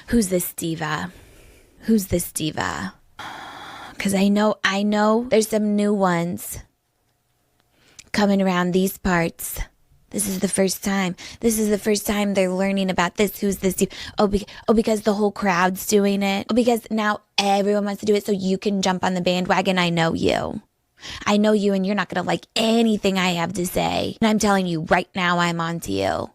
Who's this diva? Who's this diva? Because I know there's some new ones coming around these parts. This is the first time. This is the first time they're learning about this. Who's this diva? Because the whole crowd's doing it. Oh, because now everyone wants to do it so you can jump on the bandwagon. I know you. I know you, and you're not going to like anything I have to say. And I'm telling you right now, I'm on to you.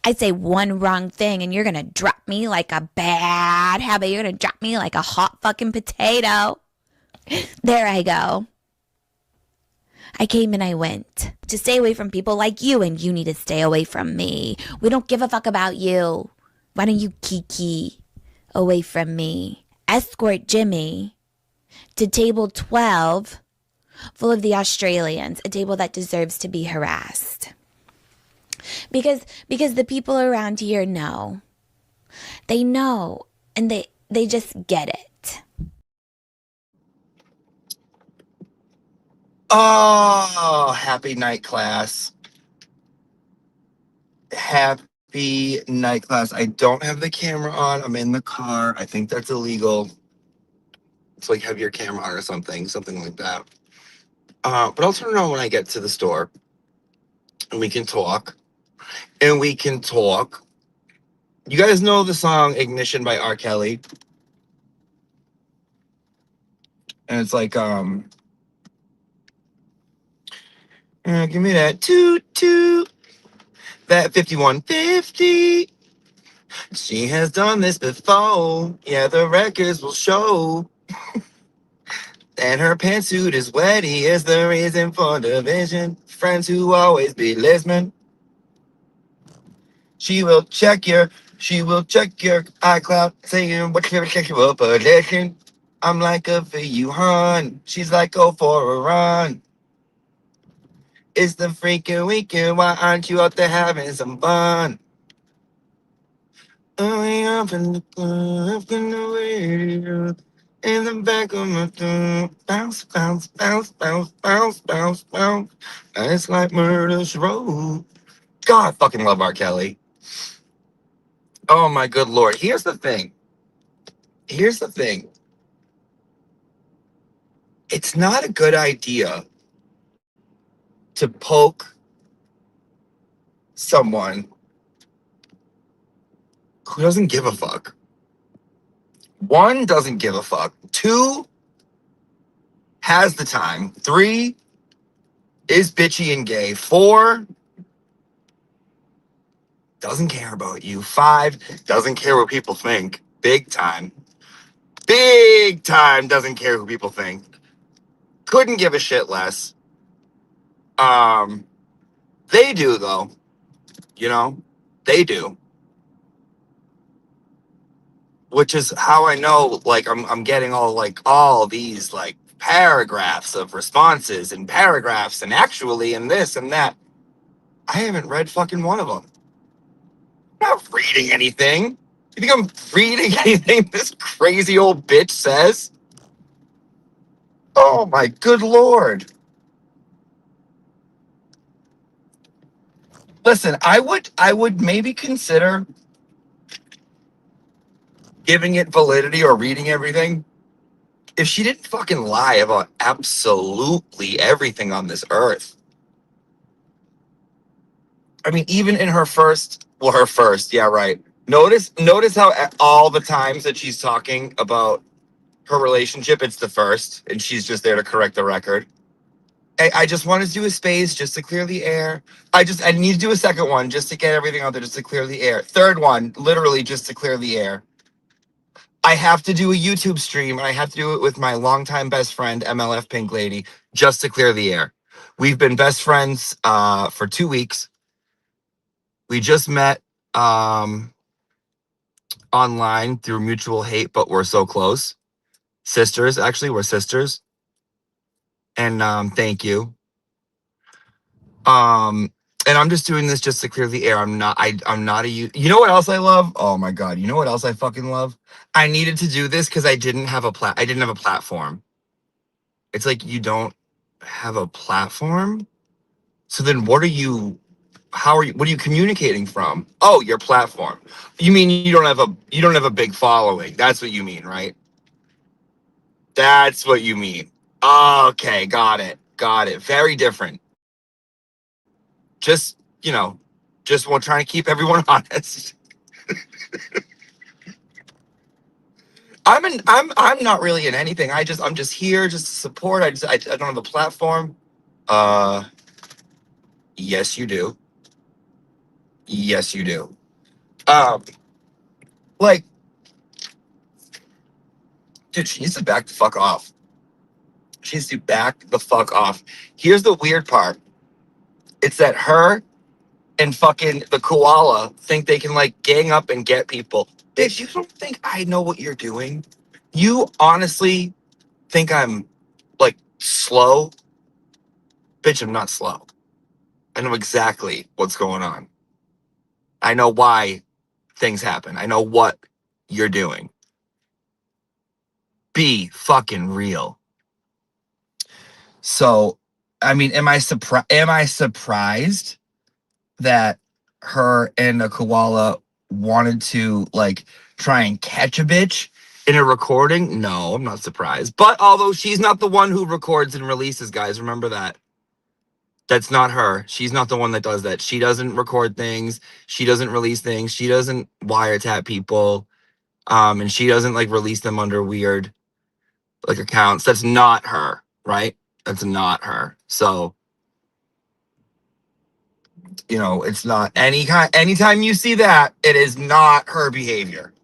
I say one wrong thing and you're going to drop me like a bad habit. You're going to drop me like a hot fucking potato. There I go. I came and I went to stay away from people like you, and you need to stay away from me. We don't give a fuck about you. Why don't you kiki away from me? Escort Jimmy to table 12 full of the Australians, a table that deserves to be harassed. Because the people around here know. They know, and they just get it. Oh, happy night class. Happy night class. I don't have the camera on. I'm in the car. I think that's illegal. It's like have your camera on or something like that. But I'll turn it on when I get to the store, and we can talk. You guys know the song "Ignition" by R. Kelly, and it's like give me that toot toot, that 5150. She has done this before. Yeah, the records will show. And her pantsuit is wetty is the reason for division. Friends who always be listening. She will check your iCloud, saying what your sexual position. I'm like a for you, hon. She's like, go for a run. It's the freaking weekend. Why aren't you out there having some fun? I up in the club, in the radio, in the back of my thumb. Bounce, bounce, bounce, bounce, bounce, bounce, bounce. It's like murder she wrote. God, I fucking love R. Kelly. Oh my good lord. Here's the thing. It's not a good idea to poke someone who doesn't give a fuck. One, doesn't give a fuck. Two, has the time. Three, is bitchy and gay. Four, doesn't care about you. Five, doesn't care what people think. Big time. Big time doesn't care who people think. Couldn't give a shit less. They do though. You know? They do. Which is how I know like I'm getting all these like paragraphs of responses and paragraphs and actually and this and that. I haven't read fucking one of them. I'm not reading anything. You think I'm reading anything this crazy old bitch says? Oh my good lord. Listen, I would maybe consider giving it validity or reading everything if she didn't fucking lie about absolutely everything on this earth. I mean, even in her first, yeah, right. Notice how at all the times that she's talking about her relationship, it's the first, and she's just there to correct the record. I just wanted to do a space just to clear the air. I need to do a second one just to get everything out there, just to clear the air. Third one, literally just to clear the air. I have to do a YouTube stream, and I have to do it with my longtime best friend, MLF Pink Lady, just to clear the air. We've been best friends for 2 weeks. We just met online through mutual hate, but we're so close. Sisters, actually, we're sisters. And thank you. And I'm just doing this just to clear the air. I'm not you know what else I love? Oh my god, you know what else I fucking love? I needed to do this because I didn't have a platform. It's like you don't have a platform? So then what are you How are you? What are you communicating from? Oh, your platform. You mean you don't have a big following? That's what you mean, right? That's what you mean. Okay, got it. Got it. Very different. Just, just want trying to keep everyone honest. I'm not really in anything. I'm just here just to support. I don't have a platform. Uh yes you do. Yes you do. Um like dude, she needs to back the fuck off. She needs to back the fuck off. Here's the weird part. It's that her and fucking the koala think they can like gang up and get people. Bitch, you don't think I know what you're doing? You honestly think I'm like slow? Bitch, I'm not slow. I know exactly what's going on. I know why things happen. I know what you're doing. Be fucking real. So, I mean, am I surprised that her and a koala wanted to like try and catch a bitch in a recording? No, I'm not surprised. But although she's not the one who records and releases, guys, remember that. That's not her. She's not the one that does that. She doesn't record things. She doesn't release things. She doesn't wiretap people. And she doesn't like release them under weird like accounts. That's not her, right? That's not her. So, it's not anytime you see that, it is not her behavior.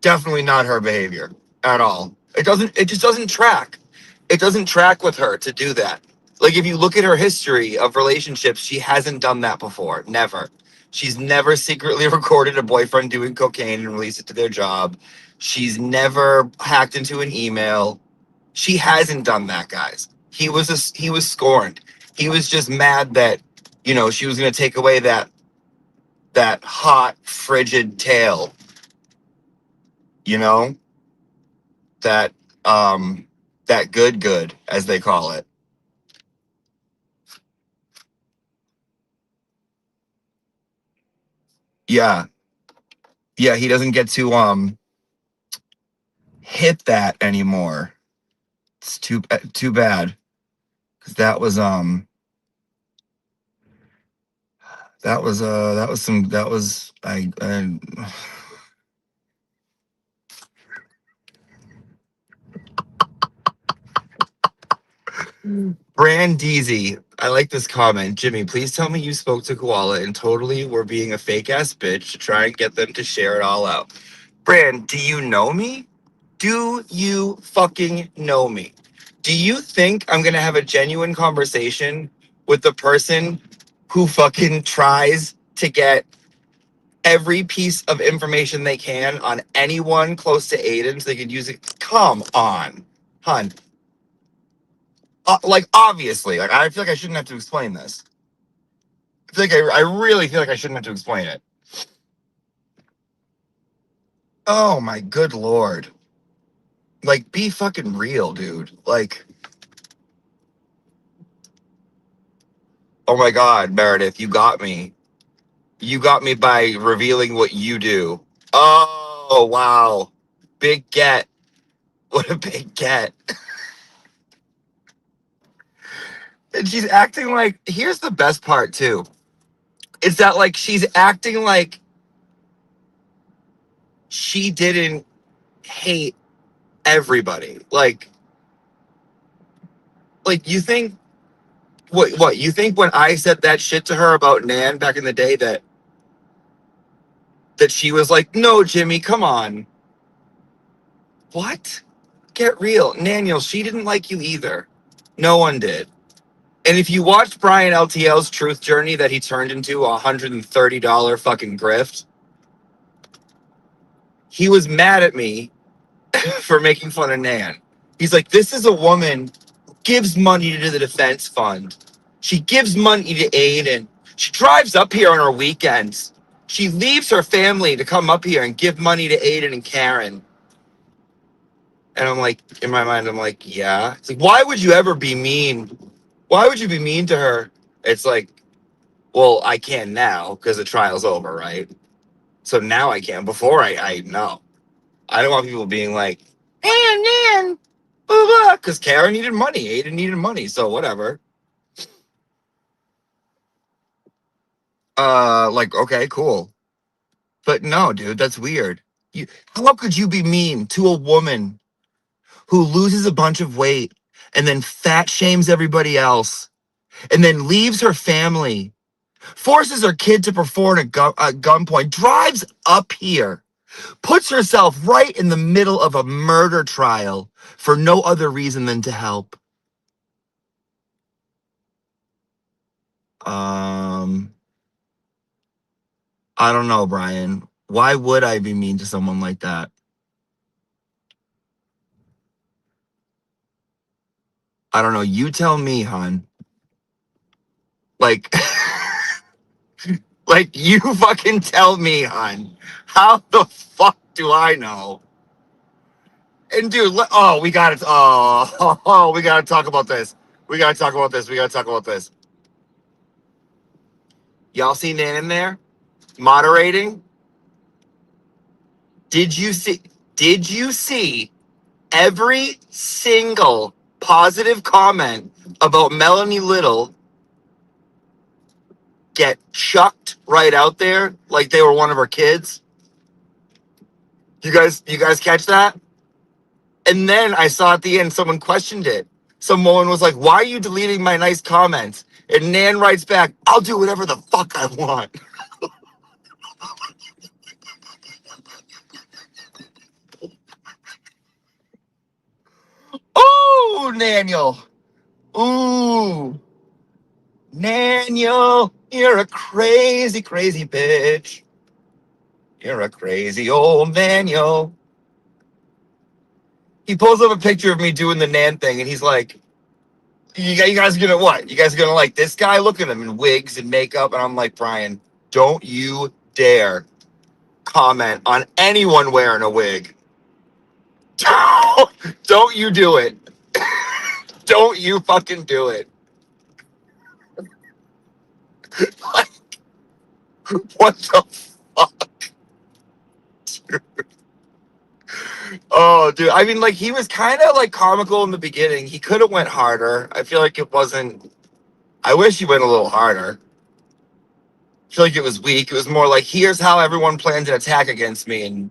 Definitely not her behavior at all. It just doesn't track. It doesn't track with her to do that. Like if you look at her history of relationships, she hasn't done that before. Never. She's never secretly recorded a boyfriend doing cocaine and released it to their job. She's never hacked into an email. She hasn't done that, guys. He was scorned. He was just mad that, she was going to take away that hot frigid tail, you know? That that good as they call it. Yeah. Yeah, he doesn't get to hit that anymore. It's too bad, cuz that was I Brandeezy, I like this comment. Jimmy, please tell me you spoke to Koala and totally were being a fake ass bitch to try and get them to share it all out. Brand, do you know me? Do you fucking know me? Do you think I'm gonna have a genuine conversation with the person who fucking tries to get every piece of information they can on anyone close to Aiden so they could use it? Come on, hun. Like obviously, like I feel like I shouldn't have to explain this. I feel like I really feel like I shouldn't have to explain it. Oh my good lord. Like be fucking real, dude. Like, oh my god, Meredith, you got me. You got me by revealing what you do. Oh wow. Big get. What a big get. And she's acting like, here's the best part too. Is that like she's acting like she didn't hate everybody. Like you think what you think when I said that shit to her about Nan back in the day that she was like, no, Jimmy, come on. What? Get real. Naniel, she didn't like you either. No one did. And if you watched Brian LTL's truth journey that he turned into a $130 fucking grift, he was mad at me for making fun of Nan. He's like, this is a woman who gives money to the defense fund. She gives money to Aiden. She drives up here on her weekends. She leaves her family to come up here and give money to Aiden and Karen. And I'm like, in my mind, I'm like, yeah. It's like, why would you ever be mean? Why would you be mean to her? It's like, Well, I can now because the trial's over, right? So now I can. Before I no. I don't want people being like, man, blah blah, because Kara needed money, Aiden needed money, so whatever. Like, okay, cool. But no, dude, that's weird. How could you be mean to a woman who loses a bunch of weight and then fat shames everybody else and then leaves her family, forces her kid to perform at gunpoint, drives up here, puts herself right in the middle of a murder trial for no other reason than to help? I don't know, Brian. Why would I be mean to someone like that? I don't know. You tell me, hon. Like, like you fucking tell me, hon. How the fuck do I know? And dude, oh, we got to. Oh, we got to talk about this. We got to talk about this. We got to talk about this. Y'all see Nan in there moderating? Did you see? Did you see every single positive comment about Melanie Little get chucked right out there like they were one of her kids? You guys catch that? And then I saw at the end someone questioned it. Some woman was like, "Why are you deleting my nice comments?" And Nan writes back, "I'll do whatever the fuck I want." Ooh, Naniel. Ooh, Naniel, you're a crazy, crazy bitch. You're a crazy old Naniel. He pulls up a picture of me doing the Nan thing, and he's like, you guys are gonna what? You guys are gonna like this guy? Look at him in wigs and makeup. And I'm like, Brian, don't you dare comment on anyone wearing a wig. Don't you do it. Don't you fucking do it. Like, what the fuck? Oh, dude. I mean, like, he was kind of like comical in the beginning. He could have went harder. I feel like it wasn't. I wish he went a little harder. I feel like it was weak. It was more like, here's how everyone plans an attack against me. And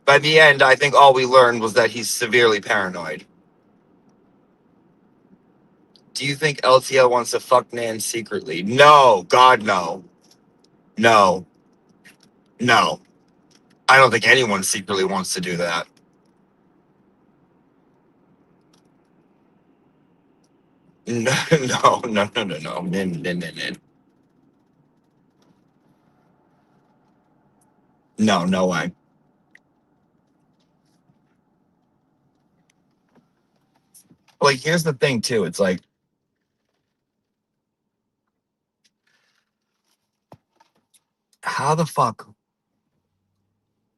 by the end, I think all we learned was that he's severely paranoid. Do you think LTL wants to fuck Nan secretly? No. God, no. No. No. I don't think anyone secretly wants to do that. No, no, no, no, no, no. No, no way. Like, here's the thing, too. It's like, how the fuck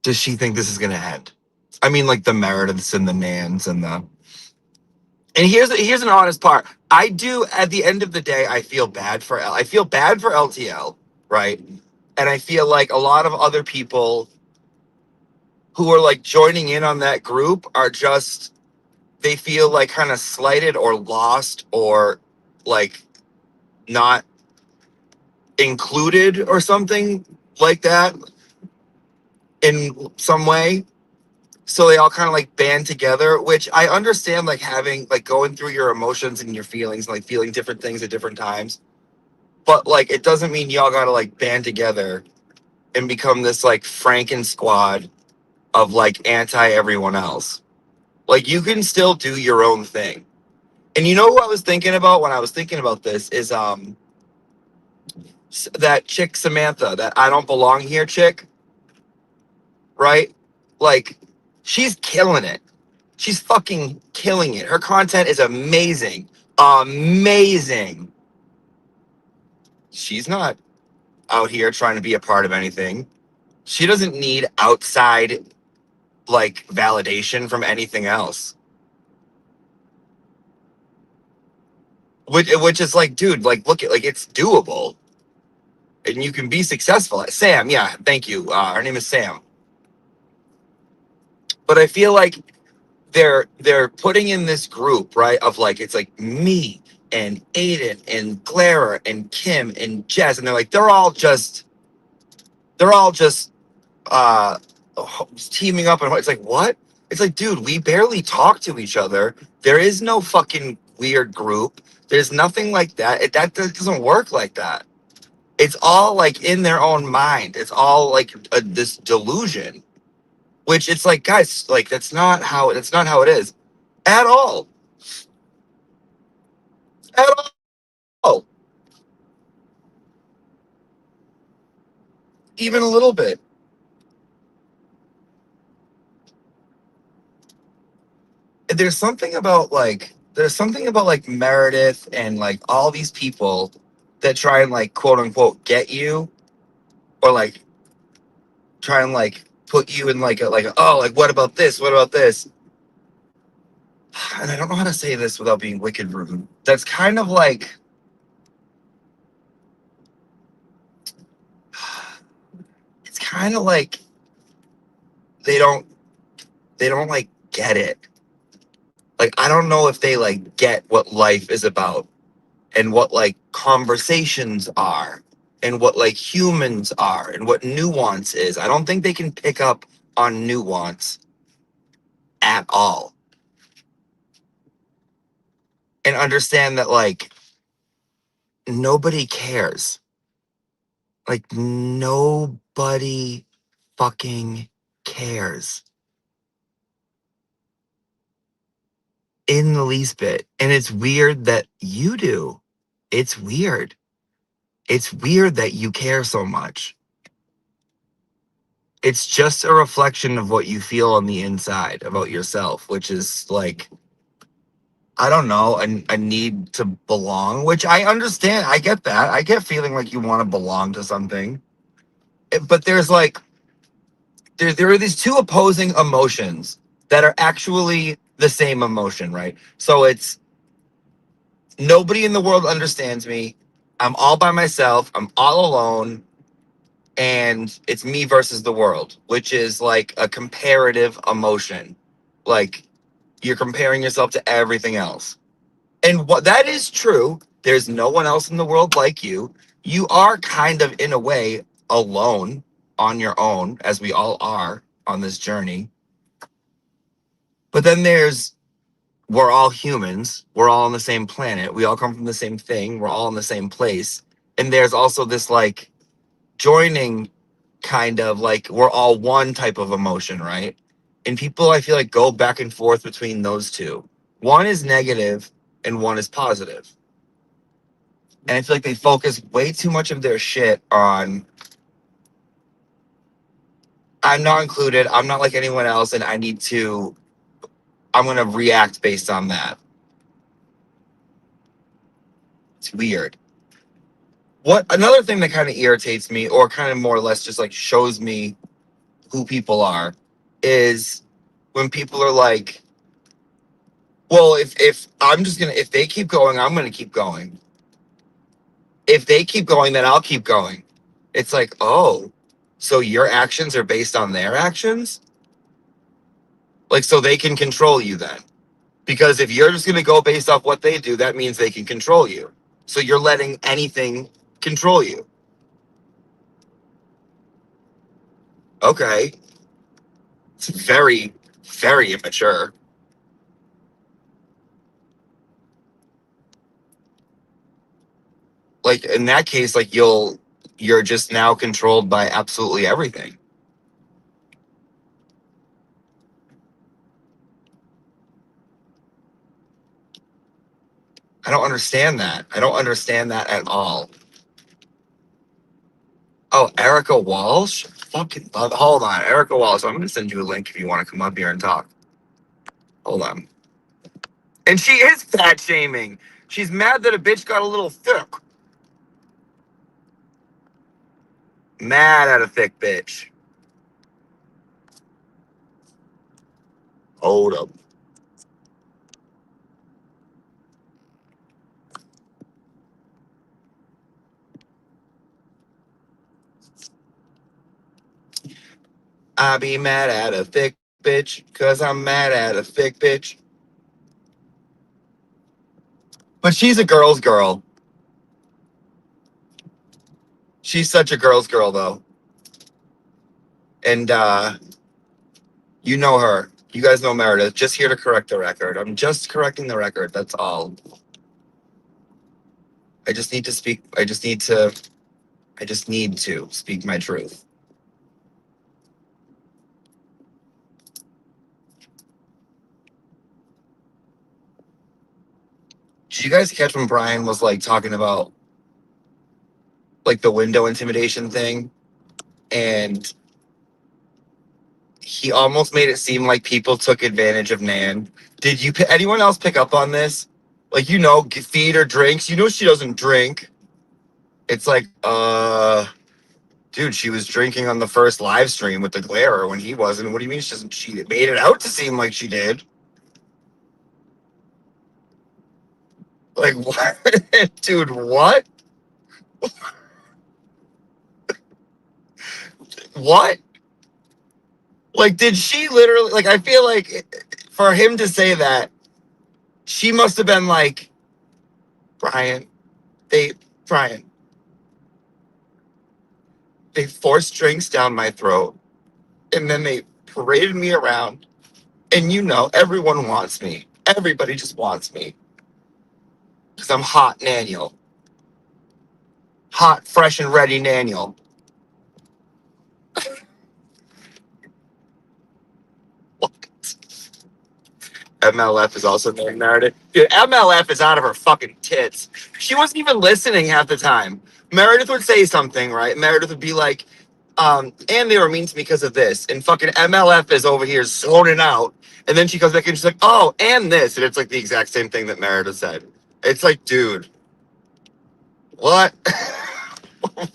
does she think this is going to end? I mean, like, the Merediths and the Nans and the... And here's an honest part. I do, at the end of the day, I feel bad for LTL, right? And I feel like a lot of other people who are, like, joining in on that group are just... They feel, like, kind of slighted or lost or, like, not included or something like that in some way. So they all kind of like band together, which I understand, like having like going through your emotions and your feelings, like feeling different things at different times. But like it doesn't mean y'all gotta like band together and become this like Franken squad of like anti everyone else. Like you can still do your own thing. And you know who I was thinking about when I was thinking about this is that chick Samantha, that I don't belong here chick, right? Like she's killing it. She's fucking killing it. Her content is amazing. Amazing. She's not out here trying to be a part of anything. She doesn't need outside like validation from anything else. Which is like, dude, like look at like it's doable. and you can be successful at Sam. Yeah, thank you. Her name is Sam. But I feel like they're putting in this group, right? Of like, it's like me and Aiden and Clara and Kim and Jess, and they're like, they're all just uh teaming up, and it's like, what? It's like, dude, we barely talk to each other. There is no fucking weird group. There's nothing like that. That doesn't work like that. It's all like in their own mind. It's all like this delusion, which it's like, guys, like that's not how it is at all. At all. Even a little bit. There's something about like Meredith and like all these people that try and like quote unquote get you, or like try and like put you in oh, like, what about this? What about this? And I don't know how to say this without being wicked rude. That's kind of like, it's kind of like they don't they don't like get it. Like, I don't know if they like get what life is about, and what like conversations are, and what like humans are, and what nuance is. I don't think they can pick up on nuance at all, and understand that like nobody cares. Like, nobody fucking cares in the least bit. And it's weird that you do. It's weird. It's weird that you care so much. It's just a reflection of what you feel on the inside about yourself, which is like, I don't know, a need to belong, which I understand. I get that. I get feeling like you want to belong to something. But there's like, there are these two opposing emotions that are actually the same emotion, right? So it's, nobody in the world understands me. I'm all by myself. I'm all alone. And it's me versus the world, which is like a comparative emotion. Like, you're comparing yourself to everything else. And what that is true. There's no one else in the world like you. You are kind of, in a way, alone on your own, as we all are on this journey. But then we're all humans. We're all on the same planet. We all come from the same thing. We're all in the same place. And there's also this like joining, kind of like we're all one type of emotion, right? And people, I feel like, go back and forth between those two. One is negative and one is positive. And I feel like they focus way too much of their shit on, I'm not included, I'm not like anyone else, and I'm going to react based on that. It's weird. What another thing that kind of irritates me, or kind of more or less just like shows me who people are, is when people are like, well, if they keep going, I'm gonna keep going. If they keep going, then I'll keep going. It's like, oh, so your actions are based on their actions? Like, so they can control you then. Because if you're just gonna go based off what they do, that means they can control you. So you're letting anything control you. Okay. It's very, very immature. Like, in that case, like, you're just now controlled by absolutely everything. I don't understand that. I don't understand that at all. Oh, Erica Walsh? Fucking love. Hold on, Erica Walsh. I'm gonna send you a link if you want to come up here and talk. Hold on. And she is fat shaming. She's mad that a bitch got a little thick. Mad at a thick bitch. Hold up. I be mad at a thick bitch, cause I'm mad at a thick bitch. But she's a girl's girl. She's such a girl's girl, though. And you know her. You guys know Meredith. Just here to correct the record. I'm just correcting the record. That's all. I just need to speak. I just need to speak my truth. Did you guys catch when Brian was like talking about like the window intimidation thing? And he almost made it seem like people took advantage of Nan. Did you? Anyone else pick up on this? Like, feed her drinks. You know she doesn't drink. It's like, dude, she was drinking on the first live stream with the glare when he wasn't. What do you mean she doesn't? She made it out to seem like she did. Like, what? Dude, what? What? Like, did she literally, like, I feel like for him to say that, she must have been like, Brian, they, Brian, they forced drinks down my throat and then they paraded me around. And everyone wants me. Everybody just wants me. Because I'm hot Naniel. Hot, fresh, and ready Naniel. What? MLF is also named Meredith. Dude, MLF is out of her fucking tits. She wasn't even listening half the time. Meredith would say something, right? Meredith would be like, and they were mean to me because of this. And fucking MLF is over here zoning out. And then she comes back and she's like, oh, and this. And it's like the exact same thing that Meredith said. It's like, dude, what?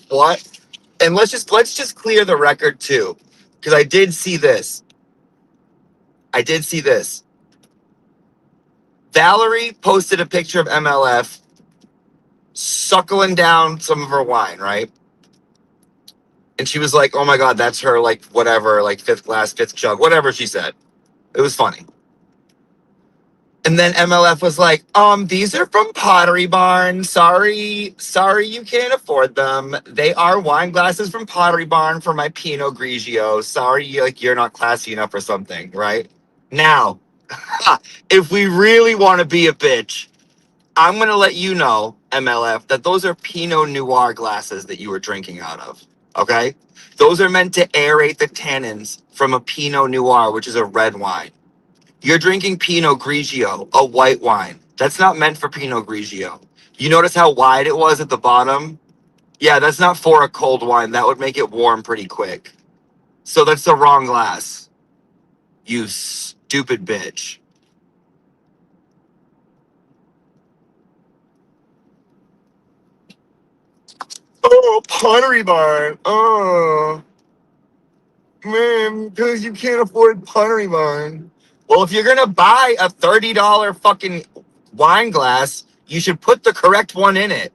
What? And let's just clear the record too. Because I did see this. Valerie posted a picture of MLF suckling down some of her wine, right? And she was like, oh my God, that's her, like, whatever, like, fifth glass, fifth chug, whatever she said. It was funny. And then MLF was like, these are from Pottery Barn. Sorry, you can't afford them. They are wine glasses from Pottery Barn for my Pinot Grigio. Sorry, like, you're not classy enough or something, right? Now, if we really want to be a bitch, I'm going to let you know, MLF, that those are Pinot Noir glasses that you were drinking out of. Okay? Those are meant to aerate the tannins from a Pinot Noir, which is a red wine. You're drinking Pinot Grigio, a white wine. That's not meant for Pinot Grigio. You notice how wide it was at the bottom? Yeah, that's not for a cold wine. That would make it warm pretty quick. So that's the wrong glass. You stupid bitch. Oh, Pottery Barn. Oh, man, because you can't afford Pottery Barn. Well, if you're going to buy a $30 fucking wine glass, you should put the correct one in it.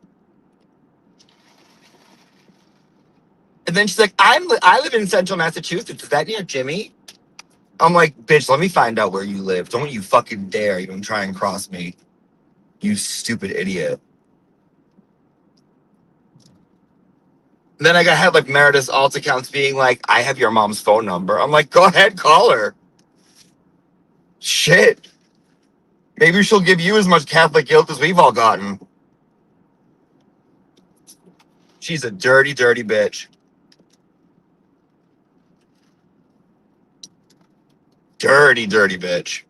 And then she's like, I live in central Massachusetts. Is that near Jimmy? I'm like, bitch, let me find out where you live. Don't you fucking dare even try and cross me. You stupid idiot. And then I had like Meredith's alt accounts being like, I have your mom's phone number. I'm like, go ahead, call her. Shit. Maybe she'll give you as much Catholic guilt as we've all gotten. She's a dirty, dirty bitch. Dirty, dirty bitch.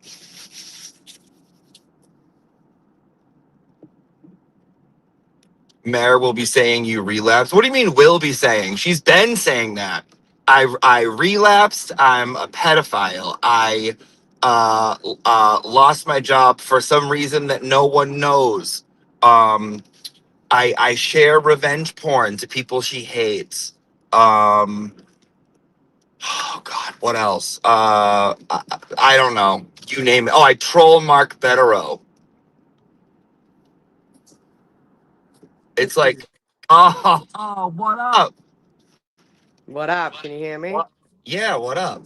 Mare will be saying you relapsed. What do you mean will be saying? She's been saying that. I relapsed. I'm a pedophile. I lost my job for some reason that no one knows. I share revenge porn to people she hates. Oh God, what else? I don't know. You name it. Oh, I troll Mark Betterow. It's like, oh, what up? What up? Can you hear me? Yeah, what up?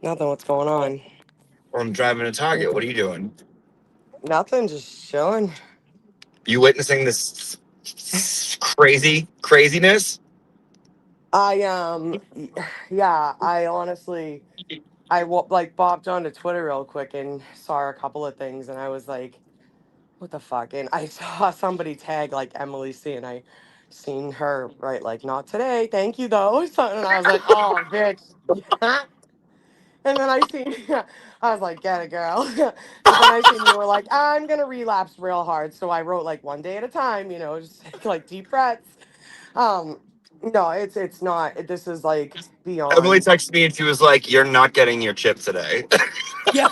Nothing. What's going on? Well, I'm driving to Target. What are you doing? Nothing. Just chilling. You witnessing this craziness? Yeah. I honestly, like bopped onto Twitter real quick and saw a couple of things, and I was like, "What the fuck?" And I saw somebody tag like Emily C, and I seen her right like, "Not today, thank you though." So, and I was like, "Oh, bitch." And then I seen, I was like, "Get it, girl." But then I seen you were like, "I'm gonna relapse real hard," so I wrote like one day at a time, just take, like deep breaths. Um, no, it's not. This is like Emily beyond. texted me and she was like, "You're not getting your chip today." Yeah.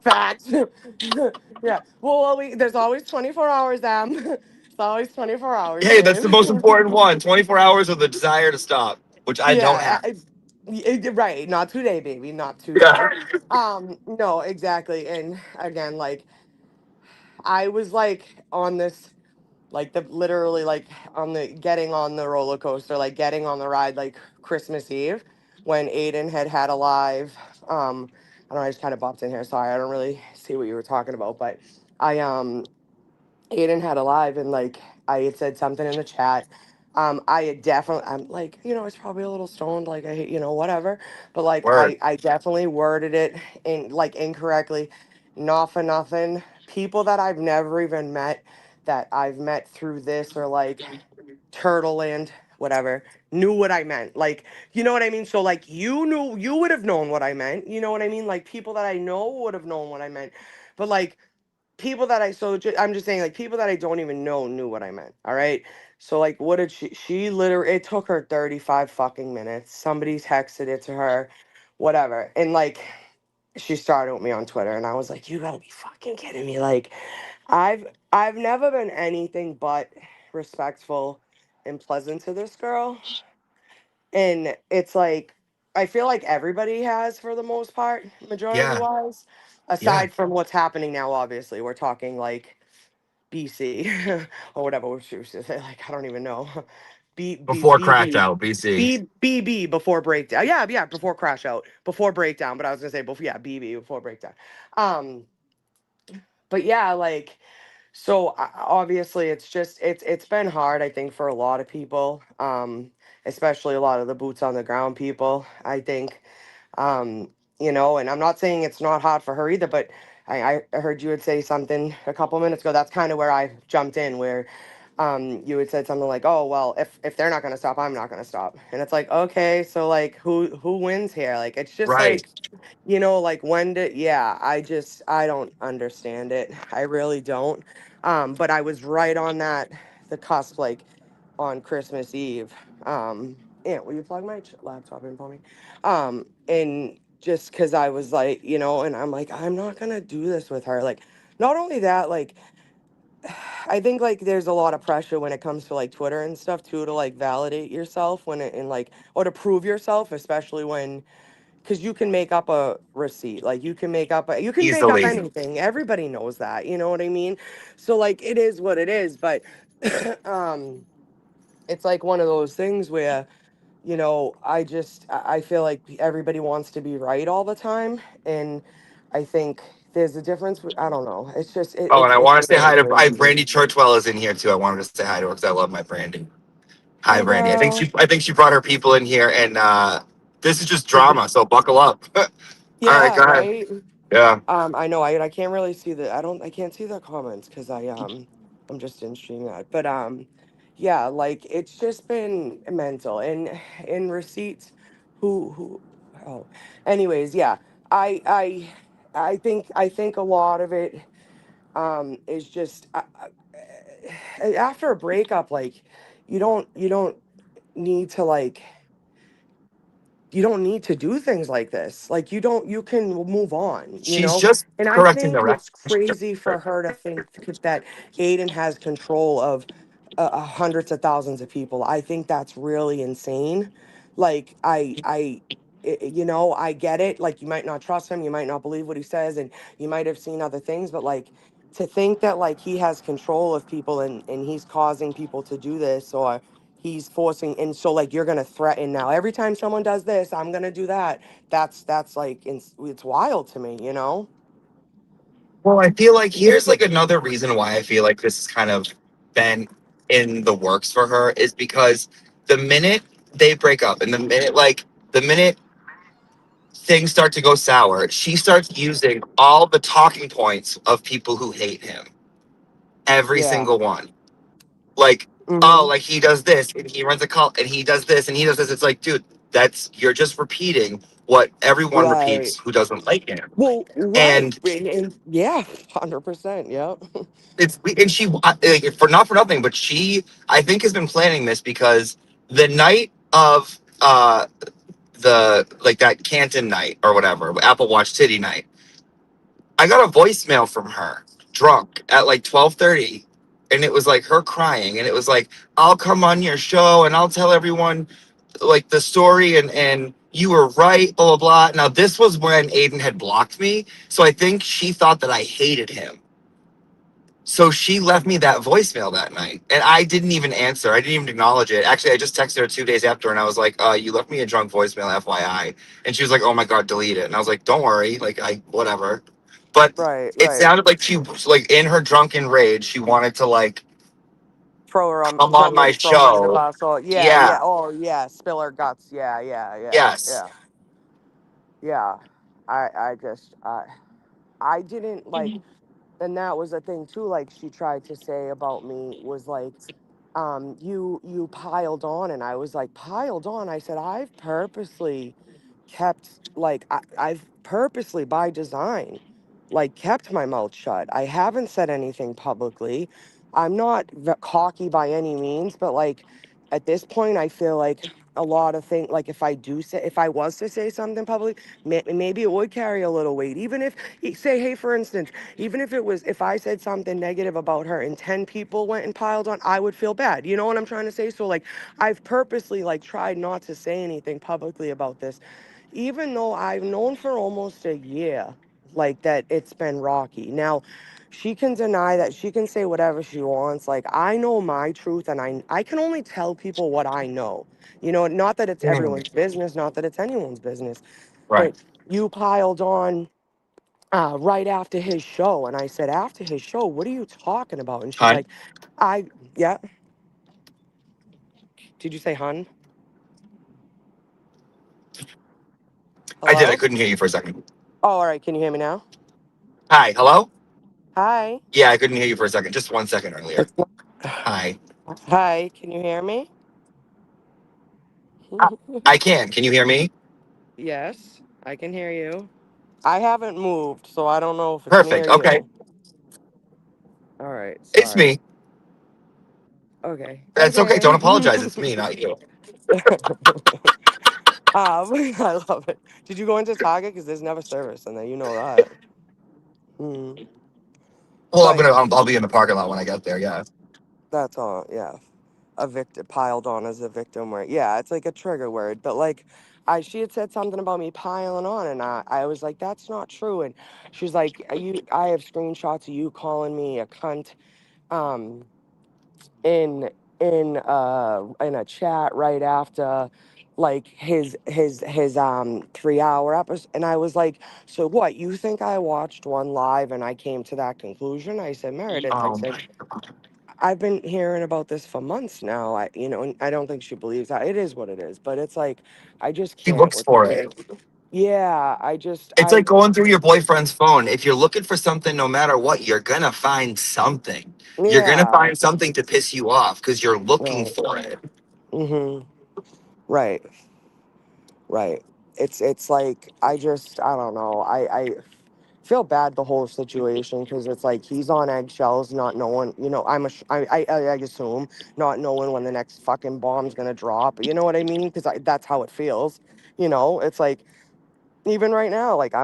Fact. Yeah. Well, there's always 24 hours, It's always 24 hours, Hey, that's babe. the most important one. 24 hours of the desire to stop, which I don't Yeah. have. Right. Not today, baby. Not Yeah. today. No, exactly. And again, like I was like on this like the literally like on the getting on the roller coaster, like getting on the ride like Christmas Eve when Aiden had a live. I don't know, I just kind of bopped in here. Sorry, I don't really see what you were talking about, but I Aiden had a live and like I had said something in the chat. I had definitely I'm like, it's probably a little stoned, like whatever. But like Word. I definitely worded it in like incorrectly. Not for nothing. People that I've never even met that I've met through this or like Turtle Land, whatever, knew what I meant. Like, you know what I mean? So like you would have known what I meant. You know what I mean? Like people that I know would have known what I meant. But like people that I'm just saying like people that I don't even know knew what I meant. All right. So like what did she literally it took her 35 fucking minutes. Somebody texted it to her, whatever. And like she started with me on Twitter and I was like, you gotta be fucking kidding me. Like I've never been anything but respectful and pleasant to this girl. And it's like I feel like everybody has for the most part, majority Yeah. wise. Yeah. Aside from what's happening now, obviously. We're talking like BC or whatever we should say. Like I don't even know. B B Before B crash B out, BC. B B B before breakdown. Yeah, yeah, before crash out, before breakdown. But I was gonna say before, yeah, BB before breakdown. Um, but yeah, like so obviously it's been hard, I think, for a lot of people, especially a lot of the boots on the ground people, I think. And I'm not saying it's not hard for her either, but I heard you would say something a couple minutes ago. That's kind of where I jumped in, where you had said something like, "Oh well, if they're not gonna stop, I'm not gonna stop," and it's like, okay, so like who wins here? Like it's just Right. like like when did, yeah, I don't understand it. I really don't. But I was right on the cusp, like on Christmas Eve. Yeah, will you plug my laptop in for me? And just because I was like, and I'm like, I'm not gonna do this with her. Like, not only that, like, I think like there's a lot of pressure when it comes to like Twitter and stuff too to like validate yourself when it and like or to prove yourself, especially when because you can make up a receipt, like you can make up Easily. anything, everybody knows that, you know what I mean? So like it is what it is, but um it's like one of those things where I feel like everybody wants to be right all the time, and I think there's a difference. I don't know, it's just Oh, and I it's want to say really hi to crazy. Brandy Churchwell is in here too. I wanted to say hi to her because I love my Brandy. Hi, Hey Brandy. girl. I think she brought her people in here, and this is just drama. So buckle up. All right, Yeah, go ahead. right. Yeah. I know I can't really see I can't see the comments because I'm just in stream that. But yeah, like it's just been mental and in receipts who oh anyways, yeah. I I I think a lot of it is just after a breakup, like you don't need to like you don't need to do things like this. Like you can move on, She's just And I correcting the think record. it's crazy for her to think that Aiden has control of hundreds of thousands of people. I think that's really insane. Like I get it. Like you might not trust him, you might not believe what he says, and you might have seen other things, but like to think that like he has control of people and he's causing people to do this or he's forcing, and so like you're gonna threaten now every time someone does this, I'm gonna do that. That's like it's wild to me, you know. Well, I feel like here's like another reason why I feel like this has kind of been in the works for her is because the minute they break up and the minute things start to go sour, she starts using all the talking points of people who hate him. Every Yeah. single one. Like, oh, Mm-hmm. like he does this and he runs a cult and he does this and he does this. It's like, dude, that's you're just repeating what everyone Right. repeats who doesn't like him. Well, right. And And yeah, 100%. Yep. and she like, for nothing, but she I think has been planning this because the night of the like that Canton night or whatever, Apple Watch Titty night, I got a voicemail from her drunk at like 12:30, and it was like her crying, and it was like, I'll come on your show and I'll tell everyone like the story, and you were right, blah blah blah. Now this was when Aiden had blocked me, so I think she thought that I hated him. So she left me that voicemail that night, and I didn't even answer. I didn't even acknowledge it. Actually, I just texted her 2 days after, and I was like, "You left me a drunk voicemail, FYI." And she was like, "Oh my god, delete it." And I was like, "Don't worry, like I whatever." But Right. it Right. sounded like she was like in her drunken rage, she wanted to like come on my Throw her under the show. bus. Oh yeah, yeah. Yeah. Oh yeah, spill her guts. Yeah, yeah, yeah, Yes. yeah, yeah. I just I didn't like, and that was a thing too. Like she tried to say about me was like, you piled on, and I was like, piled on. I said I've purposely kept like I've purposely by design like kept my mouth shut. I haven't said anything publicly. I'm not cocky by any means, but like at this point I feel like a lot of things, like if I was to say something public, maybe it would carry a little weight. Even if say, hey, for instance, even if it was, if I said something negative about her and 10 people went and piled on, I would feel bad. You know what I'm trying to say? So like I've purposely like tried not to say anything publicly about this, even though I've known for almost a year, like that it's been rocky. Now, she can deny that, she can say whatever she wants. Like I know my truth, and I can only tell people what I know. You know, not that it's Mm, everyone's business, not that it's anyone's business, right. but you piled on right after his show, and I said, after his show, what are you talking about? And she's Hun? like, I yeah. Did you say hun? I did. I Hello? couldn't hear you for a second. Oh, all right. Can you hear me now? Hi. Hello? Hi. Yeah, I couldn't hear you for a second. Just 1 second earlier. It's not- Hi. Hi. Can you hear me? I I can. Can you hear me? Yes, I can hear you. I haven't moved, so I don't know if it's me or Perfect. Okay. you. All right, It's sorry. me. Okay, That's okay. okay. Don't apologize. It's me, not you. I love it. Did you go into Target? Because there's never service in there. You know that. Mm. Well, But I'll be in the parking lot when I get there. Yeah. that's all. Yeah, a victim piled on as a victim word. Yeah, it's like a trigger word. But like, she had said something about me piling on, and I was like, that's not true. And she's like, I have screenshots of you calling me a cunt. Um, in in a chat right after like his 3 hour episode, and I was like, so what, you think I watched one live and I came to that conclusion? I said, Meredith, I Um, said, I've been hearing about this for months now. And I don't think she believes that. It is what it is, but it's like I just she can't looks with the for it. way. Yeah, I just It's like going through your boyfriend's phone. If you're looking for something, no matter what, you're gonna find something. You're gonna yeah. find something to piss you off because you're looking Right. for it. Mm-hmm. Right. Right. It's like I don't know. I feel bad the whole situation, because it's like he's on eggshells, not knowing. You know, I assume not knowing when the next fucking bomb's gonna drop. You know what I mean? Because that's how it feels. You know, it's like even right now, like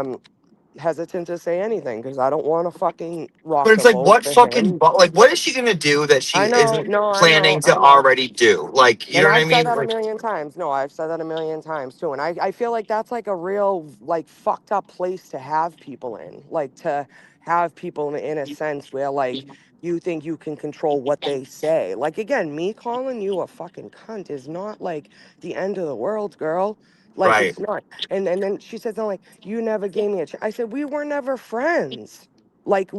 hesitant to say anything because I don't want to fucking But rock it's the like, boat what for fucking, him. like, what is she gonna do that she I know, isn't no, I know, planning to I know. already do? Like, you And know what I I've said mean? that a Like, million times. No, I've said that a million times too. And I feel like that's like a real, like, fucked up place to have people in. Like, to have people in a sense where, like, you think you can control what they say. Like, again, me calling you a fucking cunt is not like the end of the world, girl. Like, right, it's not. And then she said something like, you never gave me a chance. I said, we were never friends. Like,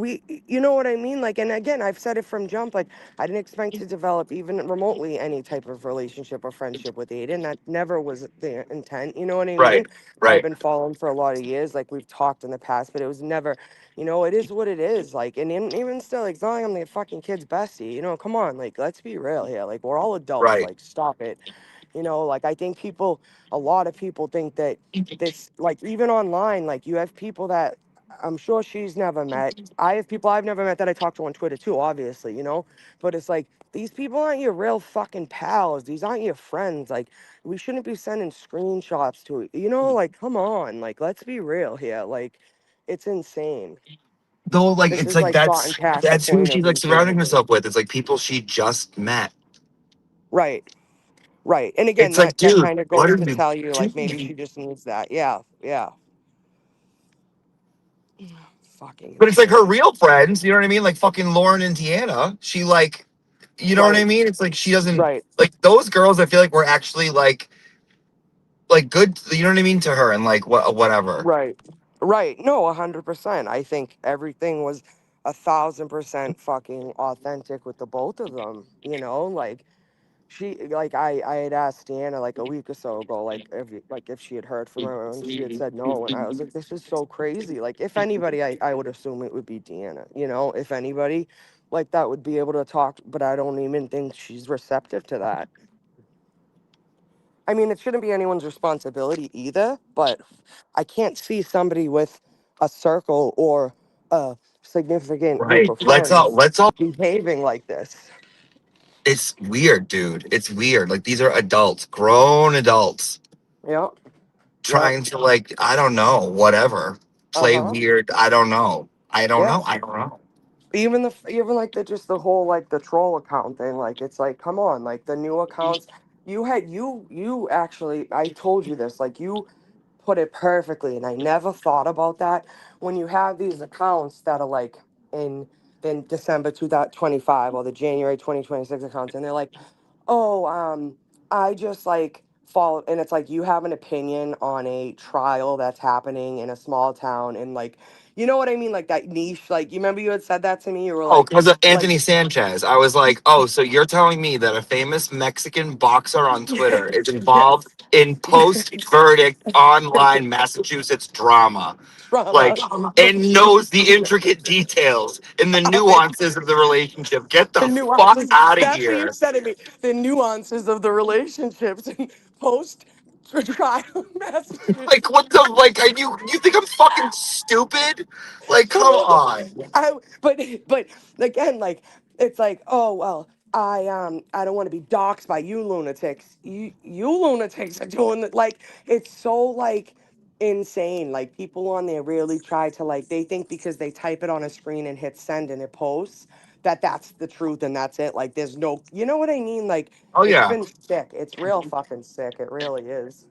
you know what I mean? Like, and again, I've said it from jump. Like, I didn't expect to develop even remotely any type of relationship or friendship with Aiden. That never was the intent. You know what I mean? right, I've right, been following for a lot of years, like we've talked in the past, but it was never, it is what it is. Like, and even still, like, it's not like I'm the fucking kid's bestie. Come on, like, let's be real here. Like, we're all adults. right. Like, stop it. Like, I think a lot of people think that this, like, even online, like, you have people that I'm sure she's never met. I have people I've never met that I talk to on Twitter too, obviously. But it's like, these people aren't your real fucking pals. These aren't your friends. Like, we shouldn't be sending screenshots to it. Like, come on. Like, let's be real here. Like, it's insane. Though, like, This it's has like like gotten past the that's who point she's of like surrounding insanity. herself with. It's like people she just met. Right. Right. And again, It's like, that dude, kind of what goes are to you tell you, like, maybe she doing? just needs that. Yeah. Yeah. Fucking But it's like her insane. real friends, you know what I mean? Like fucking Lauren and Deanna. She like, you know what I Right. mean? It's like she doesn't Right. like those girls. I feel like were actually like good, you know what I mean, to her and like whatever. Right. Right. No, 100%. I think everything was 1,000% fucking authentic with the both of them. Like, I had asked Deanna like a week or so ago, like, if she had heard from her, and she had said no. And I was like, this is so crazy. Like, if anybody, I would assume it would be Deanna. If anybody, like, that would be able to talk, but I don't even think she's receptive to that. I mean, it shouldn't be anyone's responsibility either, but I can't see somebody with a circle or a significant group Right. of friends Let's all. behaving like this. It's weird, dude. It's weird. Like these are adults, grown adults, Yep. Yep. trying to like, I don't know, whatever, play Uh-huh. weird. I don't know. I don't Yeah. know. I don't know. Even like the just the whole like the troll account thing, like, it's like, come on, like, the new accounts, you actually, I told you this, like, you put it perfectly, and I never thought about that. When you have these accounts that are like in December 2025 or the January 2026 accounts, and they're like, oh, I just like follow, and it's like you have an opinion on a trial that's happening in a small town, and, like, you know what I mean, like, that niche, like, you remember you had said that to me, you were Oh, like because of like Anthony Sanchez. I was like, oh, so you're telling me that a famous Mexican boxer on Twitter is involved yes. in post verdict online Massachusetts drama, like, Trauma. and knows the intricate details and the nuances of the relationship. Get The the fuck nuances, out of that's what you here. said to me, the nuances of the relationships in post trial Like, Massachusetts. what the, like, are you think I'm fucking stupid? Like, come on. I but again, like, it's like, oh well, I don't want to be doxxed by you lunatics. You lunatics are doing it. Like, it's so, like, insane. Like, people on there really try to, like, they think because they type it on a screen and hit send and it posts, that that's the truth and that's it. Like, there's no, you know what I mean? Like, Oh, it's yeah. been sick. It's real fucking sick. It really is.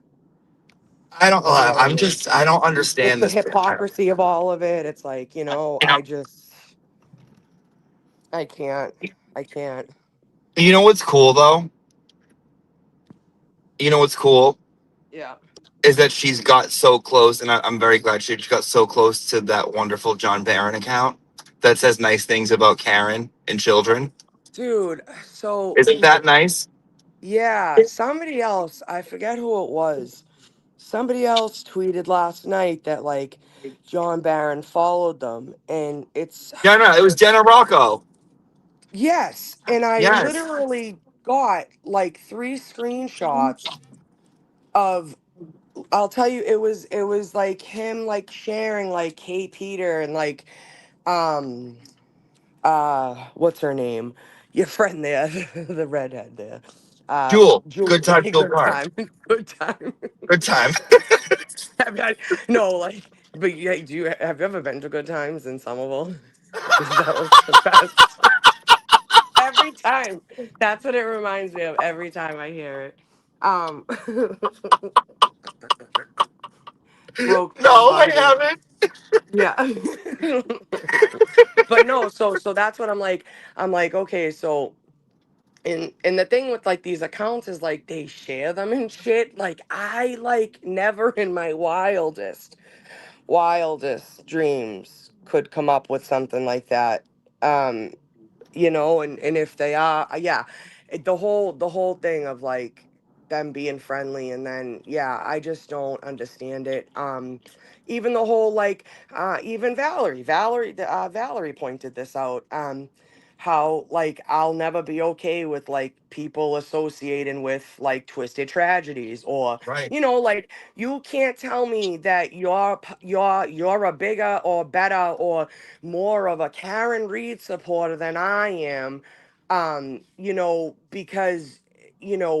I don't, It really I'm is. just, I don't Just understand the this. hypocrisy of all of it. It's like, I can't. I can't. You know what's cool, though? You know what's cool? Yeah. Is that she's got so close, and I'm very glad she got so close to that wonderful John Barron account that says nice things about Karen and children. Dude, so Isn't that nice? yeah, somebody else, I forget who it was. Somebody else tweeted last night that, like, John Barron followed them, and it's Yeah, no, it was Jenna Rocco. yes, and I Yes, literally got like three screenshots of, I'll tell you, it was like him, like, sharing, like, Kate Peter and, like, um what's her name, your friend there, the redhead there, Jewel. Good time, Julie. Bill Good Clark. time. Good time. Good time. I mean, no, like, But yeah, have you ever been to Good Times in Somerville? Because that was the best. Every time. That's what it reminds me of every time I hear it. Um broke No, I buddy. haven't. Yeah. But no, so that's what I'm like, okay, so and the thing with like these accounts is like they share them and shit. Like I like never in my wildest dreams could come up with something like that. Um and if they are, yeah, the whole thing of like them being friendly, and then yeah, I just don't understand it. Even the whole like even Valerie pointed this out. How like I'll never be okay with like people associating with like twisted tragedies, or Right. like you can't tell me that you're a bigger or better or more of a Karen Reed supporter than I am, because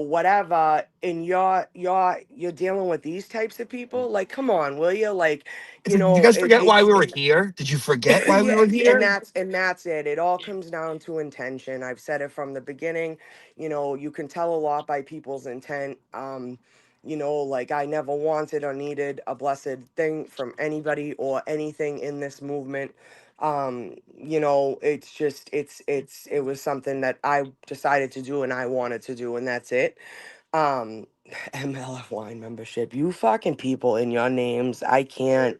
whatever, and you're dealing with these types of people. Like, come on, will you? Like, Did you guys forget why it's we were here? Did you forget why we yeah, were and here? that's it. It all comes down to intention. I've said it from the beginning. You can tell a lot by people's intent. Like I never wanted or needed a blessed thing from anybody or anything in this movement. It's just it was something that I decided to do and I wanted to do, and that's it. Um MLF wine membership. You fucking people in your names. I can't.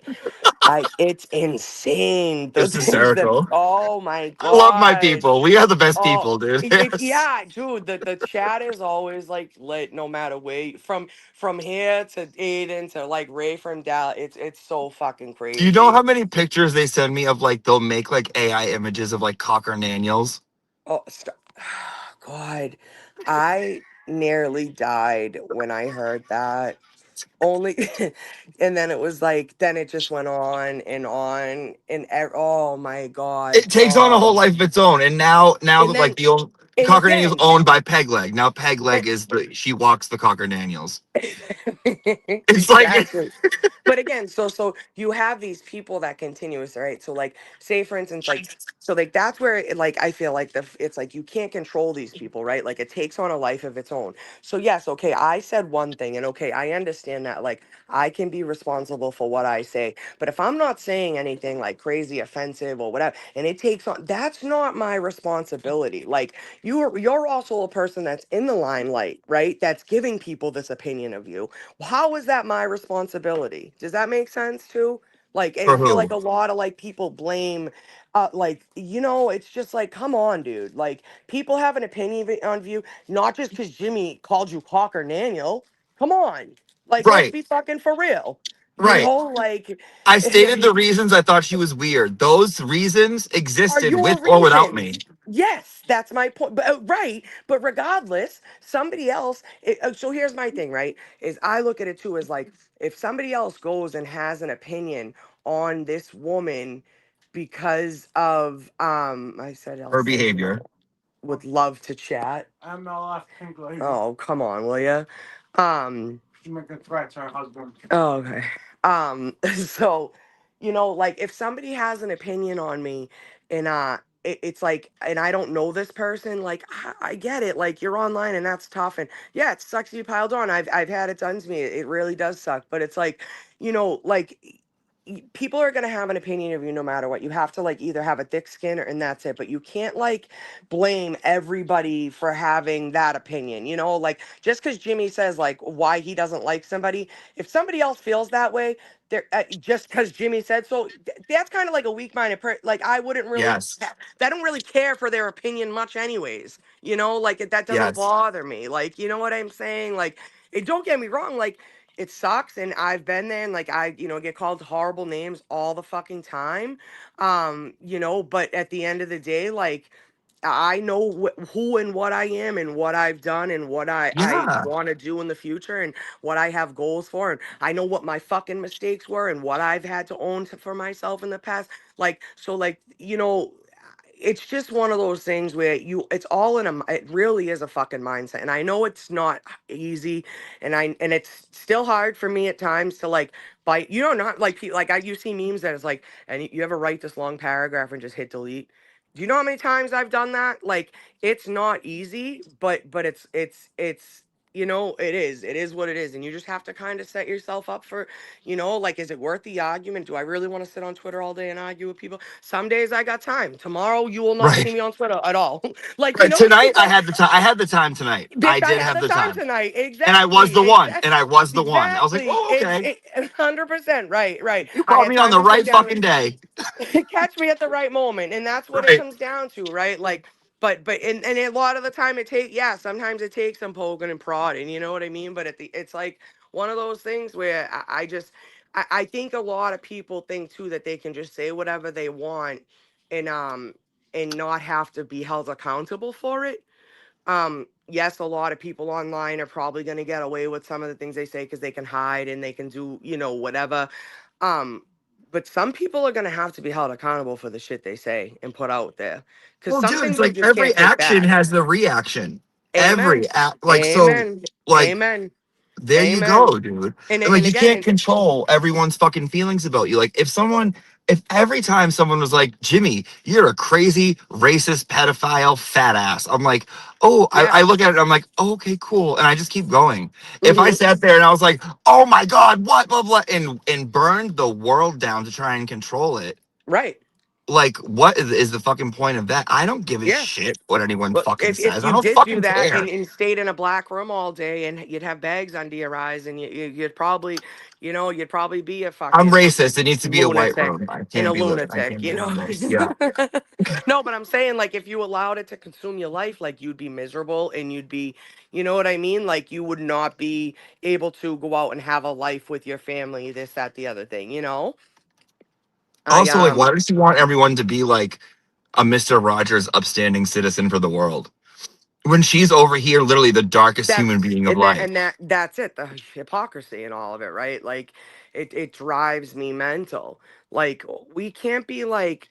It's insane. The It's things that, hysterical. oh my I love my God. people. We are the best Oh, people, dude. Yes. yeah, dude. The chat is always like lit, no matter where. From here to Aiden to like Ray from Dallas. It's so fucking Do you know crazy. how many pictures they send me of like they'll make like AI images of like Cocker Daniels? Oh, God, I nearly died when I heard that. Only, and then it was like, then it just went on, and oh my God, It takes on a whole life of its own, and now and that like then, the old and Cocker Daniels again. owned by Pegleg. Now Pegleg is she walks the Cocker Daniels. It's like Exactly. But again, so you have these people that continuous, right? So like, say for instance, like, so like that's where like I feel like it's like you can't control these people, right? Like it takes on a life of its own. So yes, okay, I said one thing, and okay, I understand that like I can be responsible for what I say, but if I'm not saying anything like crazy offensive or whatever, and it takes on, that's not my responsibility. Like you're also a person that's in the limelight, right? That's giving people this opinion of you. How is that my responsibility? Does that make sense too? Like, I for feel like who? a lot of like people blame, like, it's just like, come on, dude. Like, people have an opinion on you, not just because Jimmy called you Cocker Daniel. Come on. Like, let's Right, be fucking for real. right. Like, I stated the reasons I thought she was weird. Those reasons are existed with your or without me. reasons. Yes, that's my point. But right, but regardless, somebody else. So here's my thing, right? Is I look at it too as like if somebody else goes and has an opinion on this woman because of I said Her else like behavior. would love to chat. Oh, come on, will you? Um, oh, okay. So, like if somebody has an opinion on me and it's like, and I don't know this person, like I get it, like you're online and that's tough, and yeah, it sucks to be piled on. I've had it done to me. It really does suck, but it's like, like people are going to have an opinion of you no matter what. You have to like either have a thick skin and that's it, but you can't like blame everybody for having that opinion. Like just because Jimmy says like why he doesn't like somebody, if somebody else feels that way, they're just because Jimmy said so, that's kind of like a weak-minded like I wouldn't really Yes. I don't really care for their opinion much anyways. Like that doesn't Yes. bother me. Like, you know what I'm saying? Like, don't get me wrong, like it sucks, and I've been there, and like I get called horrible names all the fucking time. But at the end of the day, like I know who and what I am and what I've done and what I Yeah. want to do in the future and what I have goals for. And I know what my fucking mistakes were and what I've had to own for myself in the past. Like, so like, it's just one of those things where it's all it really is a fucking mindset. And I know it's not easy, and it's still hard for me at times to like But not like like you see memes that it's like, and you ever write this long paragraph and just hit delete. Do you know how many times I've done that? Like, it's not easy, but it's it is what it is, and you just have to kind of set yourself up for, like, is it worth the argument? Do I really want to sit on Twitter all day and argue with people? Some days I got time. Tomorrow you will not see Right. me on Twitter at all. Like, Right. Tonight I so had the time. I had the time tonight. I bitch, I did had have the the time time. tonight. And I was Exactly. the one. And I was the one. I was like, Exactly. oh, okay. 100%. Right. Right. You I caught had me on time the to sit right down fucking day. and catch me at the right moment. And that's what it Right. comes down to, right? Like, and a lot of the time sometimes it takes some poking and prodding, you know what I mean? But it's like one of those things where I think a lot of people think too that they can just say whatever they want and, and not have to be held accountable for it. Yes, a lot of people online are probably going to get away with some of the things they say because they can hide and they can do, whatever. Um, but some people are going to have to be held accountable for the shit they say and put out there, because Well, some dude, it's things you like just every can't take action back. has the reaction. Amen. Every act, like, so, Amen. like, Amen. there you Amen. go, dude. And like, And you again, can't control everyone's fucking feelings about you. Like, if every time someone was like, Jimmy, you're a crazy, racist, pedophile, fat ass, I'm like, oh, yeah. I look at it, and I'm like, oh, okay, cool. And I just keep going. If I Hmm. sat there and I was like, oh my God, what, blah, blah, and burned the world down to try and control it, Right. like, what is the fucking point of that? I don't give a Yeah. shit what anyone Well, fucking if says. I you don't did do fucking that care. and stayed in a black room all day and you'd have bags under your eyes and you'd probably, you'd probably be a I'm fucking racist. It needs to be a white lunatic room. I and a can't be living. I lunatic, can't be around those. Yeah. No, but I'm saying, like, if you allowed it to consume your life, like, you'd be miserable and you'd be, you know what I mean? Like, you would not be able to go out and have a life with your family, this, that, the other thing, I, Also, like, why does she want everyone to be like a Mr. Rogers upstanding citizen for the world when she's over here, literally the darkest human that's being of and that life? and that that's it, the hypocrisy and all of it, right? Like, it drives me mental. Like, we can't be like,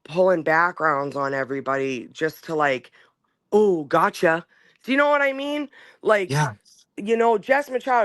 pulling backgrounds on everybody just to, like, oh, gotcha. Do you know what I mean? Like, Yeah.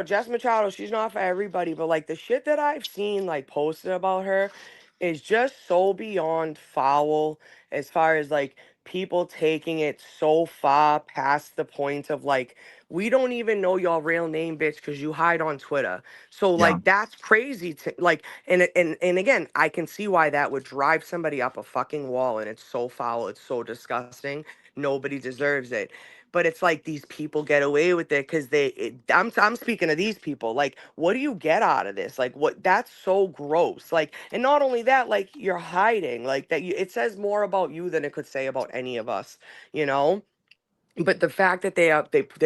Jess Machado, she's not for everybody, but like the shit that I've seen like posted about her is just so beyond foul, as far as like people taking it so far past the point of like, we don't even know your real name, bitch, because you hide on Twitter. So Yeah. like, that's crazy to like, and again, I can see why that would drive somebody up a fucking wall, and it's so foul, it's so disgusting. Nobody deserves it. But it's like these people get away with it because I'm speaking of these people. Like, what do you get out of this? Like, what? That's so gross. Like, and not only that, like, you're hiding. Like, that it says more about you than it could say about any of us, you know? But the fact that they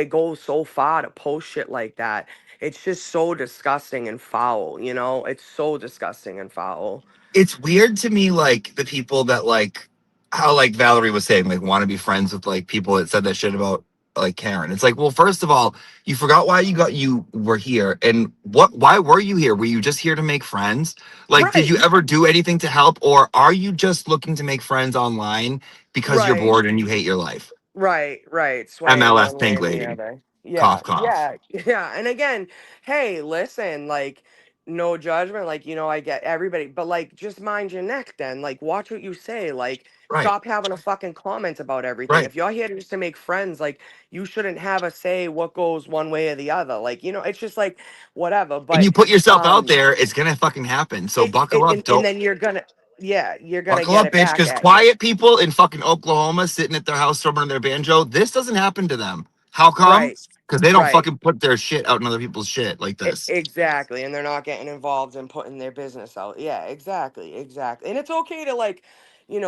go so far to post shit like that, it's just so disgusting and foul, It's so disgusting and foul. It's weird to me, like, the people that, like, how, like, Valerie was saying, like, want to be friends with, like, people that said that shit about, like, Karen. It's like, well, first of all, you forgot why you were here, and why were you here? Were you just here to make friends? Like, did you Right, ever do anything to help, or are you just looking to make friends online because you're right. bored and you hate your life? Right, right. Swaying MLS one way pink and the lady. other. Cough, Yeah, cough. yeah, yeah. And again, hey, listen, like, no judgment. Like, I get everybody, but like, just mind your neck then. Like, watch what you say. Like, Right, stop having a fucking comment about everything. right. If you're here just to make friends, like, you shouldn't have a say what goes one way or the other. Like, it's just like whatever. And But, you put yourself out um, there, it's gonna fucking happen. So buckle up. and Don't then you're gonna buckle get up, it bitch. back Because at you. quiet people in fucking Oklahoma sitting at their house strumming their banjo, this doesn't happen to them. How come? Right, Because they don't right. fucking put their shit out in other people's shit like this. Exactly, and they're not getting involved in putting their business out. Yeah, exactly, exactly. And it's okay to, like,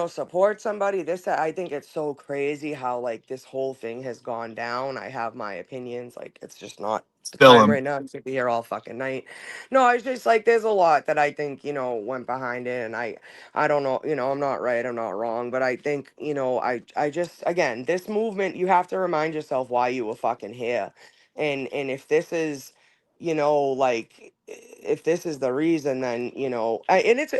support somebody. I think it's so crazy how like this whole thing has gone down. I have my opinions. Like, it's just not the Spill time them. right now to be here all fucking night. No, it's just like there's a lot that I think went behind it, and I don't know. I'm not right. I'm not wrong, but I think I just, again, this movement. You have to remind yourself why you were fucking here, and if this is like, if this is the reason, then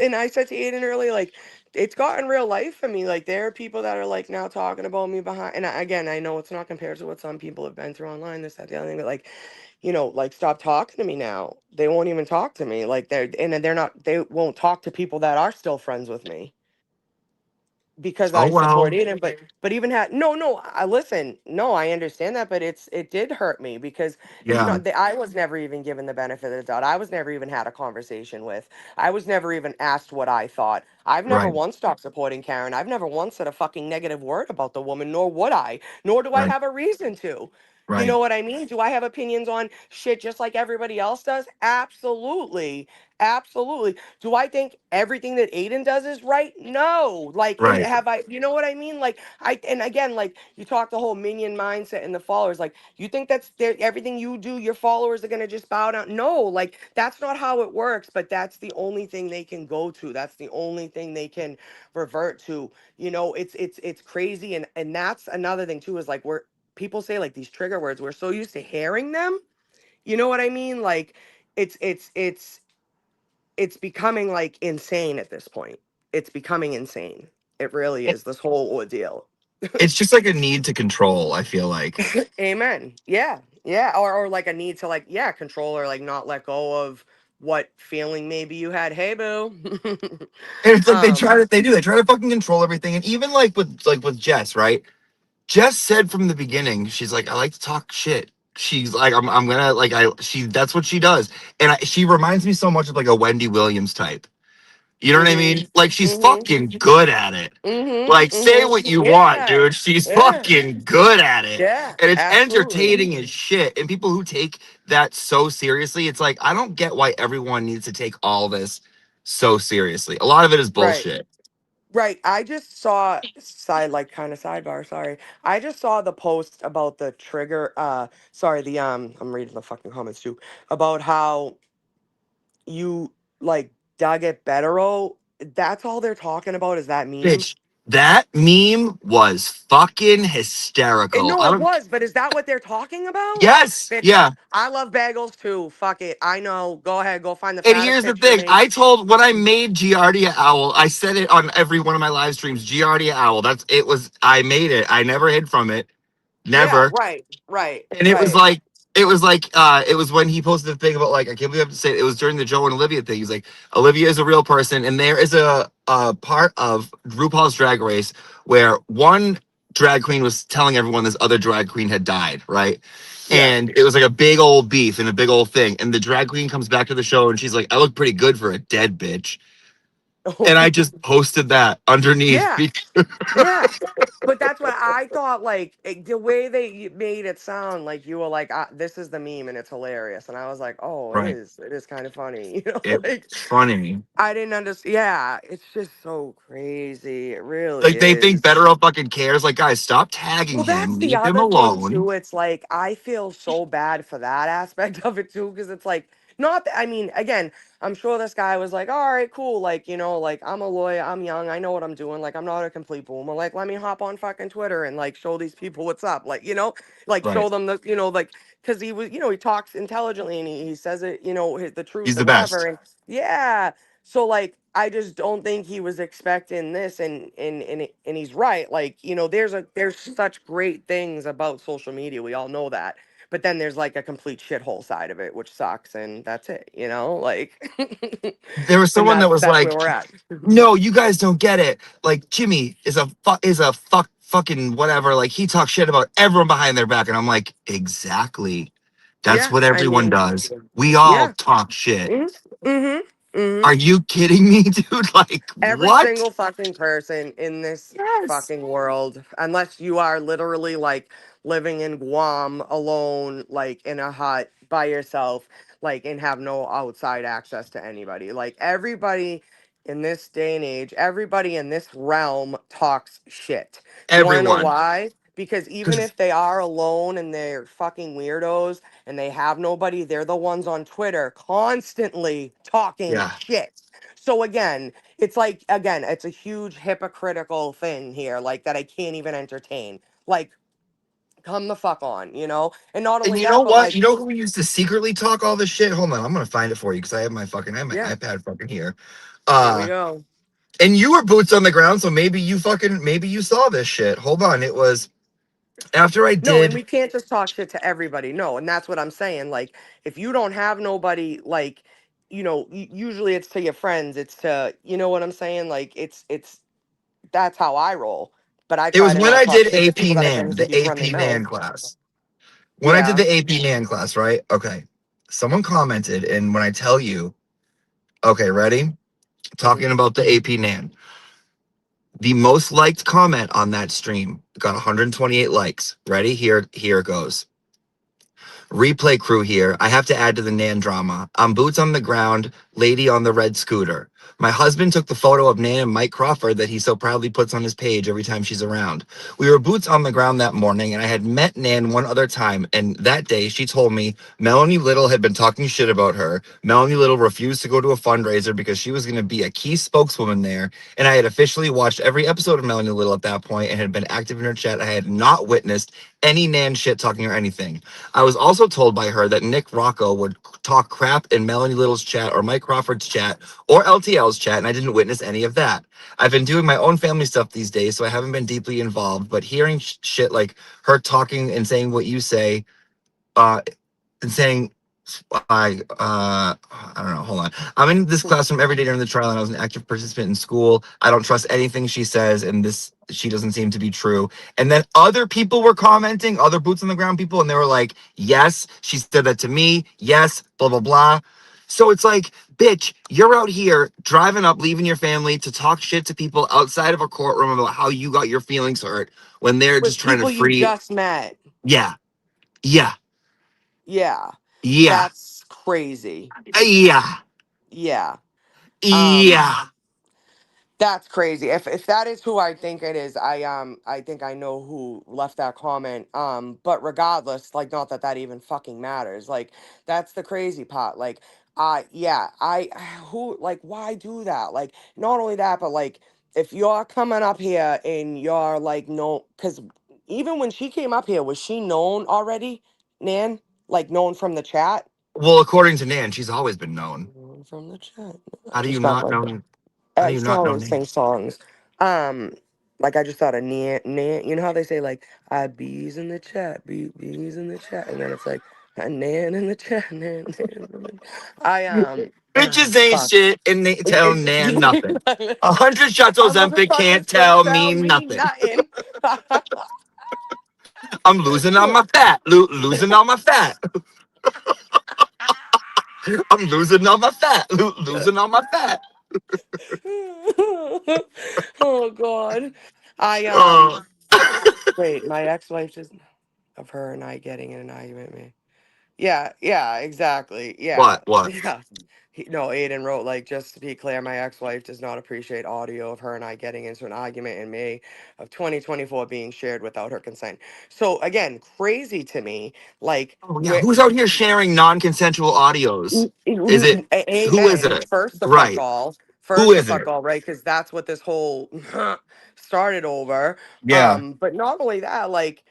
and I said to Aiden earlier, like, it's gotten real life for me. Like, there are people that are like now talking about me behind, and again, I know it's not compared to what some people have been through online, this, that, the other thing, but like, like stop talking to me now. They won't even talk to me. Like they won't talk to people that are still friends with me because Oh I support well. Aiden, but even had no, I listen, no, I understand that, but it did hurt me because Yeah. I was never even given the benefit of the doubt. I was never even had a conversation with. I was never even asked what I thought. I've never Right. once stopped supporting Karen. I've never once said a fucking negative word about the woman, nor would I, nor do I Right. have a reason to. You Right. know what I mean? Do I have opinions on shit just like everybody else does? Absolutely. Absolutely. Do I think everything that Aiden does is right? No. Like, and Right. have I, you know what I mean? Like, and again, like you talk the whole minion mindset and the followers. Like, you think that's everything you do, your followers are going to just bow down? No, like, that's not how it works, but that's the only thing they can go to. That's the only thing they can revert to. It's crazy. And that's another thing, too, is like, people say like these trigger words, we're so used to hearing them. You know what I mean? Like, it's, it's, it's, it's becoming like insane at this point. It's becoming insane. It really is, this whole ordeal. It's just like a need to control, I feel like. Amen. Yeah. Yeah. Or like a need to like, yeah, control or like not let go of what feeling maybe you had. Hey boo. And it's like um, they try to fucking control everything. And even like with Jess, right? Jess said from the beginning, she's like, I like to talk shit. She's like, I'm gonna like that's what she does. And she reminds me so much of like a Wendy Williams type. You know what I mm-hmm. mean? Like she's Mm-hmm. fucking good at it. Like Mm-hmm. say what Mm-hmm. you want, Yeah. dude. She's Yeah. fucking good at it. Yeah. And it's Absolutely. entertaining as shit. And people who take that so seriously, it's like I don't get why everyone needs to take all this so seriously. A lot of it is Right. bullshit. Right. I just saw like kind of sidebar, sorry. I just saw the post about the trigger sorry, I'm reading the fucking comments too, about how you like dug at Betero. That's all they're talking about is that meme. Bitch, that meme was fucking And hysterical. no, I it don't was, but is that what they're talking about? Yes, Bitch, yeah. I love bagels too. Fuck it. I know. Go ahead, go find the And fattest here's the picture of thing. me. I told when I made Giardia Owl, I said it on every one of my live streams. Giardia Owl. I made it. I never hid from it. Yeah, Never. right, right, And right. it was when he posted the thing about like I can't believe I have to say it, it was during the Joe and Olivia thing. He's like, Olivia is a real person, and there is a part of RuPaul's Drag Race where one drag queen was telling everyone this other drag queen had died, right? Yeah. And it was like a big old beef and a big old thing. And the drag queen comes back to the show and she's like, I look pretty good for a dead bitch. And I just posted that underneath. Yeah. Yeah. But that's what I thought. Like the way they made it sound, like you were like, "This is the meme, and it's hilarious." And I was like, "Oh, it Right. is. It is kind of funny." Like It's funny. I didn't understand. Yeah, it's just so crazy. It really Like they think is. Better fucking cares. Like, guys, stop tagging Well, him. that's the Leave him other thing alone. too. It's like I feel so bad for that aspect of it too, because it's like not that I mean, again, I'm sure this guy was like, all right, cool, like, like I'm a lawyer, I'm young, I know what I'm doing, like I'm not a complete boomer. Like, let me hop on fucking Twitter and like show these people what's up. Like, like show Right. them the, like because he was, he talks intelligently and he says it, the truth He's or the whatever. best. And yeah. So like I just don't think he was expecting this and he's right. Like, there's such great things about social media. We all know that. But then there's like a complete shithole side of it, which sucks, and that's it, like There was and someone that was that's where like, we're at. no, you guys don't get it. Like Jimmy is a fucking whatever. Like he talks shit about everyone behind their back. And I'm like, exactly. That's Yeah, what I everyone mean, does. We all yeah. talk shit. Mm-hmm. Mm-hmm. Mm-hmm. Are you kidding me, dude? Like, Every what? single fucking person in this Yes. fucking world, unless you are literally like living in Guam alone, like in a hut by yourself, like and have no outside access to anybody. Like everybody in this day and age, everybody in this realm talks shit. You want to know Everyone. why? Because even Because if they are alone and they're fucking weirdos and they have nobody, they're the ones on Twitter constantly talking yeah. shit. So again, it's like again, it's a huge hypocritical thing here, like that I can't even entertain. Like, come the fuck on, And not And only you know that, but what? like, You know who used to secretly talk all this shit? Hold on, I'm gonna find it for you because I have my yeah, iPad fucking here. here we Uh go. and you were boots on the ground, so maybe you saw this shit. Hold on, it was After I No, and did, we can't just talk shit to everybody. No, and that's what I'm saying. Like, if you don't have nobody, like, usually it's to your friends. It's to, you know what I'm saying? Like, it's that's how I roll. But I it try was to when not I talk did shit to people AP that have been Nan, in the cities run their AP Nan mouth. class. When I did Yeah. the AP Nan class, right? Okay. Someone commented, and when I tell you, okay, ready? Hmm. Talking about the AP Nan. The most liked comment on that stream got 128 likes. Ready? Here it goes. Replay crew here. I have to add to the Nan drama. I'm boots on the ground, lady on the red scooter. My husband took the photo of Nan and Mike Crawford that he so proudly puts on his page every time she's around. We were boots on the ground that morning, and I had met Nan one other time, and that day she told me Melanie Little had been talking shit about her. Melanie Little refused to go to a fundraiser because she was going to be a key spokeswoman there, and I had officially watched every episode of Melanie Little at that point and had been active in her chat. I had not witnessed any Nan shit talking or anything. I was also told by her that Nick Rocco would talk crap in Melanie Little's chat or Mike Crawford's chat or LTL's chat, and I didn't witness any of that. I've been doing my own family stuff these days, so I haven't been deeply involved, but hearing shit like her talking and saying what you say, uh, and saying I don't know. Hold on. I'm in this classroom every day during the trial, and I was an active participant in school. I don't trust anything she says, and this she doesn't seem to be true. And then other people were commenting, other boots on the ground people, and they were like, "Yes, she said that to me. Yes, blah blah blah." So it's like, bitch, you're out here driving up, leaving your family to talk shit to people outside of a courtroom about how you got your feelings hurt when they're With just trying to people you free. just met. Yeah, yeah, Yeah. yeah, That's crazy. yeah, Yeah. Um, yeah. That's crazy. If that is who I think it is, I think I know who left that comment. But regardless, like not that that even fucking matters. Like that's the crazy part. Like yeah, I who like why do that? Like not only that, but like if you're coming up here and you're like no, because even when she came up here, was she known already, Nan? Like known from the chat? Well, according to Nan, she's always been known. Known from the chat. I How do you just got not my know? How I do you just not don't know even Nan? sing songs. Um, like I just thought of Nan. You know how they say like I bees in the chat, bees in the chat, and then it's like Nan in the chat, Nan. In the... Bitches ain't fuck. shit, and they tell Nan nothing. 100 shots of A Ozempic motherfucker can't can't tell tell me me nothing. nothing. I'm losing all my fat. Losing all my fat. I'm losing all my fat. Losing all my fat. Oh God. I Uh, wait, my ex-wife just of her and I getting in an argument, man. Yeah, yeah, exactly. Yeah, what? What? yeah. No, Aiden wrote, like, just to be clear, my ex-wife does not appreciate audio of her and I getting into an argument in May of 2024 being shared without her consent. So again, crazy to me. Like, Oh yeah. where, Who's out here sharing non-consensual audios? Is it? Who is amen. it? First the fuck Right. all. Who First the is fuck it? all, right? Because that's what this whole started over. Yeah. But not only that, like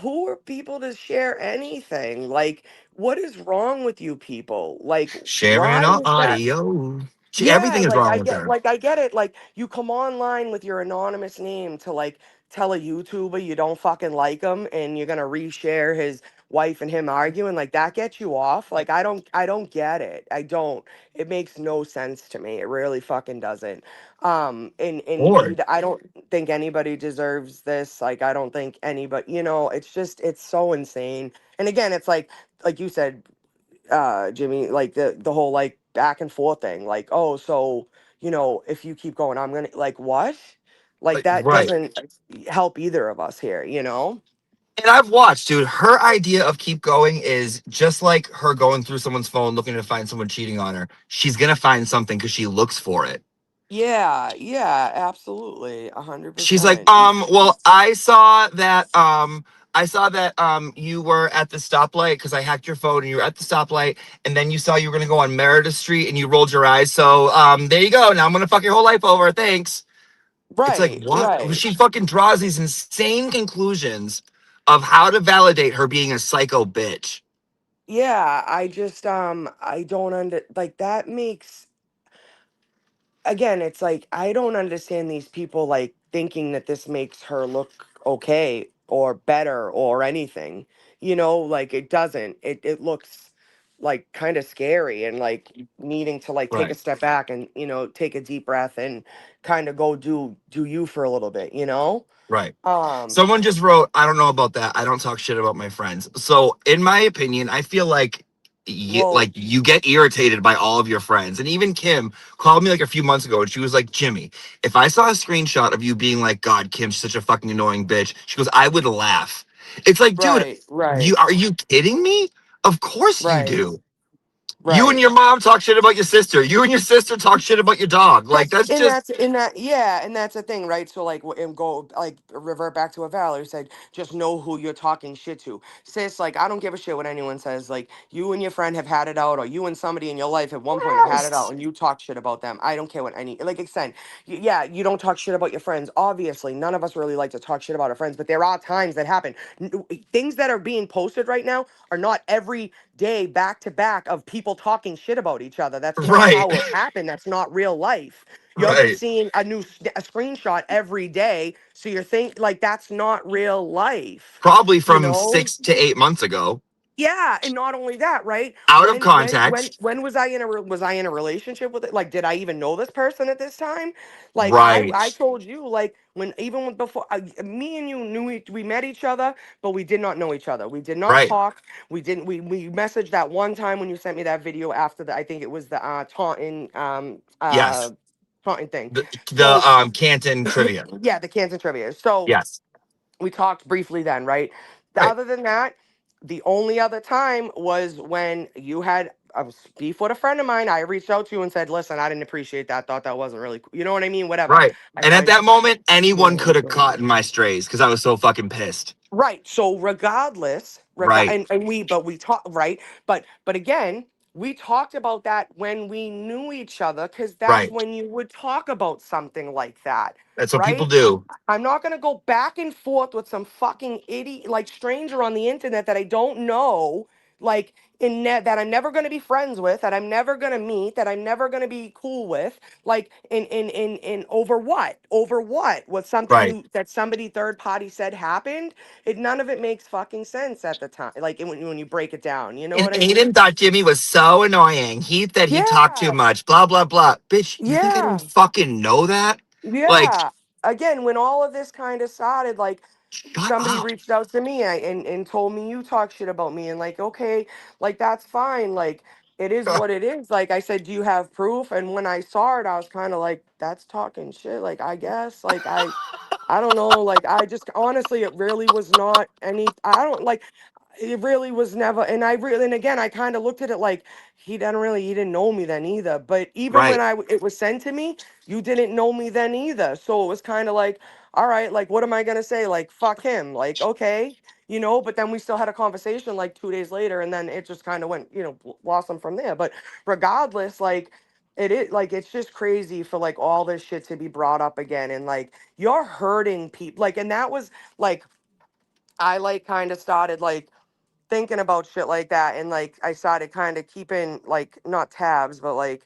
who are people to share anything? Like, what is wrong with you people? Like, Sharing why is that? audio. Yeah, Everything is like wrong with her. I get it. Like you come online with your anonymous name to like tell a YouTuber you don't fucking like him and you're gonna reshare his wife and him arguing, like that gets you off. Like I don't get it. I don't. It makes no sense to me. It really fucking doesn't. Or I don't think anybody deserves this. Like I don't think anybody, it's just it's so insane. And again, it's like you said, Jimmy, like the whole like back and forth thing. Like, oh, so if you keep going, I'm gonna like what? Like like, that right. doesn't help either of us here, you know? And I've watched, dude. Her idea of keep going is just like her going through someone's phone looking to find someone cheating on her. She's gonna find something because she looks for it. Yeah, yeah, absolutely, a hundred She's like, percent. well, I saw that you were at the stoplight because I hacked your phone and you were at the stoplight, and then you saw you were gonna go on Meredith Street and you rolled your eyes. So there you go. Now I'm gonna fuck your whole life over. Thanks. It's like, Right, what? right. She fucking draws these insane conclusions of how to validate her being a psycho bitch. Yeah, I just I don't like that makes again, it's like I don't understand these people like thinking that this makes her look okay or better or anything. Like it doesn't. It looks like kind of scary, and like needing to like take a Right. step back and take a deep breath and kind of go do you for a little bit. Right. Um Someone just wrote, I don't know about that. I don't talk shit about my friends. So, in my opinion, I feel like well, you get irritated by all of your friends. And even Kim called me like a few months ago and she was like, Jimmy, if I saw a screenshot of you being like, God, Kim's such a fucking annoying bitch, she goes, I would laugh. It's like, dude, right, right, are you kidding me? Of course you right, do. You and right. your mom talk shit about your sister. You and your sister talk shit about your dog. Like, That's that's and just that's in that yeah, and that's the thing, right? So like and go like revert back to what Valerie said. Just know who you're talking shit to, sis. Like I don't give a shit what anyone says. Like you and your friend have had it out, or you and somebody in your life at one point have had it out, yes. and you talk shit about them. I don't care what any like extent. Yeah, you don't talk shit about your friends. Obviously, none of us really like to talk shit about our friends, but there are times that happen. Things that are being posted right now are not every day back to back of people talking shit about each other. That's not Right. how it happened. That's not real life. You're just Right. seeing a screenshot every day, so you're think like that's not real life. Probably You from know? 6 to 8 months ago. Yeah, and not only that, right? Out of When context. when was I in a relationship with it? Like, did I even know this person at this time? Like, I Right. told you, like, when even when before me and you knew we met each other, but we did not know each other. We did not Right. talk. We didn't. We messaged that one time when you sent me that video after the I think it was the Yes. taunting thing. The So Canton trivia. yeah, the Canton trivia. So Yes. we talked briefly then, right? Right. Other than that, the only other time was when you had a beef with a friend of mine. I reached out to you and said, "Listen, I didn't appreciate that. Thought that wasn't really, you know what I mean? Whatever." Right. I, And at I that moment, anyone yeah. could have caught in my strays because I was so fucking pissed. Right. So regardless, Right. and we talked right, but again, we talked about that when we knew each other because that's Right. when you would talk about something like that, That's what people right? do. I'm not gonna go back and forth with some fucking idiot like stranger on the internet that I don't know, like that I'm never gonna be friends with, that I'm never gonna meet, that I'm never gonna be cool with, like in over what? Over what? Was something Right. you that somebody third party said happened? None of it makes fucking sense at the time. Like when you break it down, you know And what I mean? Aiden thought Jimmy was so annoying. He said he talked too Yeah, much. Blah, blah, blah. Bitch, you think I don't yeah. fucking know that? Like, Yeah. Again, when all of this kind of started, like shut somebody up. reached out to me and told me you talk shit about me and like, okay, like that's fine. Like it is what it is. Like I said, do you have proof? And when I saw it, I was kind of like, that's talking shit. Like I guess, like I don't know. Like I just honestly, it really was not any. I don't like. It really was never. And I really, and again, I kind of looked at it like he didn't know me then either. But even when Right. it was sent to me, you didn't know me then either. So it was kind of like, all right, like what am I gonna say? Like fuck him. Like okay, But then we still had a conversation like 2 days later, and then it just kind of went, blossom from there. But regardless, like. It is like it's just crazy for like all this shit to be brought up again and like you're hurting people like and that was like I like kind of started like thinking about shit like that and like I started kind of keeping like not tabs but like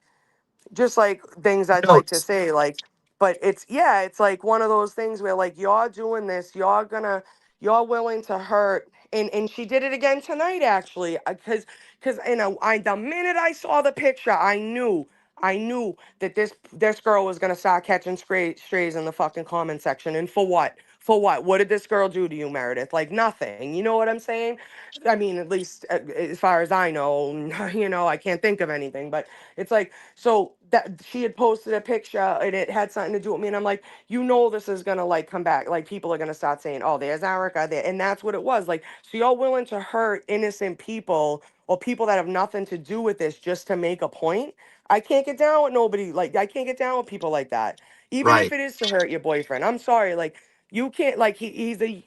just like things I'd like to Notes. say, like, but it's like one of those things where like you're doing this, you're willing to hurt, and she did it again tonight actually, because the minute I saw the picture, I knew that this girl was gonna start catching strays in the fucking comment section, and for what? For what? What did this girl do to you, Meredith? Like nothing. You know what I'm saying? I mean, at least as far as I know, I can't think of anything, but it's like so that she had posted a picture and it had something to do with me. And I'm like, this is gonna like come back. Like people are gonna start saying, oh, there's Erica there. And that's what it was. Like, so y'all willing to hurt innocent people or people that have nothing to do with this just to make a point. I can't get down with nobody. Like I can't get down with people like that. Even if Right. it is to hurt your boyfriend. I'm sorry. Like you can't like he's a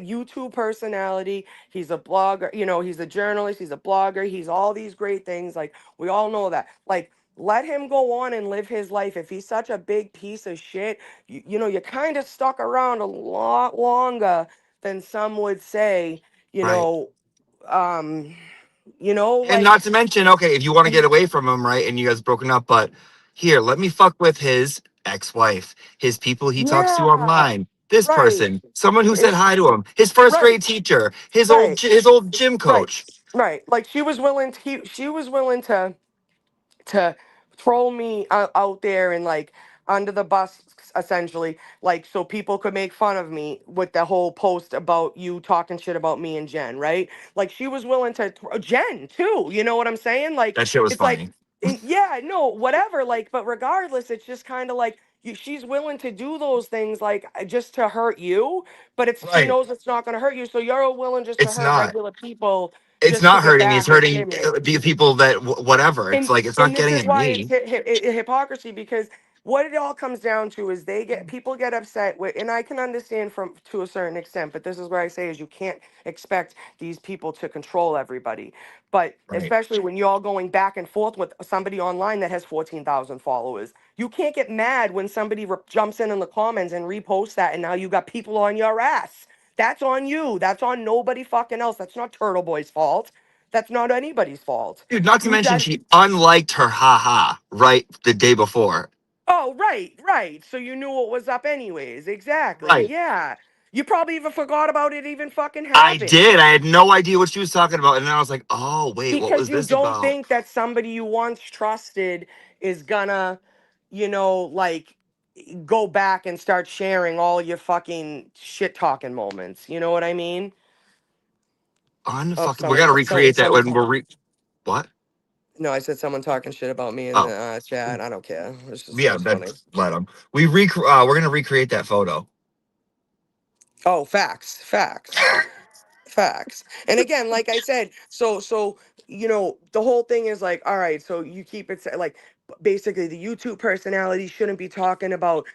YouTube personality. He's a blogger, he's a journalist, he's a blogger, he's all these great things. Like we all know that. Like, let him go on and live his life. If he's such a big piece of shit, you're kind of stuck around a lot longer than some would say, you Right. know, um, And like, not to mention, okay, if you want to get away from him, right, and you guys broken up, but here, let me fuck with his ex-wife, his people he talks to yeah, online. this Right. person, someone who said It's hi to him, his first right. grade teacher, Right. his old gym Right. coach. Right. Like she was willing to throw me out there and like under the bus essentially, like so people could make fun of me with the whole post about you talking shit about me and Jen, right? Like she was willing to Jen too, you know what I'm saying? Like That shit was it's like funny. yeah, no, whatever, like but regardless it's just kind of like she's willing to do those things like just to hurt you, but it's she Right. knows it's not going to hurt you, so you're willing just to It's hurt not. regular people It's just to not get hurting me. It's back and hurting stimulate. the people that whatever. It's like it's not And this getting is at why it's me. hypocrisy because what it all comes down to is people get upset with, and I can understand from to a certain extent, but this is where I say is you can't expect these people to control everybody, but Right. especially when you're all going back and forth with somebody online that has 14,000 followers, you can't get mad when somebody jumps in the comments and reposts that, and now you got people on your ass. That's on you. That's on nobody fucking else. That's not Turtleboy's fault. That's not anybody's fault. Dude, not to You mention guys. she unliked her haha right the day before. Oh, right, right. So you knew what was up anyways. Exactly. Right. Yeah. You probably even forgot about it even fucking I happened. did. I had no idea what she was talking about. And then I was like, oh, wait, what Because was you this don't about? think that somebody you once trusted is gonna, like go back and start sharing all your fucking shit talking moments. You know what I mean? Oh, We got to recreate that someone when talking. what? No, I said someone talking shit about me in the Oh, chat. I don't care. It's just it yeah, was funny. that's let them. We're going to recreate that photo. Oh, facts, facts. Facts. And again, like I said, the whole thing is like, all right, so you keep it like basically the YouTube personality shouldn't be talking about,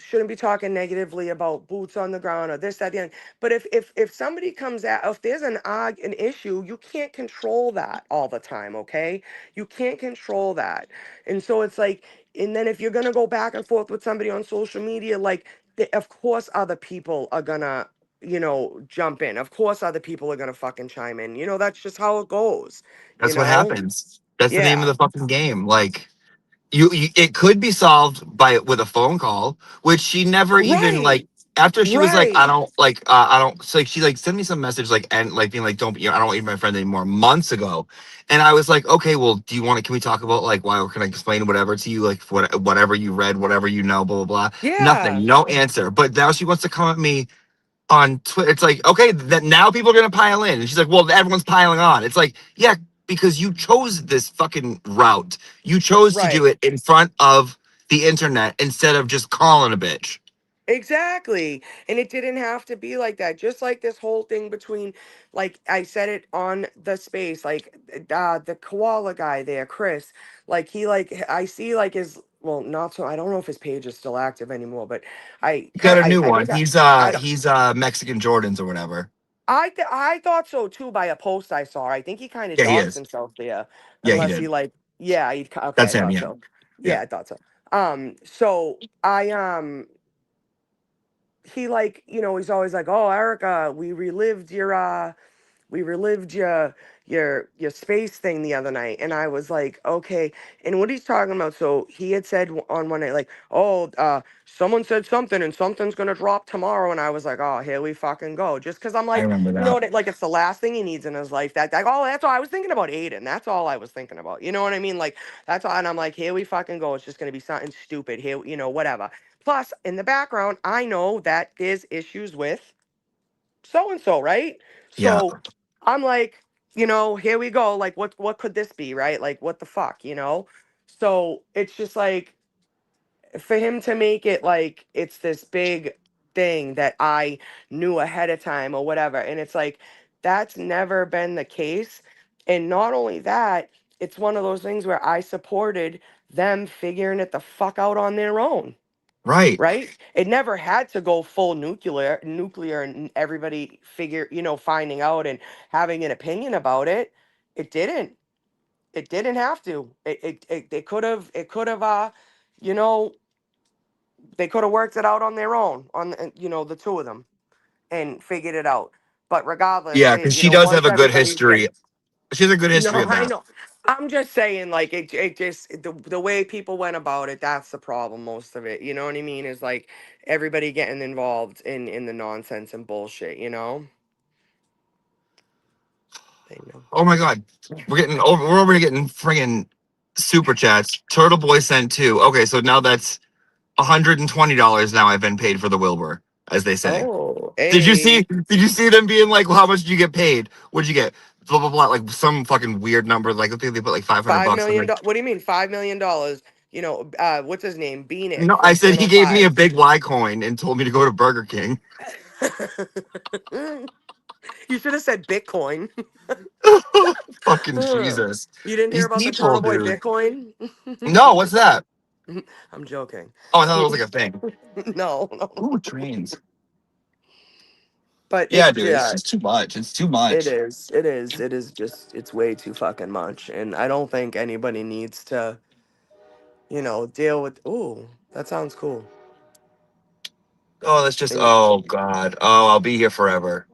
shouldn't be talking negatively about boots on the ground or this, that, the other. But if somebody comes out, if there's an issue, you can't control that all the time, okay? You can't control that. And so it's like, and then if you're gonna go back and forth with somebody on social media, like of course other people are gonna jump in. Of course, other people are gonna fucking chime in. That's just how it goes. You That's what know? happens. That's the name of Yeah. the fucking game. Like, it could be solved with a phone call, which she never even Right. like after she was like, Right. I don't, so like she like sent me some message like and like being like, don't, I don't want you to be my friend anymore months ago. And I was like, okay, well, can we talk about like why, or can I explain whatever to you, like whatever you read, whatever blah blah blah. Yeah. Nothing, no answer. But now she wants to come at me on Twitter. It's like, okay, that now people are gonna pile in, and she's like, well, everyone's piling on. It's like, yeah, because you chose this fucking route. You chose to do Right. it in front of the internet instead of just calling a bitch. Exactly. And it didn't have to be like that. Just like this whole thing between, like, I said it on the space, like, the koala guy there, Chris, like, I see, like, well, not so, I don't know if his page is still active anymore, but You got a new I one. think I, He's Mexican Jordans or whatever. I thought so too by a post I saw. I think he kind of Yeah, he doxed is. himself there, Yeah, he unless he did. like, yeah, okay, That's I him. thought Yeah, so. yeah. Yeah, I thought so. So I he like, he's always like, oh, Erica, we relived your space thing the other night, and I was like, okay. And what he's talking about, so he had said on one night, like, oh, someone said something and something's gonna drop tomorrow, and I was like, oh, here we fucking go. Just because I'm I like, remember you know that. what, like it's the last thing he needs in his life. Oh, that's all I was thinking about. Aiden, that's all I was thinking about, you know what I mean? Like, that's all. And I'm like, here we fucking go. It's just gonna be something stupid here, whatever. Plus, in the background, I know that there's issues with so and so, right? Yeah, So I'm like, here we go. Like, what could this be, right? Like, what the fuck? So it's just like for him to make it like it's this big thing that I knew ahead of time or whatever, and it's like that's never been the case. And not only that, it's one of those things where I supported them figuring it the fuck out on their own, right. right? It never had to go full nuclear and everybody finding out and having an opinion about it. It didn't. It didn't have to. It could have you know, they could have worked it out on their own, the two of them, and figured it out. But regardless, Yeah, because she does have once a good everybody history. She has a good no, history of I that. know. I'm just saying, like it just the way people went about it. That's the problem. Most of it, you know what I mean, is like everybody getting involved in the nonsense and bullshit. You know. They know. Oh my god, we're over here getting friggin' super chats. Turtleboy sent two. Okay, so now that's $120 now I've been paid for the Wilbur, as they say. Oh, Did you hey, see? Did you see them being like, well, "How much did you get paid? What'd you get?" Blah blah blah, like some fucking weird number. Like I think they put like 500 $5 bucks. I'm million. like, What do you mean $5 million? You know, what's his name? Beanick no. I from said he Channel gave me a 5. big Y coin and told me to go to Burger King. You should have said Bitcoin. Fucking You Jesus, didn't hear these about the people, Turtleboy dude. Bitcoin? No, what's that? I'm joking. Oh, I thought it was like a thing. No, no. Ooh, trains. But Yeah, it's dude, it's yeah, just too much. It's too it much. is. It is. It is just it's way too fucking much. And I don't think anybody needs to, deal with that sounds cool. Oh, that's just. And Oh God. Oh, I'll be here forever.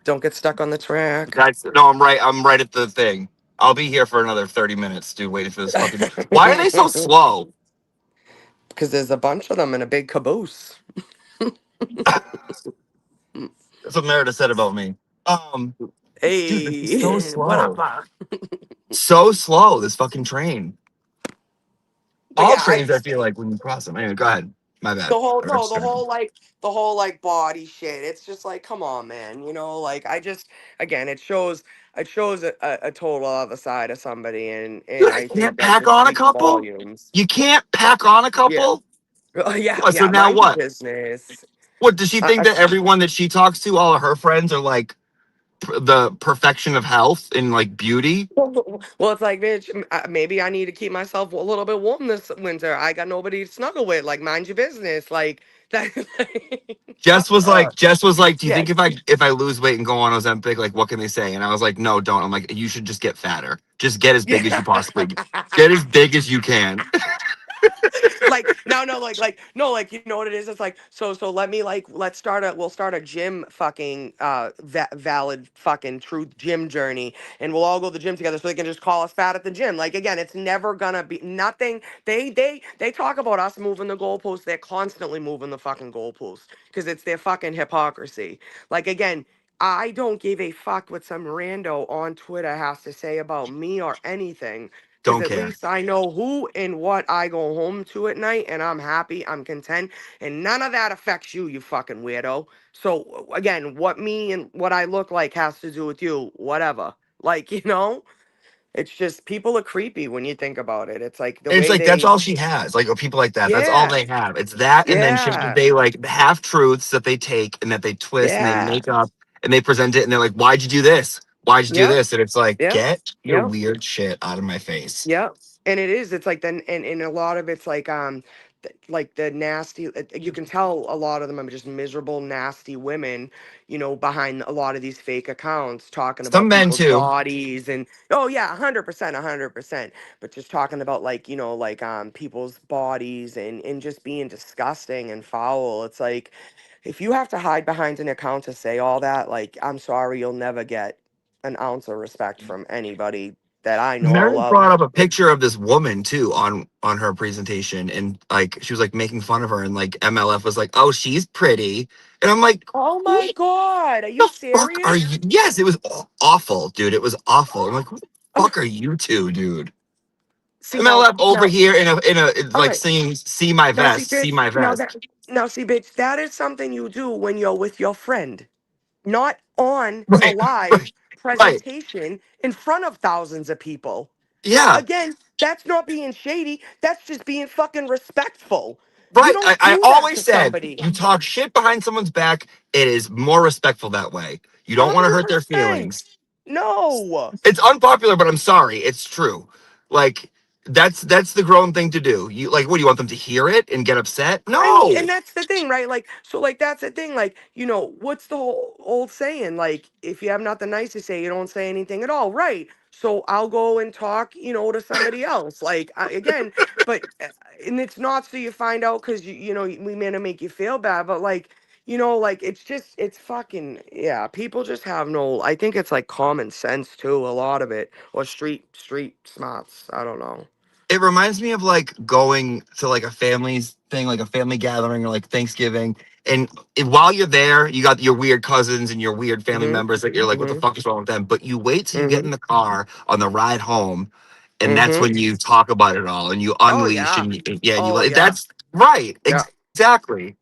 don't get stuck on the track. That's no. I'm right. I'm right at the thing. I'll be here for another 30 minutes, dude. Waiting for this fucking. Why are they so slow? Because there's a bunch of them in a big caboose. That's what Meredith said about me. Um, dude, this is so Hey, what up? slow. So slow. This fucking train. But All yeah, I trains, I feel like when you cross them. Anyway, go ahead. My bad. the whole I got no distracted. the whole like body shit, it's just like, come on, man, like I just, again, it shows a total other side of somebody, and Dude, I I think can't that pack just on a speaks couple. volumes. You can't pack on a Yeah. couple. Yeah, What? So yeah, now mind your what? business. What does she I, think I, that everyone that she talks to, all of her friends, are like the perfection of health and like beauty? well, it's like, bitch, maybe I need to keep myself a little bit warm this winter. I got nobody to snuggle with. Like, mind your business. Like that. Jess was like, do you Yeah. think if I lose weight and go on Ozempic, like what can they say? And I was like, no, don't. I'm like, you should just get fatter. Just get as big as you possibly get as big as you can. Like no, no, like no, like, you know what it is, it's like, so let me, like, we'll start a gym fucking valid fucking truth gym journey, and we'll all go to the gym together so they can just call us fat at the gym. Like, again, it's never gonna be nothing. They talk about us moving the goalposts. They're constantly moving the fucking goalposts because it's their fucking hypocrisy. Like, again, I don't give a fuck what some rando on Twitter has to say about me or anything, because Don't at care. least I know who and what I go home to at night, and I'm happy, I'm content, and none of that affects you, you fucking weirdo. So again, what me and what I look like has to do with you, whatever. Like, it's just people are creepy when you think about it. It's like the And it's way like that's they, all she has. Like people like that. That's all yeah, they have. It's that, and then shit that yeah, they like half truths that they take and that they twist and they yeah, make up and they present it and they're like, "Why'd you do this? Why'd you do yep, this?" And it's like, yep, get your yep. weird shit out of my face. Yep. And it is. It's like then, and a lot of it's like like the nasty. You can tell a lot of them are just miserable, nasty women, behind a lot of these fake accounts talking Some about men people's too. bodies, and oh yeah, 100%, 100%. But just talking about, like, like people's bodies, and just being disgusting and foul. It's like, if you have to hide behind an account to say all that, like, I'm sorry, you'll never get an ounce of respect from anybody that I know or Meredith love. brought up a picture of this woman too on her presentation, and like she was like making fun of her, and like MLF was like, "Oh, she's pretty," and I'm like, Oh my "What God, are you the fuck are serious? you?" Yes, it was awful, dude. It was awful. I'm like, "Who the Oh, fuck are you two, dude?" see now, MLF over now, here in a all like right. singing "See My Now see, Vest, See bitch. My Vest." Now see, bitch. That is something you do when you're with your friend, not on a Right, live right, right. presentation in front of thousands of people. Yeah, Again, that's not being shady. That's just being fucking respectful. You right. don't I do that always to said somebody. you talk shit behind someone's back. It is more respectful that way. You don't want to hurt their 100%. feelings. No. It's unpopular, but I'm sorry, it's true. Like that's the grown thing to do. You like what do you want them to hear it and get upset? I mean, No. and that's the thing, right? Like, so, like, that's the thing. Like, what's the whole old saying? Like, if you have nothing nice to say, you don't say anything at all, right? So I'll go and talk, to somebody else. Like, again, but and it's not so you find out because we may not make you feel bad, but like, You know, like it's fucking, yeah. People just have no. I think it's like common sense too. A lot of it, or street smarts. I don't know. It reminds me of like going to like a family's thing, like a family gathering or like Thanksgiving. And while you're there, you got your weird cousins and your weird family Mhm. members that you're like, what the Mhm. fuck is wrong with them? But you wait till you get in Mhm. the car on the ride home, and that's Mhm. when you talk about it all and you Oh unleash yeah. and yeah, you Oh like yeah. that's right. Yeah. Exactly.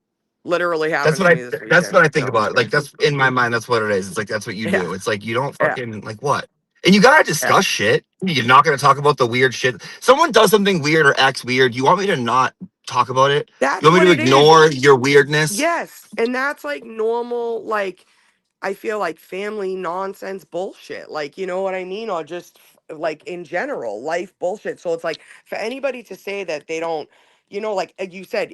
Literally That's happened what to I me this that's what weekend. I think No, I'm about. Like kidding. that's in my mind, that's what it is. It's like that's what you Yeah. do. It's like you don't Yeah. fucking like what? And you gotta Yeah. discuss shit. You're not gonna talk about the weird shit. Someone does something weird or acts weird. You want me to not talk about it? You That's want me what to it is. ignore your weirdness? Yes, and that's like normal, like I feel like family nonsense bullshit. Like, you know what I mean? Or just like in general, life bullshit. So it's like for anybody to say that they don't, like you said,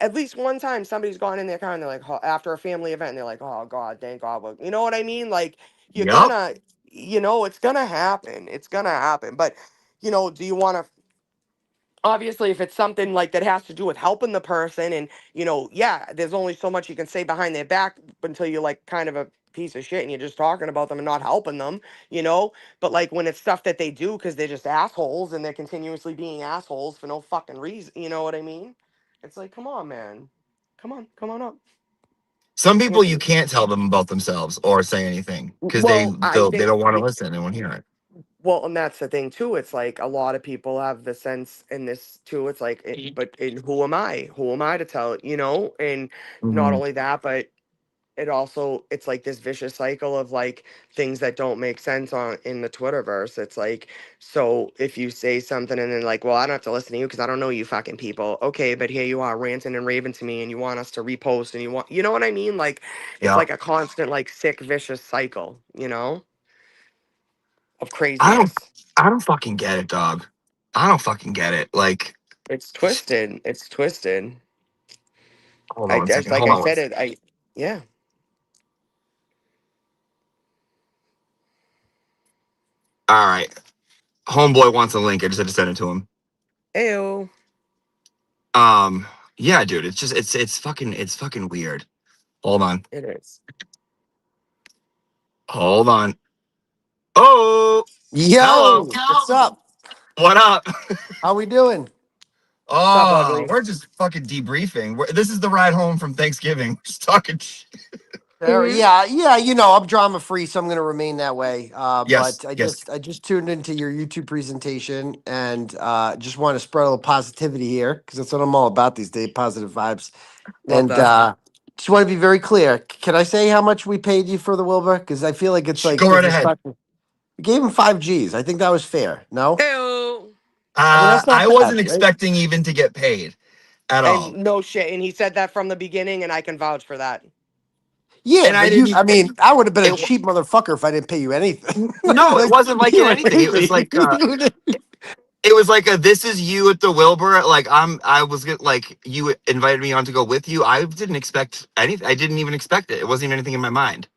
at least one time somebody's gone in their car and they're like, "Oh," after a family event, and they're like, oh God, thank God. Well, you know what I mean? Like, you're Yup. gonna, it's gonna happen. It's gonna happen. But, do you want to obviously if it's something like that has to do with helping the person and yeah, there's only so much you can say behind their back until you're like kind of a piece of shit and you're just talking about them and not helping them, but like when it's stuff that they do because they're just assholes and they're continuously being assholes for no fucking reason, you know what I mean? It's like, come on, man, come on up. Some Yeah. people you can't tell them about themselves or say anything because Well, I they think don't want to listen. They won't hear it. well, and that's the thing too. It's like a lot of people have the sense in this too. It's like, but who am I? Who am I to tell it? And not Mhm. only that, but it's like this vicious cycle of like things that don't make sense on in the Twitterverse. It's like, so if you say something and then like, well, I don't have to listen to you because I don't know you fucking people. Okay, but here you are ranting and raving to me, and you want us to repost, and you know what I mean? Like, it's Yeah. like a constant like sick vicious cycle, of I don't craziness. I don't fucking get it, dog. I don't fucking get it. Like, It's twisted. It's twisted. hold on I one just second. like Hold I on. said it. Yeah. All right. Homeboy wants a link. I just had to send it to him. Ew. Um, yeah, dude. It's just it's fucking weird. Hold on. It is. Hold on. Oh, hello. Yo, what's up? What up? How we doing? Sup, Oh, ugly. we're just fucking debriefing. This is the ride home from Thanksgiving. Just talking. Hmm. Yeah. I'm drama free, so I'm gonna remain that way. Yes, But I yes. just I just tuned into your YouTube presentation and just want to spread a little positivity here because that's what I'm all about these days, positive vibes. Love And that. just want to be very clear. Can I say how much we paid you for the Wilbur? Because I feel like it's like Go this right is ahead. fucking. We gave him 5 Gs. I think that was fair. No, Ew. I mean that's not I bad, wasn't right? expecting even to get paid at all, And no shit. And he said that from the beginning, and I can vouch for that. Yeah, and I but you, didn't. I mean, I would have been a It cheap motherfucker if I didn't pay you anything. no, it Like, wasn't like you in were anything. It was crazy. like it was like a this is you at the Wilbur. Like I was like you invited me on to go with you. I didn't expect anything. I didn't even expect it. It wasn't even anything in my mind.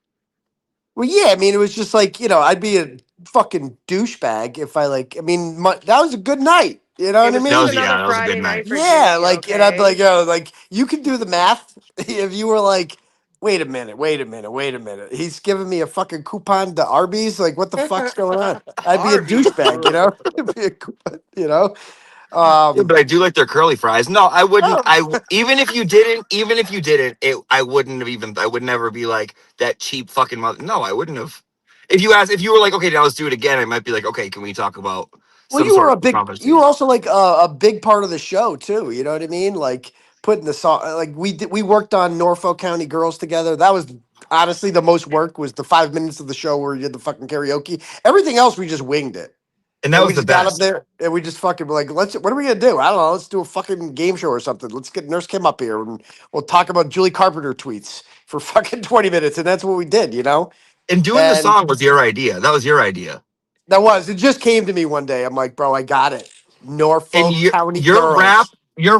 Well, yeah, I mean, it was just like, I'd be a fucking douchebag if I like, I mean, that was a good night. You know It what I was That just was mean? another that was a good Friday night. night for Yeah, Junior, like, and I'd be like, okay? like, you can do the math. If you were like, wait a minute. He's giving me a fucking coupon to Arby's. Like, what the fuck's going on? I'd be a Arby's. douchebag, you know? Ugh. I'd be a coupon, you know? Yeah, Um, but I do like their curly fries. No, I wouldn't. oh, Even if you didn't, I wouldn't have even. I would never be like that cheap fucking mother. No, I wouldn't have. If you were like, okay, now let's do it again, I might be like, okay, can we talk about well, some sort of you were conversation? also like a big part of the show too. You know what I mean? Like putting the song, like we worked on Norfolk County Girls together. That was honestly the most work was the 5 minutes of the show where you did the fucking karaoke. Everything else we just winged it. And that And we was the just got up best. there and we just fucking were like, what are we gonna do? I don't know. Let's do a fucking game show or something. Let's get Nurse Kim up here and we'll talk about Julie Carpenter tweets for fucking 20 minutes. And that's what we did, And doing the And song was your idea. That was your idea. it just came to me one day. I'm like, bro, I got it. And Norfolk County your Girls.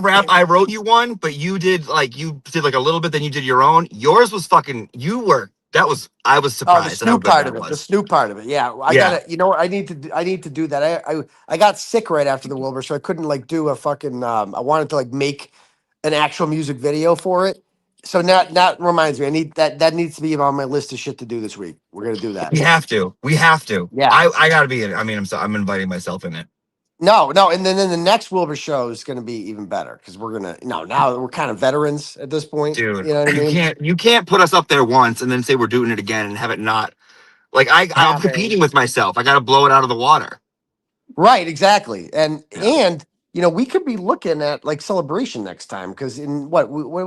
rap, I wrote you one, but you did like a little bit, then you did your own. Yours was fucking. You were. That was. I was Oh, the surprised at how Snoop good part that of it. The was. Snoop part of it. Yeah, I Yeah. gotta. You know what? I need to do that. I got sick right after the Wilbur, so I couldn't like do a fucking. I wanted to like make an actual music video for it, So that reminds me. I need that needs to be on my list of shit to do this week. We're gonna do that. We have to. We have to. Yeah. I gotta be in it. I mean, I'm inviting myself in it. No, and then the next Wilbur show is gonna be even better because we're gonna no now we're kind of veterans at this point. Dude, You know what I mean? you can't put us up there once and then say we're doing it again and have it not like I'm Happen. competing with myself. I gotta blow it out of the water. Right, exactly. Yeah. And we could be looking at like celebration next time because in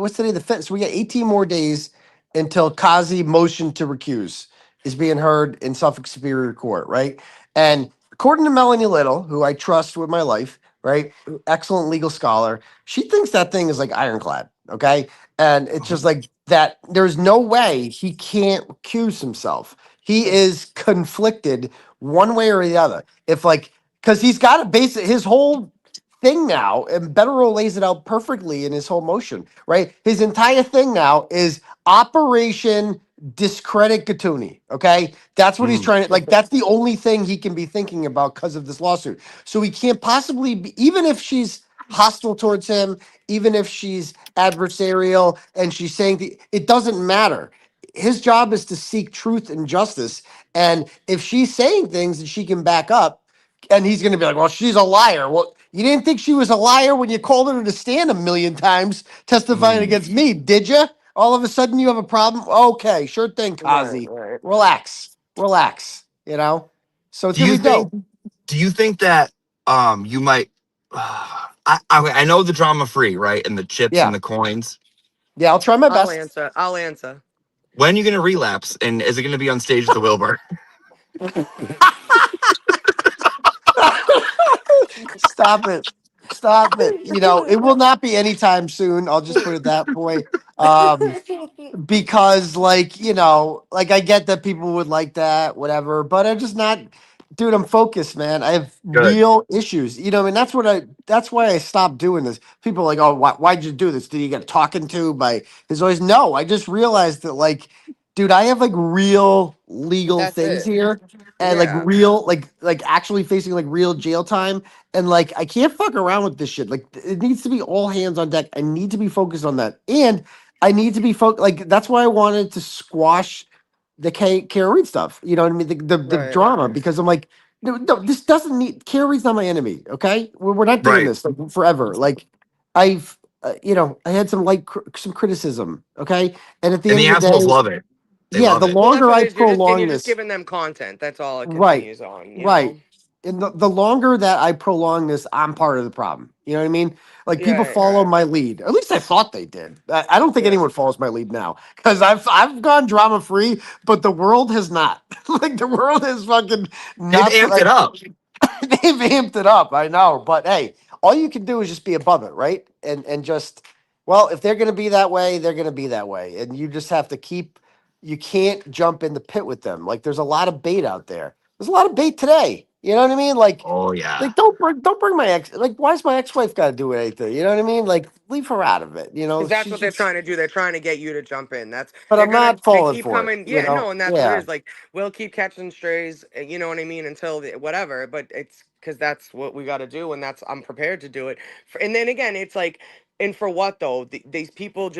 what's today the fifth? So we got 18 more days until Kazi motion to recuse is being heard in Suffolk Superior Court, right? And according to Melanie Little, who I trust with my life, right? Excellent legal scholar, she thinks that thing is like ironclad, okay? And it's just like that there's no way he can't recuse himself. He is conflicted one way or the other. If like because he's got to base it his whole thing now, and Betterol lays it out perfectly in his whole motion, right? His entire thing now is Operation Discredit Gatuni. Okay, that's what he's Mm. trying to like. That's the only thing he can be thinking about because of this lawsuit. So he can't possibly be, even if she's hostile towards him, even if she's adversarial and she's saying it doesn't matter. His job is to seek truth and justice. And if she's saying things that she can back up, and he's going to be like, well, she's a liar. Well, you didn't think she was a liar when you called her to stand a million times testifying Mm. against me, did you? All of a sudden you have a problem? Okay, sure thing, Right, Kazi. right. Relax. Relax. So it's Do going you to be think dope. that you might I know the drama free, right? And the chips and Yeah. the coins. Yeah, I'll try my I'll best. answer. I'll answer. When are you gonna relapse? And is it gonna be on stage at the Wilbur? Stop it. Stop it. It will not be anytime soon. I'll just put it that way. Um, because like I get that people would like that, whatever, but I'm just not, dude. I'm focused, man. I have Good. real issues, and that's why I stopped doing this. People are like, oh, why'd you do this? Did you get talking to by his always? No, I just realized that, like, dude, I have like real legal That's things it. here, and like Yeah. real, like actually facing like real jail time, and like I can't fuck around with this shit. Like it needs to be all hands on deck. I need to be focused on that, and I need to be focused. Like that's why I wanted to squash the Kara Reed stuff. You know what I mean? The Right. drama, because I'm like, no, this doesn't need. Kara Reed's not my enemy. Okay, we're not doing Right. this like forever. Like I had some some criticism. Okay, and at the And end the of the assholes day, love it. They yeah, love the it. Well, that's longer what it I is. You're prolong just this, giving them content. That's all it right, continues on. right. And the longer that I prolong this, I'm part of the problem. You know what I mean? Like people Yeah. follow my lead. At least I thought they did. I don't think Yeah. anyone follows my lead now because I've gone drama free, but the world has not. Like the world has fucking They've not. amped it Like up. they've amped it up. I know, but hey, all you can do is just be above it, right? And just well, if they're gonna be that way, they're gonna be that way, and you just have to keep. You can't jump in the pit with them. Like there's a lot of bait out there. There's a lot of bait today. You know what I mean? Oh yeah. Like don't bring my ex. Like why is my ex wife got to do anything? You know what I mean? Like leave her out of it. Because that's She's what they're just. trying to do. They're trying to get you to jump in. But I'm not They falling keep for it. coming. Yeah, no, and that's what it Yeah. is. Like, we'll keep catching strays, you know what I mean, until whatever. But it's because that's what we got to do, and I'm prepared to do it. And then again, it's like, and for what though? These people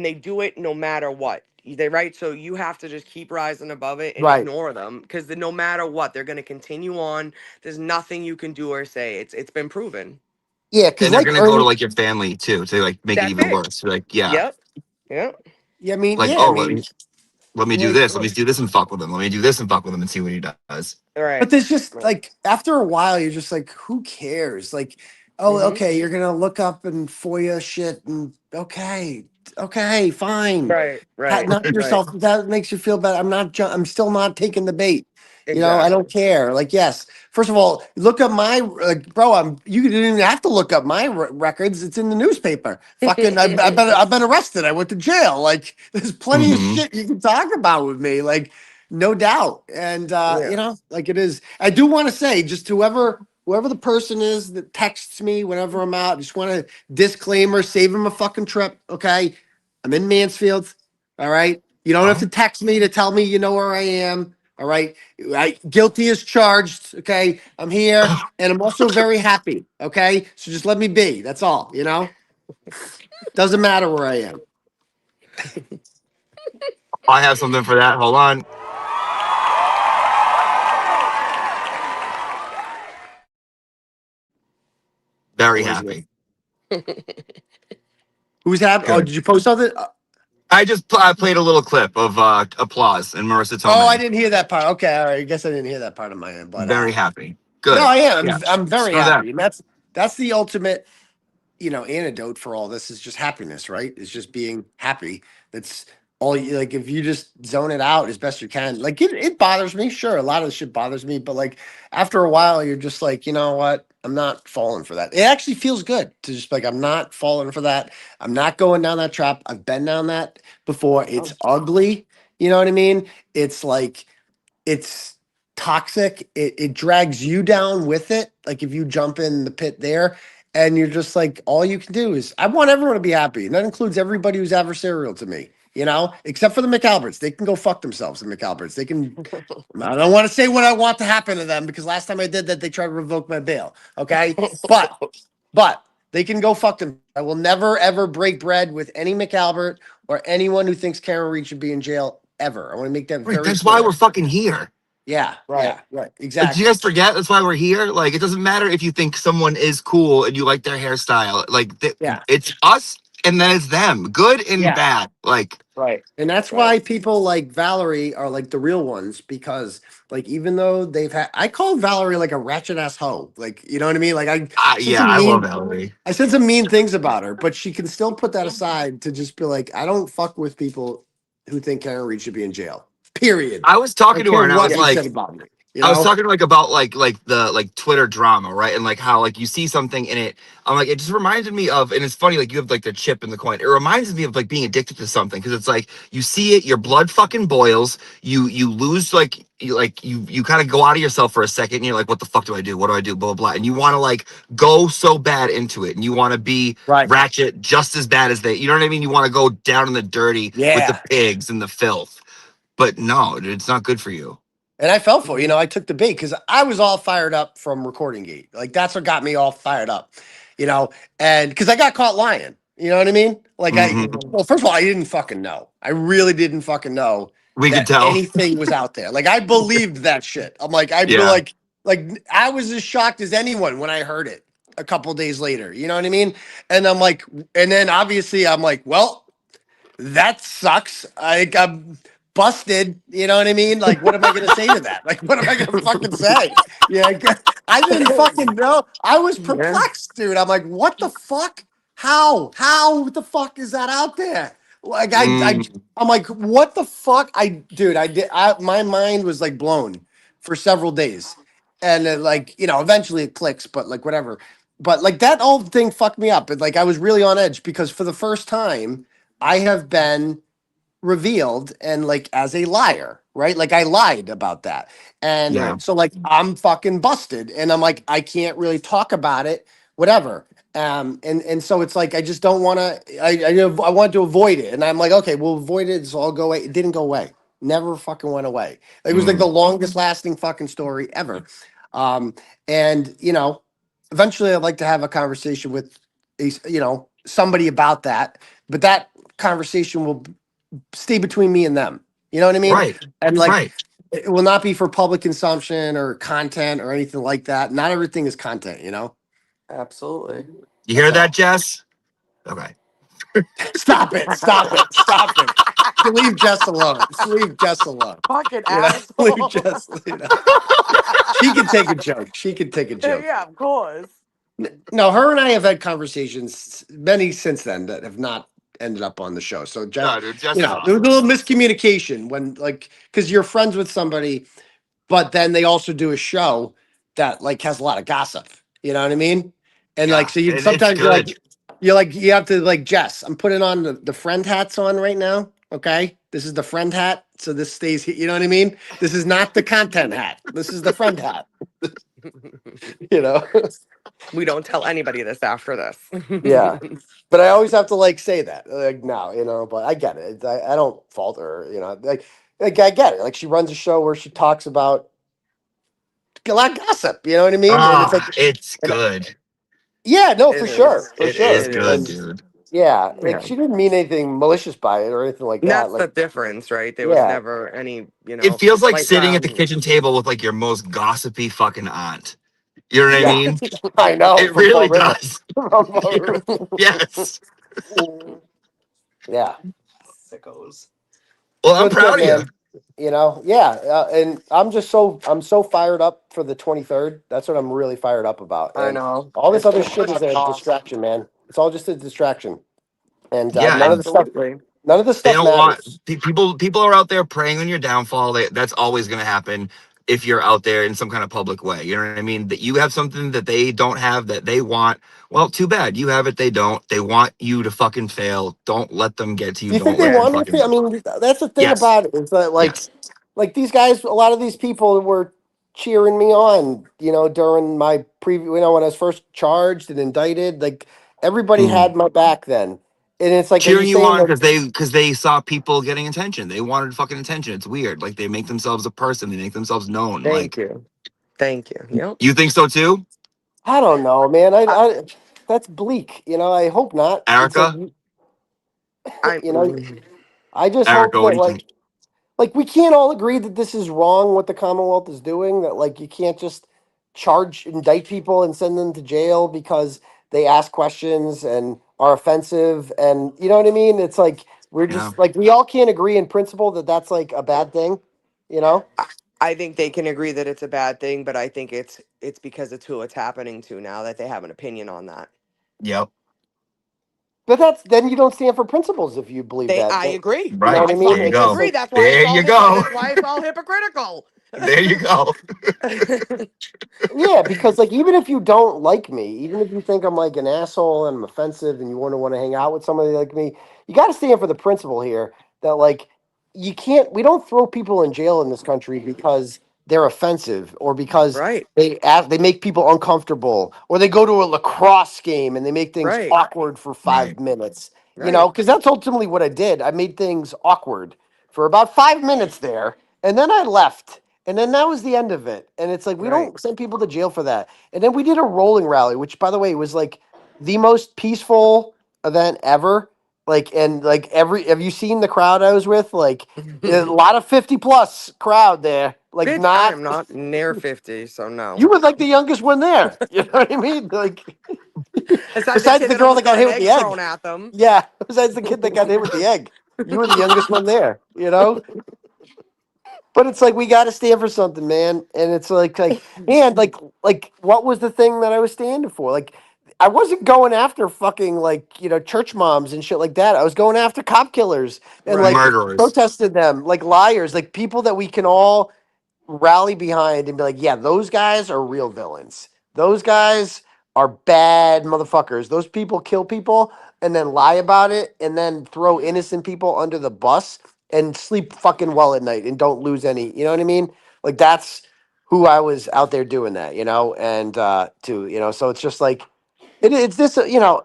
they do it no matter what. They right, so you have to just keep rising above it and Right. ignore them because no matter what, they're gonna continue on. There's nothing you can do or say. It's been proven. Yeah. Because And they're like gonna go to Ernie. like your family too to like make it That's even it. worse. Like, yeah. Yep. Yep. Yeah. I mean. Like, Yeah. I oh, mean. let me do Like. this. Let me do this and fuck with him. Let me do this and fuck with him and see what he does. All right. But there's just like after a while, you're just like, who cares? Like, oh, Mm-hmm. okay, you're gonna look up and FOIA shit, and okay, fine. Right, right, Knock right. yourself. That makes you feel better. I'm not. I'm still not taking the bait. I Exactly. don't care. Like, yes. First of all, look up my like, bro. You didn't even have to look up my records. It's in the newspaper. Fucking, I've been arrested. I went to jail. Like, there's plenty of Hmm. shit you can talk about with me. Like, no doubt. And Yeah. like it is. I do want to say, just whoever the person is that texts me whenever I'm out, just want to disclaimer, save him a fucking trip. Okay, I'm in Mansfield. All right. You don't have to Oh, text me to tell me you know where I am. All right. Guilty as charged. Okay. I'm here and I'm also very happy. Okay. So just let me be. That's all. Doesn't matter where I am. I have something for that. Hold on. Very What was it? happy. Who's happy? Oh, Good. did you post something? I played a little clip of applause and Marissa Oh, I Tomei. didn't hear that part. Okay, all right. I guess I didn't hear that part of my end, but Very happy. no, Good. I am. Yeah. I'm very Screw that. happy, and that's the ultimate, antidote for all this is just happiness, right? It's just being happy. That's all you like. If you just zone it out as best you can, like it bothers me. Sure, a lot of the shit bothers me, but like after a while, you're just like, you know what? I'm not falling for that. It actually feels good to just like, I'm not falling for that. I'm not going down that trap. I've been down that before. It's ugly. You know what I mean? It's like, it's toxic. It drags you down with it. Like if you jump in the pit there and you're just like, all you can do is, I want everyone to be happy. And that includes everybody who's adversarial to me, except for the McAlberts. They can go fuck themselves, the McAlberts. They can, I don't want to say what I want to happen to them because last time I did that, they tried to revoke my bail. Okay. But they can go fuck them. I will never, ever break bread with any McAlbert or anyone who thinks Karen Reed should be in jail ever. I want to make that Right. very That's why clear. we're fucking here. Yeah, Right. right. Like, do you Exactly. guys forget? That's why we're here. Like, it doesn't matter if you think someone is cool and you like their hairstyle. Like, Yeah, it's us and then it's them, good and yeah. bad. Like, Right. And that's Right. why people like Valerie are like the real ones because like even though I call Valerie like a ratchet ass hoe. Like, you know what I mean? Like yeah, I love Ellery. I said some mean things about her, but she can still put that aside to just be like, I don't fuck with people who think Karen Reed should be in jail. Period. I was I talking don't to her care and I what was they said like, about me. I was talking like about like the like Twitter drama, right? And like how like you see something in it. I'm like, it just reminded me of, and it's funny, like you have like the chip in the coin. It reminds me of like being addicted to something because it's like you see it, your blood fucking boils. You lose you kind of go out of yourself for a second. And you're like, what the fuck do I do? What do I do? Blah blah blah. And you want to like go so bad into it, and you want to be Right. ratchet just as bad as they. You know what I mean? You want to go down in the dirty with the Yeah. pigs and the filth. But no, it's not good for you. And I fell for it. I took the bait because I was all fired up from Recording Gate. Like that's what got me all fired up, and because I got caught lying. You know what I mean? Like Mhm. well, first of all, I didn't fucking know. I really didn't fucking know We could that tell. anything was out there. Like I believed that shit. I'm like, I be Yeah. like I was as shocked as anyone when I heard it a couple days later. You know what I mean? And I'm like, and then obviously I'm like, well, that sucks. I'm busted. You know what I mean? Like, what am I gonna say to that? Like, what am I gonna fucking say? Yeah, I didn't fucking know. I was Yeah. perplexed, dude. I'm like, what the fuck? How the fuck is that out there? Like, Mm, I'm like, what the fuck? Dude, my mind was like blown for several days, and then, like, eventually it clicks, but like, whatever. But like that whole thing fucked me up. And like, I was really on edge because for the first time. I have been revealed and like as a liar, right? Like I lied about that. And yeah. Right. so like I'm fucking busted and I'm like I can't really talk about it, whatever. And so it's like I just don't want to I want to avoid it and I'm like okay, we'll avoid it so I'll go away. It didn't go away. Never fucking went away. It was like the Mm, longest lasting fucking story ever. Um and eventually I'd like to have a conversation with somebody about that, but that conversation will stay between me and them. You know what I mean? right. And like, Right. it will not be for public consumption or content or anything like that. Not everything is content, Absolutely. You That's hear that, all. Jess? Okay. Stop it. Stop it. Stop it. Leave Jess alone. Just leave Jess alone. Fucking Leave asshole. Jess. She can take a joke. She can take a joke. Yeah, of course. No, her and I have had conversations many since then that have not ended up on the show. So, No, dude, Jess is there was a awesome. little miscommunication when, like, because you're friends with somebody, but then they also do a show that like has a lot of gossip. You know what I mean? And like, Yeah. so you And it's sometimes good. you have to like Jess. I'm putting on the friend hats on right now. Okay, this is the friend hat, so this stays. You know what I mean? This is not the content hat. This is the friend hat. You know. We don't tell anybody this after this. Yeah. But I always have to like say that, like now, but I get it. I don't fault her, like I get it. Like she runs a show where she talks about a lot of gossip, you know what I mean? And it's like, It's and good. yeah, no, It for sure, is. for It sure. is It good, is. And dude. Yeah, like Yeah. she didn't mean anything malicious by it or anything like And that. that's Like, the difference, right? There was yeah, never any, It feels like like sitting at the kitchen table with like your most gossipy fucking aunt. You know what I yeah, mean? I know It from really Fall River. does. From Fall River. Yes. Yeah, sickos. Well, so I'm it's good, proud of you. man. Yeah, and I'm so fired up for the 23rd. That's what I'm really fired up about. I And know. all this It's other gonna be shit is such a awesome. distraction, man. It's all just a distraction, and Yeah, and Absolutely. none of the they stuff don't want matters. people are out there preying on your downfall. That's always going to happen if you're out there in some kind of public way. You know what I mean? That you have something that they don't have that they want. Well, too bad. You have it, they don't. They want you to fucking fail. Don't let them get to you. Do you think Don't they let them want me to? fucking I mean, that's the thing Yes. about it is that Yes. like these guys, a lot of these people were cheering me on, during my preview, when I was first charged and indicted. Like everybody Mhm. had my back then, and it's like, are you Cheering you saying on that? because they saw people getting attention. They wanted fucking attention. It's weird. Like they make themselves a person. They make themselves known. Thank Like you. Thank you. Yep. you think so too, I don't know, man. I, That's bleak. I hope not. It's like, Erica? I you know, I just hope Erica, what that do you think? like we can't all agree that this is wrong what the Commonwealth is doing, that like you can't just indict people and send them to jail because they ask questions and are offensive, and you know what I mean. It's like we're Yeah. just like we all can't agree in principle that that's like a bad thing, you know. I I think they can agree that it's a bad thing, but I think it's because it's who it's happening to now that they have an opinion on that. Yep. But that's then you don't stand for principles if you believe They that. I agree. You know what Right. I I mean? There you fucking It's just go. agree. like There you go. That's why it's all hypocritical. There you go. yeah, because like even if you don't like me, even if you think I'm like an asshole and I'm offensive and you want to hang out with somebody like me, you got to stand for the principle here that like you can't we don't throw people in jail in this country because they're offensive or because Right. they make people uncomfortable or they go to a lacrosse game and they make things Right. awkward for Right. 5 minutes. Right. Because that's ultimately what I did. I made things awkward for about 5 minutes there and then I left. And then that was the end of it. And it's like we Right. don't send people to jail for that. And then we did a rolling rally, which by the way was like the most peaceful event ever. Like and like every have you seen the crowd I was with? Like a lot of 50 plus crowd there. Like Bitch, I not am not near 50, so you no. were like the youngest one there. You know what I mean? Like Aside the besides kid the that girl that almost got got an hit with egg the egg. thrown at them. Yeah, besides the kid that got hit with the egg. You were the youngest one there, you know? But it's like we got to stand for something, man. And it's like, man, like what was the thing that I was standing for? Like, I wasn't going after fucking like church moms and shit like that. I was going after cop killers and like Right. Murderers. protested them, like liars, like people that we can all rally behind and be like, yeah, those guys are real villains. Those guys are bad motherfuckers. Those people kill people and then lie about it and then throw innocent people under the bus and sleep fucking well at night and don't lose any. You know what I mean? Like that's who I was out there doing that, and so it's just like it's this,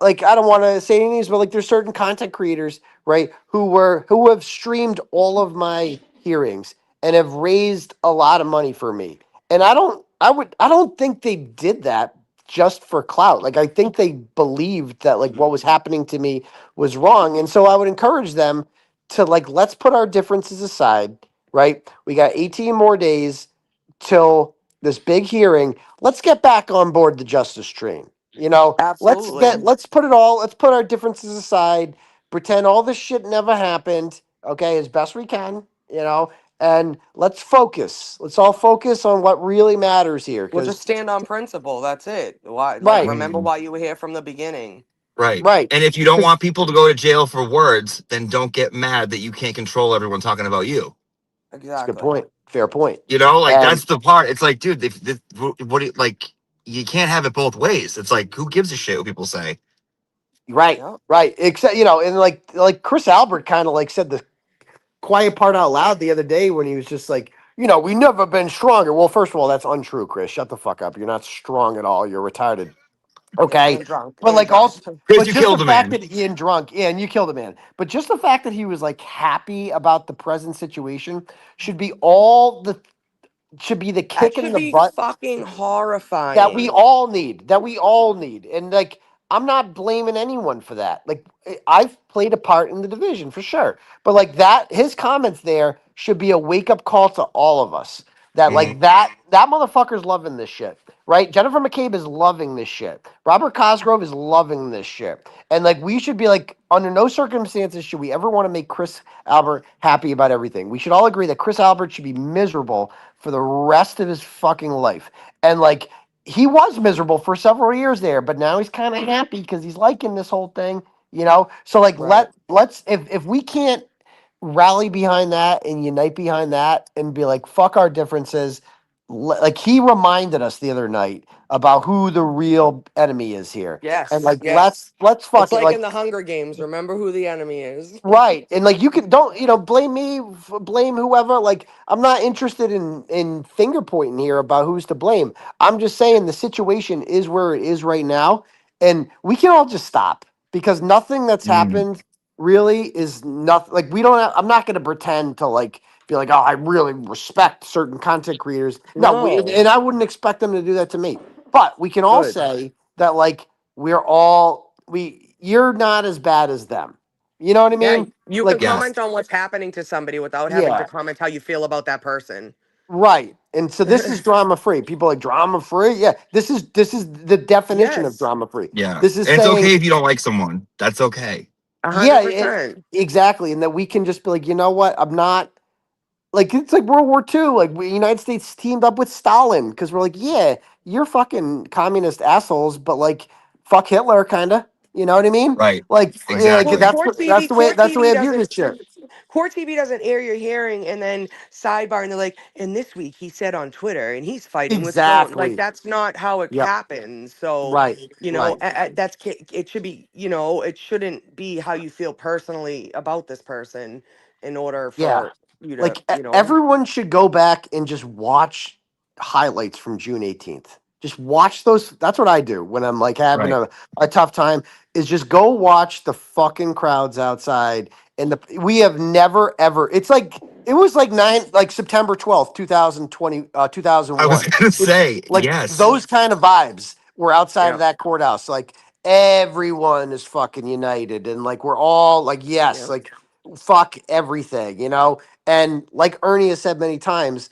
like I don't want to say any names, but like there's certain content creators, right, who have streamed all of my hearings and have raised a lot of money for me. And I don't think they did that just for clout. Like I think they believed that like what was happening to me was wrong. And so I would encourage them to like let's put our differences aside, right? We got 18 more days till this big hearing. Let's get back on board the justice train. Absolutely. Let's put our differences aside, pretend all this shit never happened, okay, as best we can, and let's focus. Let's all focus on what really matters here. We'll just Because, stand on principle. That's it. Why? Like, right, remember Mhm. why you were here from the beginning. Right. right. And if you don't 'Cause- want people to go to jail for words, then don't get mad that you can't control everyone talking about you. That's a good Exactly. point. Fair point. Like And that's the part. It's like, dude, like you can't have it both ways. It's like, who gives a shit what people say? right, Yep. right. Except, and like Chris Albert kind of like said the quiet part out loud the other day when he was just like, we never been stronger. Well, first of all, that's untrue, Chris. Shut the fuck up. You're not strong at all. You're retarded. Yeah, Okay. and drunk. But And like drunk. also, Because but you just the killed a fact man. that Ian drunk, yeah, and you killed a man. But just the fact that he was like happy about the present situation should be should be the That kick in should the be butt fucking that we horrifying. all need. That we all need. And like I'm not blaming anyone for that. Like I've played a part in the division for sure. But like that his comments there should be a wake up call to all of us. That Mhm. like that motherfucker's loving this shit. Right? Jennifer McCabe is loving this shit. Robert Cosgrove is loving this shit. And like we should be like, under no circumstances should we ever want to make Chris Albert happy about everything. We should all agree that Chris Albert should be miserable for the rest of his fucking life. And like he was miserable for several years there, but now he's kind of happy because he's liking this whole thing, you know. So like Right. let's if we can't rally behind that and unite behind that and be like fuck our differences, like he reminded us the other night about who the real enemy is here, and Yes, like yes. let's It's fuck it like like. in the Hunger Games. Remember who the enemy is. Right. And like you can don't, blame me, blame whoever. Like I'm not interested in finger pointing here about who's to blame. I'm just saying the situation is where it is right now, and we can all just stop because nothing that's Mm. happened really is nothing. Like we don't I'm not going to pretend to like be like, "Oh, I really respect certain content creators." No, No. and I wouldn't expect them to do that to me. But we can all Good. say that like you're not as bad as them. You know what I Yeah, mean? you can Like, Yes. comment on what's happening to somebody without having to yeah, comment how you feel about that person. right. And so this is drama free. People are like drama free. Yeah, this is the definition of Yes, drama free. Yeah. This is And it's saying, okay if you don't like someone. That's okay. a yeah, hundred percent. exactly, and that we can just be like, you know what? I'm not like it's like World War II. Like United States teamed up with Stalin because we're like, yeah, you're fucking communist assholes, but like, fuck Hitler, kind of. You know what I mean? Right. Like, like Court, Exactly. court that's TV, the way court TV I view doesn't. this shit. Court TV doesn't air your hearing and then sidebar and they're like, and this week he said on Twitter and he's fighting with so like Exactly. that's not how it Yep. happens. So, Right. Right. it should be, it shouldn't be how you feel personally about this person in order Yeah. for you to, Like everyone should go back and just watch highlights from June 18th. Just watch those. That's what I do when I'm like having Right. a tough time is just go watch the fucking crowds outside. And we have never ever it's like it was like September 12th, 2020 I was 2001. gonna It's say like yes. those kind of vibes were outside of yeah, that courthouse. Like everyone is fucking united and like we're all like yes, yeah, like fuck everything, And like Ernie has said many times,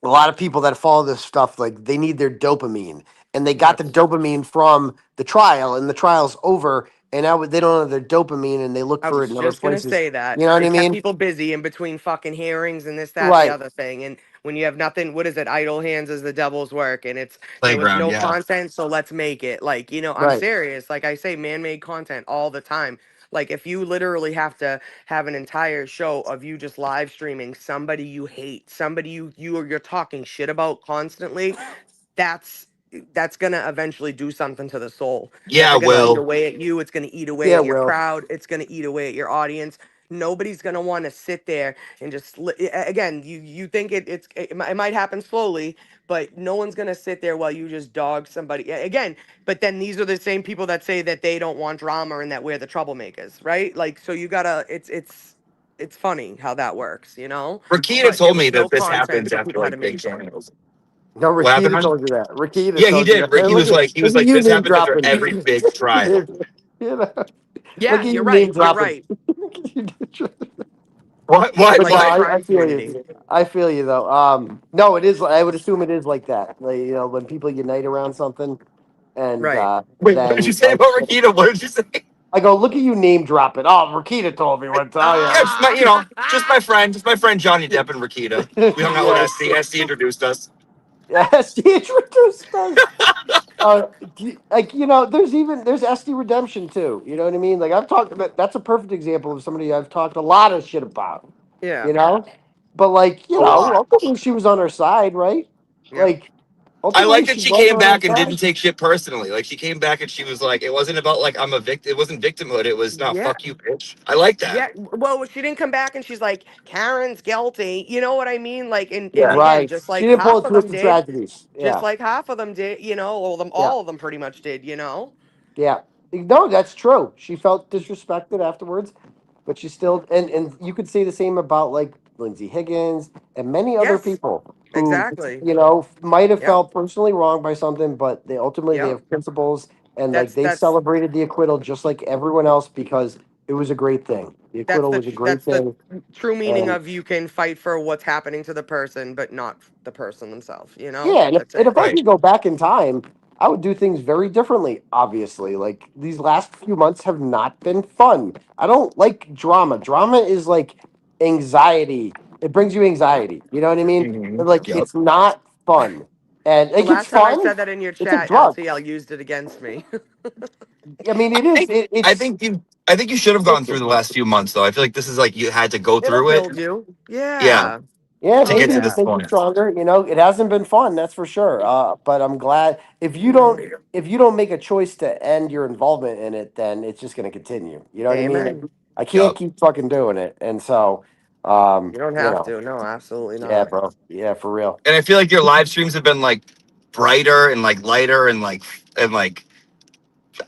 a lot of people that follow this stuff, like they need their dopamine, and they got yeah. the dopamine from the trial, and the trial's over, and now they don't have their dopamine, and they look I for it was in other just gonna places. say that You know what I it kept mean? people busy in between fucking hearings and this, that, and the Right, other thing. And when you have nothing, what is it? Idle hands is the devil's work. And there was Playground. no Yeah. content, so let's make it. Like, I'm right. serious. Like I say, man-made content all the time. Like if you literally have to have an entire show of you just live streaming somebody you hate, somebody you're talking shit about constantly, that's that's gonna eventually do something to the soul. That's Yeah. gonna eat Will. away at you. It's gonna eat away Yeah, at your Will. crowd. It's gonna eat away at your audience. Nobody's gonna want to sit there and just again. You think it might happen slowly, but no one's gonna sit there while you just dog somebody again. But then these are the same people that say that they don't want drama and that we're the troublemakers, right? Like so you gotta. It's funny how that works, Rakita But there told me was no that this content, happens so after people had to like big make it. trials. No, What happened? Rakita Hon? told you that. Rakita Yeah, he told you did. that. Rick, he was Look at like, you this name happens after dropping. every big trial. you know, look Yeah, at you you're name right. You're dropping. right. What? It's What? But no, like the What? I crime feel community. you. I feel you though. No, it is. I would assume it is like that. Like, when people unite around something, and Right. Wait, what did you then say like about Rakita? What did you say? I go, look at you name dropping. Oh, Rakita told me one time. Yeah, just my, just my friend Johnny Depp and Rakita. Yeah, We hung out with yeah. SC. SC introduced us. Yes, he introduced us. Like there's SD Redemption too. You know what I mean? Like I've talked about. That's a perfect example of somebody I've talked a lot of shit about. Yeah. You know, but like A lot. ultimately she was on our side, right? Yep. Like I ultimately like that she she was came on our back and didn't side. take shit personally. Like she came back and she was like, it wasn't about like I'm a victim. It wasn't victimhood. It was no Yeah. fuck you, bitch. I like that. Yeah. Well, she didn't come back and she's like, Karen's guilty. You know what I mean? Like, and Yeah. again, Right. just She like didn't pull a half of them twisted did, tragedies. just Yeah. like half of them did, Yeah. all of them pretty much did. Yeah. No, that's true. She felt disrespected afterwards, but she still and you could say the same about like Lindsay Higgins and many other Yes. people who Exactly. might have Yep. felt personally wronged by something, but they ultimately they Yep. have principles and like That's they that's celebrated the acquittal just like everyone else because it was a great thing. The acquittal was a great that's the thing, true meaning and of you can fight for what's happening to the person, but not the person themselves. yeah, and if, That's and it. if I Right. could go back in time, I would do things very differently. Obviously, like these last few months have not been fun. I don't like drama. Drama is like anxiety. It brings you anxiety. You know what I mean? Mhm. And, like Yep. it's not fun, and The like it's last time I fun. said that in your It's a chat, drug. LCL used it against me. I mean, it I is. think It, I it's think you I think you should have gone it's through the last few months though. I feel like this is like you had to go It'll through it. build you. Yeah, Yeah. yeah, to Oh get maybe to yeah. this make you point. stronger. You know, it hasn't been fun, that's for sure. But I'm glad if you don't make a choice to end your involvement in it, then it's just going to continue. You know what I mean? Amen. I can't Yep. keep fucking doing it, and so You don't you have know, to. No, absolutely yeah, not. bro, yeah, for real. And I feel like your live streams have been like brighter and like lighter and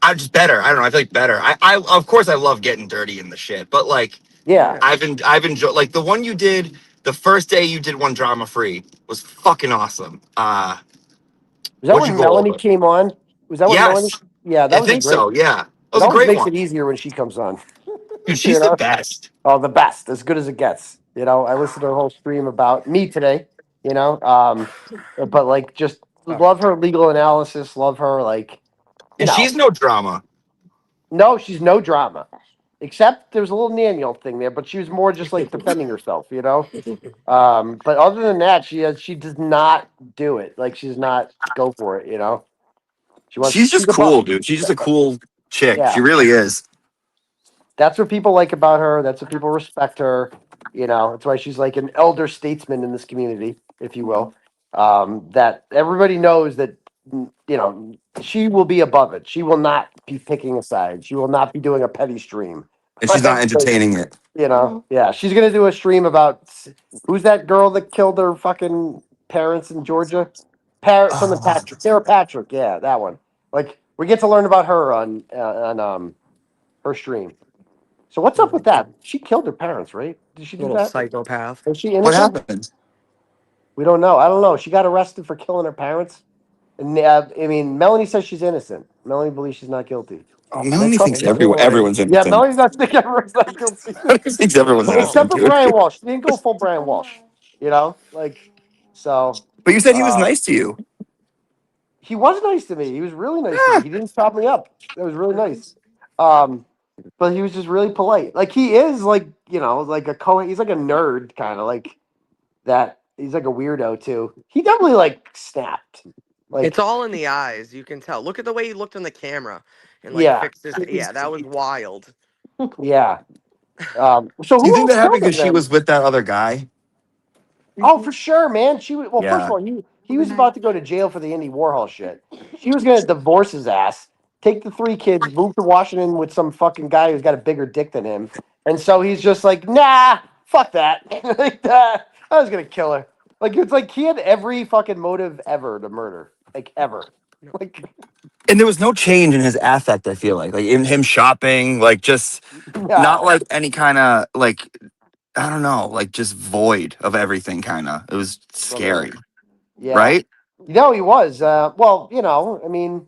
I'm just better. I don't know. I feel like better. I of course I love getting dirty in the shit, but like Yeah, Yeah. I've enjoyed like the one you did the first day you did one drama free was fucking awesome. was that What'd you when go Melanie over? came on? Was that when Melanie? Yes, Yeah, that I was a think great. so. Yeah, that It was a always great makes one. it easier when she comes on. Dude, You she's the know. best. Oh, the best, as good as it gets. You know, I listened to her whole stream about me today. You know, but like, just Sorry. love her legal analysis. Love her, like, you And know. she's no drama. No, she's no drama, except there's a little Daniel thing there, but she was more just like defending herself. You know, but other than that, she does not do it. Like, she's not go for it. You know, she wants. She's She's just a bu- cool, dude. She's just a cool chick. Yeah, She really is. that's what people like about her. That's what people respect her. You know, that's why she's like an elder statesman in this community, if you will. That everybody knows that you know she will be above it. She will not be picking a side. She will not be doing a petty stream. And she's not entertaining it. You know, yeah, she's gonna do a stream about who's that girl that killed her fucking parents in Georgia? Something Oh, Patrick, Sarah Patrick. Yeah, that one. Like we get to learn about her on her stream. So what's up with that? She killed her parents, right? Did she do Little that? psychopath. Is she what innocent? happened? We don't know. I don't know. She got arrested for killing her parents. And I mean, Melanie says she's innocent. Melanie believes she's not guilty. Oh, And I Melanie trust thinks Oh her. boy. everyone's Yeah, innocent. Melanie's not thinking everyone's not guilty. Melanie thinks everyone's Except innocent, for dude. Brian Walsh. She didn't go full Brian Walsh. You know? Like, so But you said he was uh nice to you. he was nice to me. He was really nice to me. Yeah. He didn't stop me up. That was really nice. Um, but he was just really polite. Like he is like, you know, like he's like a nerd kind of like that. He's like a weirdo too. He definitely like snapped. It's Like, all in the eyes. You can tell. Look at the way he looked in the camera and like yeah, fixed his. Yeah, that was wild. yeah. So Do you who think else that happened killed him because she then? was with that other guy? Oh, for sure, man. She was well. First of Yeah. all, he was about to go to jail for the Andy Warhol shit. She was gonna divorce his ass, take the three kids, move to Washington with some fucking guy who's got a bigger dick than him, and so he's just like, nah, fuck that. Like, I was gonna kill her. Like it's like he had every fucking motive ever to murder, like ever. No. Like, And there was no change in his affect, I feel like in him shopping, like just yeah, not like any kind of like, I don't know, like just void of everything kind of. It was brother. scary, Yeah. right? You know he was. Well, you know, I mean,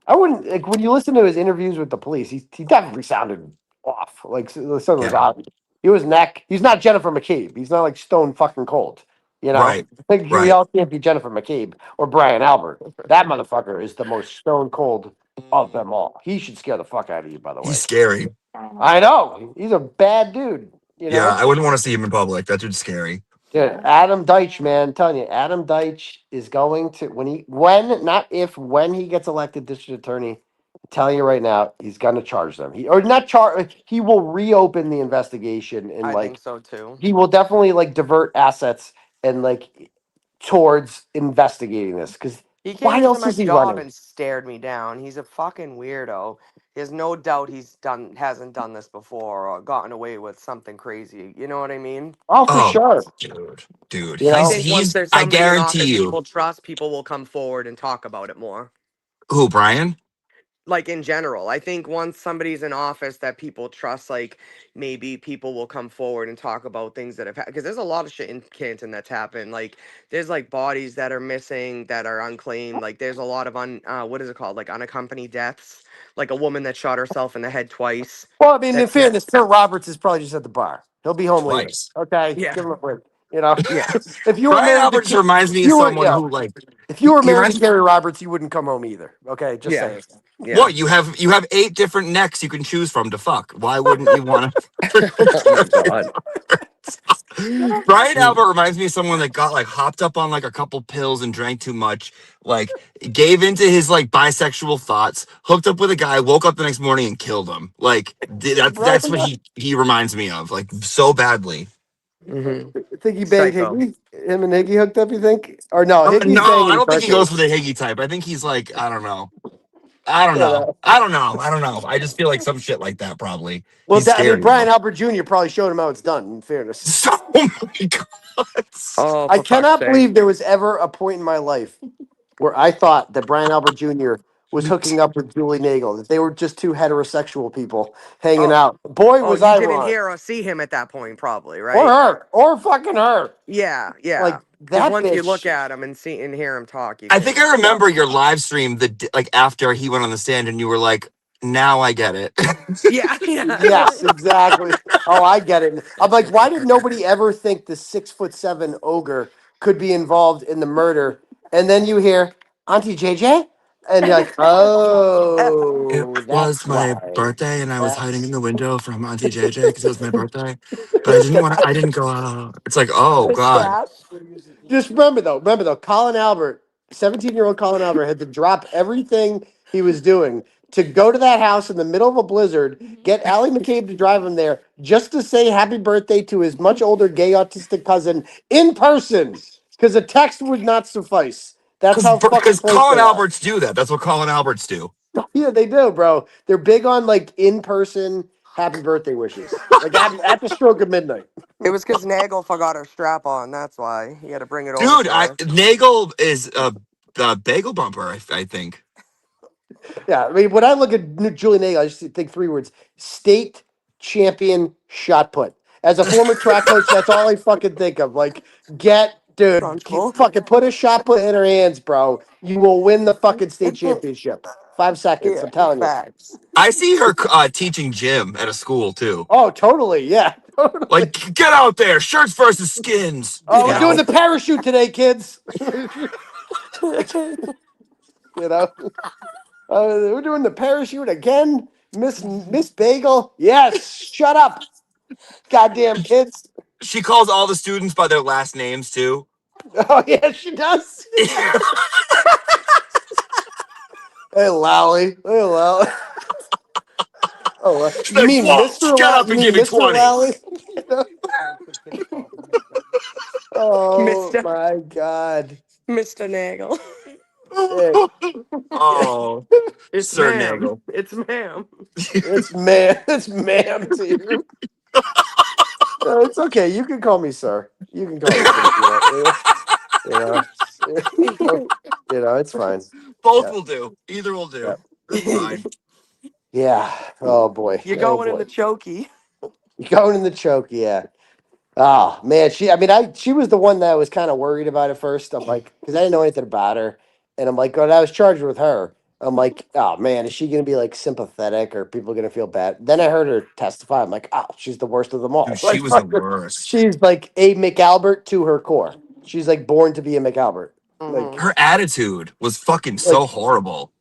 I wouldn't like when you listen to his interviews with the police. He definitely sounded off. Like something was Yeah. odd. He was neck. He's not Jennifer McCabe. He's not like stone fucking cold. You know, Right. like we Right. all can't be Jennifer McCabe or Brian Albert. That motherfucker is the most stone cold of them all. He should scare the fuck out of you. By the He's way, scary. I know he's a bad dude. You Yeah, know. I wouldn't want to see him in public. That dude's scary. Yeah, Adam Deitch, man, I'm telling you, Adam Deitch is going to not if when he gets elected district attorney. I'm telling you right now, he's going to charge them. He or not charge. He will reopen the investigation and I think like so too. he will definitely like divert assets and like towards investigating this. Because He came why into else my is he job running? and stared me down. He's a fucking weirdo. There's no doubt hasn't done this before or gotten away with something crazy. You know what I mean? Oh, for Oh, sure. dude, You I know, think once he's. there's I somebody in guarantee office you. people trust, people will come forward and talk about it more. Who, Brian? like in general. I think once somebody's in office that people trust, like maybe people will come forward and talk about things that have happened. Because there's a lot of shit in Canton that's happened. Like there's like bodies that are missing that are unclaimed. Like there's a lot of what is it called? Like unaccompanied deaths. Like a woman that shot herself in the head twice. Well, I mean, in That fairness, Kurt Roberts is probably just at the bar. He'll be home later. Twice. Okay, yeah give him a break. You know, yeah if you were Brian married to, Albert just reminds me if of you were, someone yeah, who like if you were he married to reminds Gary Roberts, you wouldn't come home either. Okay, just yeah saying. yeah. what you have 8 different necks you can choose from to fuck. Why wouldn't you want Oh my god. to? Brian Albert reminds me of someone that got like hopped up on like a couple pills and drank too much, like gave into his like bisexual thoughts, hooked up with a guy, woke up the next morning and killed him. Like Brian, that's what he reminds me of, like so badly. hmm think he banged Psycho. Higgy? Him and Higgy hooked up? You think? Or no? Higgy's No, I banging don't think he goes for Bertha. the Higgy type. I think he's like, I don't know. I don't You know. know? I don't know. I don't know. I just feel like some shit like that probably. Well, He's I mean, scary Brian though. Albert Jr. probably showed him how it's done. In fairness, So, oh my god. Oh, I for fuck's cannot sake. believe there was ever a point in my life where I thought that Brian Albert Jr. was hooking up with Julie Nagel, that they were just two heterosexual people hanging Oh, out. Boy, oh, was you I didn't wrong. hear or see him at that point, probably, Or right? her. Or fucking her. Yeah, yeah. Like, Because that once you look bitch. at him and see and hear him talk, you I think can. I Yeah. remember your live stream like after he went on the stand and you were like, now I get it. Yeah, yeah. Yes, exactly. Oh, I get it. I'm like, why did nobody ever think the 6'7" ogre could be involved in the murder? And then you hear Auntie JJ, and you're like, It oh, was that's my why. birthday and I was hiding in That's the window from Auntie JJ because it was my birthday. But I didn't want to, I didn't go out. It's like, oh God. Sad. just remember though, Colin Albert, 17-year-old Colin Albert had to drop everything he was doing to go to that house in the middle of a blizzard, get Allie McCabe to drive him there just to say happy birthday to his much older gay autistic cousin in person. Because a text would not suffice. That's how fucking Because close Colin they are. Alberts do that. That's what Colin Alberts do. Yeah, they do, bro. They're big on like in person happy birthday wishes. Like at the stroke of midnight. It was because Nagel forgot her strap on. That's why he had to bring it over Dude, to her. Nagel is a bagel bumper, I think. Yeah, I mean, when I look at Julie Nagel, I just think 3 words: state champion shot put. As a former track coach, that's all I fucking think of. Like, Frontal. fucking put a shot put in her hands, bro. You will win the fucking state championship. 5 seconds, Yeah, I'm telling you. facts. I see her teaching gym at a school too. Oh, totally, yeah, totally. Like, get out there, shirts versus skins. Oh, You we're doing know, the parachute today, kids. You know, we're doing the parachute again, Miss Bagel. Yes, shut up, goddamn kids. she calls all the students by their last names too. Oh yeah, she does. Hey, Lally. Hey, Lally. Oh, She's you like, mean Walsh, Mr. get Lally? up You and mean give me Mr. 20. Lally? Oh Mr. my God. Mr. Nagel. Hey, Oh, It's Sir ma'am. Nagel. It's ma'am. it's ma'am to you. It's okay. You can call me sir. You can call me sir. You know, it's fine. Both Yeah, will do. Either will yeah, do. It's fine. yeah. Oh boy. You're Oh going in boy. the chokey. You going in the choke? Yeah. Oh man, she was the one that I was kind of worried about at first. I'm like, because I didn't know anything about her, and I'm like, when I was charged with her, I'm like, oh man, is she gonna be like sympathetic, or people gonna feel bad? Then I heard her testify. I'm like, oh, she's the worst of them Dude, all. she Like, was the worst. she's like a McAlbert to her core. She's like born to be a McAlbert. hmm Like, Her attitude was fucking so like horrible.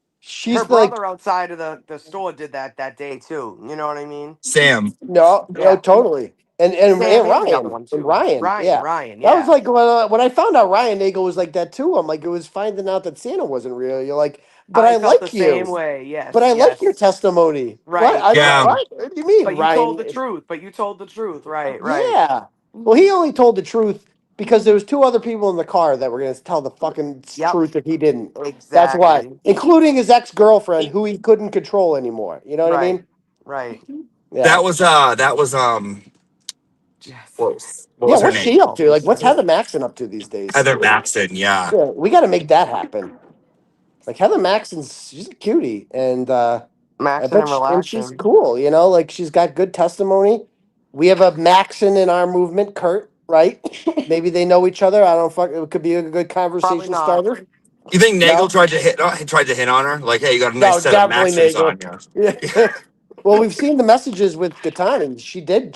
Her she's like, brother outside of the store did that day too. You know what I mean? Sam, no, no, Yeah. totally. Sam and the other Ryan one and too. Ryan, Ryan, yeah. Ryan, That was yeah. like when I found out Ryan Nagel was like that too. I'm like, it was finding out that Santa wasn't real. You're like, but I I felt the like you. same way. But Yes, I like your yes. testimony. What? Right, I don't. yeah, right. What? What do you mean, But you told Ryan? the truth. But you told the truth. Right, right. Yeah. Well, he only told the truth because there was 2 other people in the car that were going to tell the fucking Yep, truth if he didn't. That's why, exactly. including his ex-girlfriend, who he couldn't control anymore. You know what I Right, mean? right. Yeah. that was Yes. what Yeah. was her What's name? she up to? Like, what's Heather Maxon up to these days? Heather Maxon, yeah. Yeah, we got to make that happen. Like Heather Maxon's, she's a cutie, and I Maxing bet, and and she's relaxing. cool. You know, like she's got good testimony. We have a Maxon in our movement, Kurt. Right? Maybe they know each other. I don't fuck. It could be a good Probably conversation not. starter. You think Nagel No, tried to hit on her? Like, hey, you got a nice no, set of definitely Maxims on Nagel. you. Yeah. Well, we've seen the messages with Gatan, and she did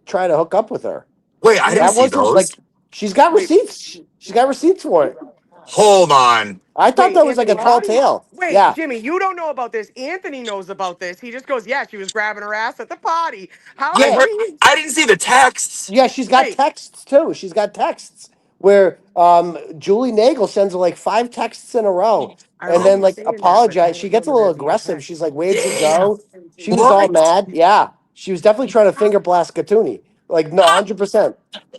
try to hook up with her. Wait, I didn't That see wasn't those. like she's got Wait, receipts. She's got receipts for it. Hold on. I thought wait, that was like a Anthony, tall how do you? tale. Wait, Yeah. Jimmy, you don't know about this. Anthony knows about this. He just goes, "Yeah, she was grabbing her ass at the party." How I did Yeah. heard. he? I didn't see the texts. Yeah, she's got Wait, texts too. She's got texts where Julie Nagel sends her like 5 texts in a row I and Oh then remember my. like seeing that, but I apologize. She don't gets a remember little there being aggressive. text. She's like, "Where'd you Damn. go?" She was all What? mad. Yeah, she was definitely trying to finger blast Katuni. Like, no, 100%.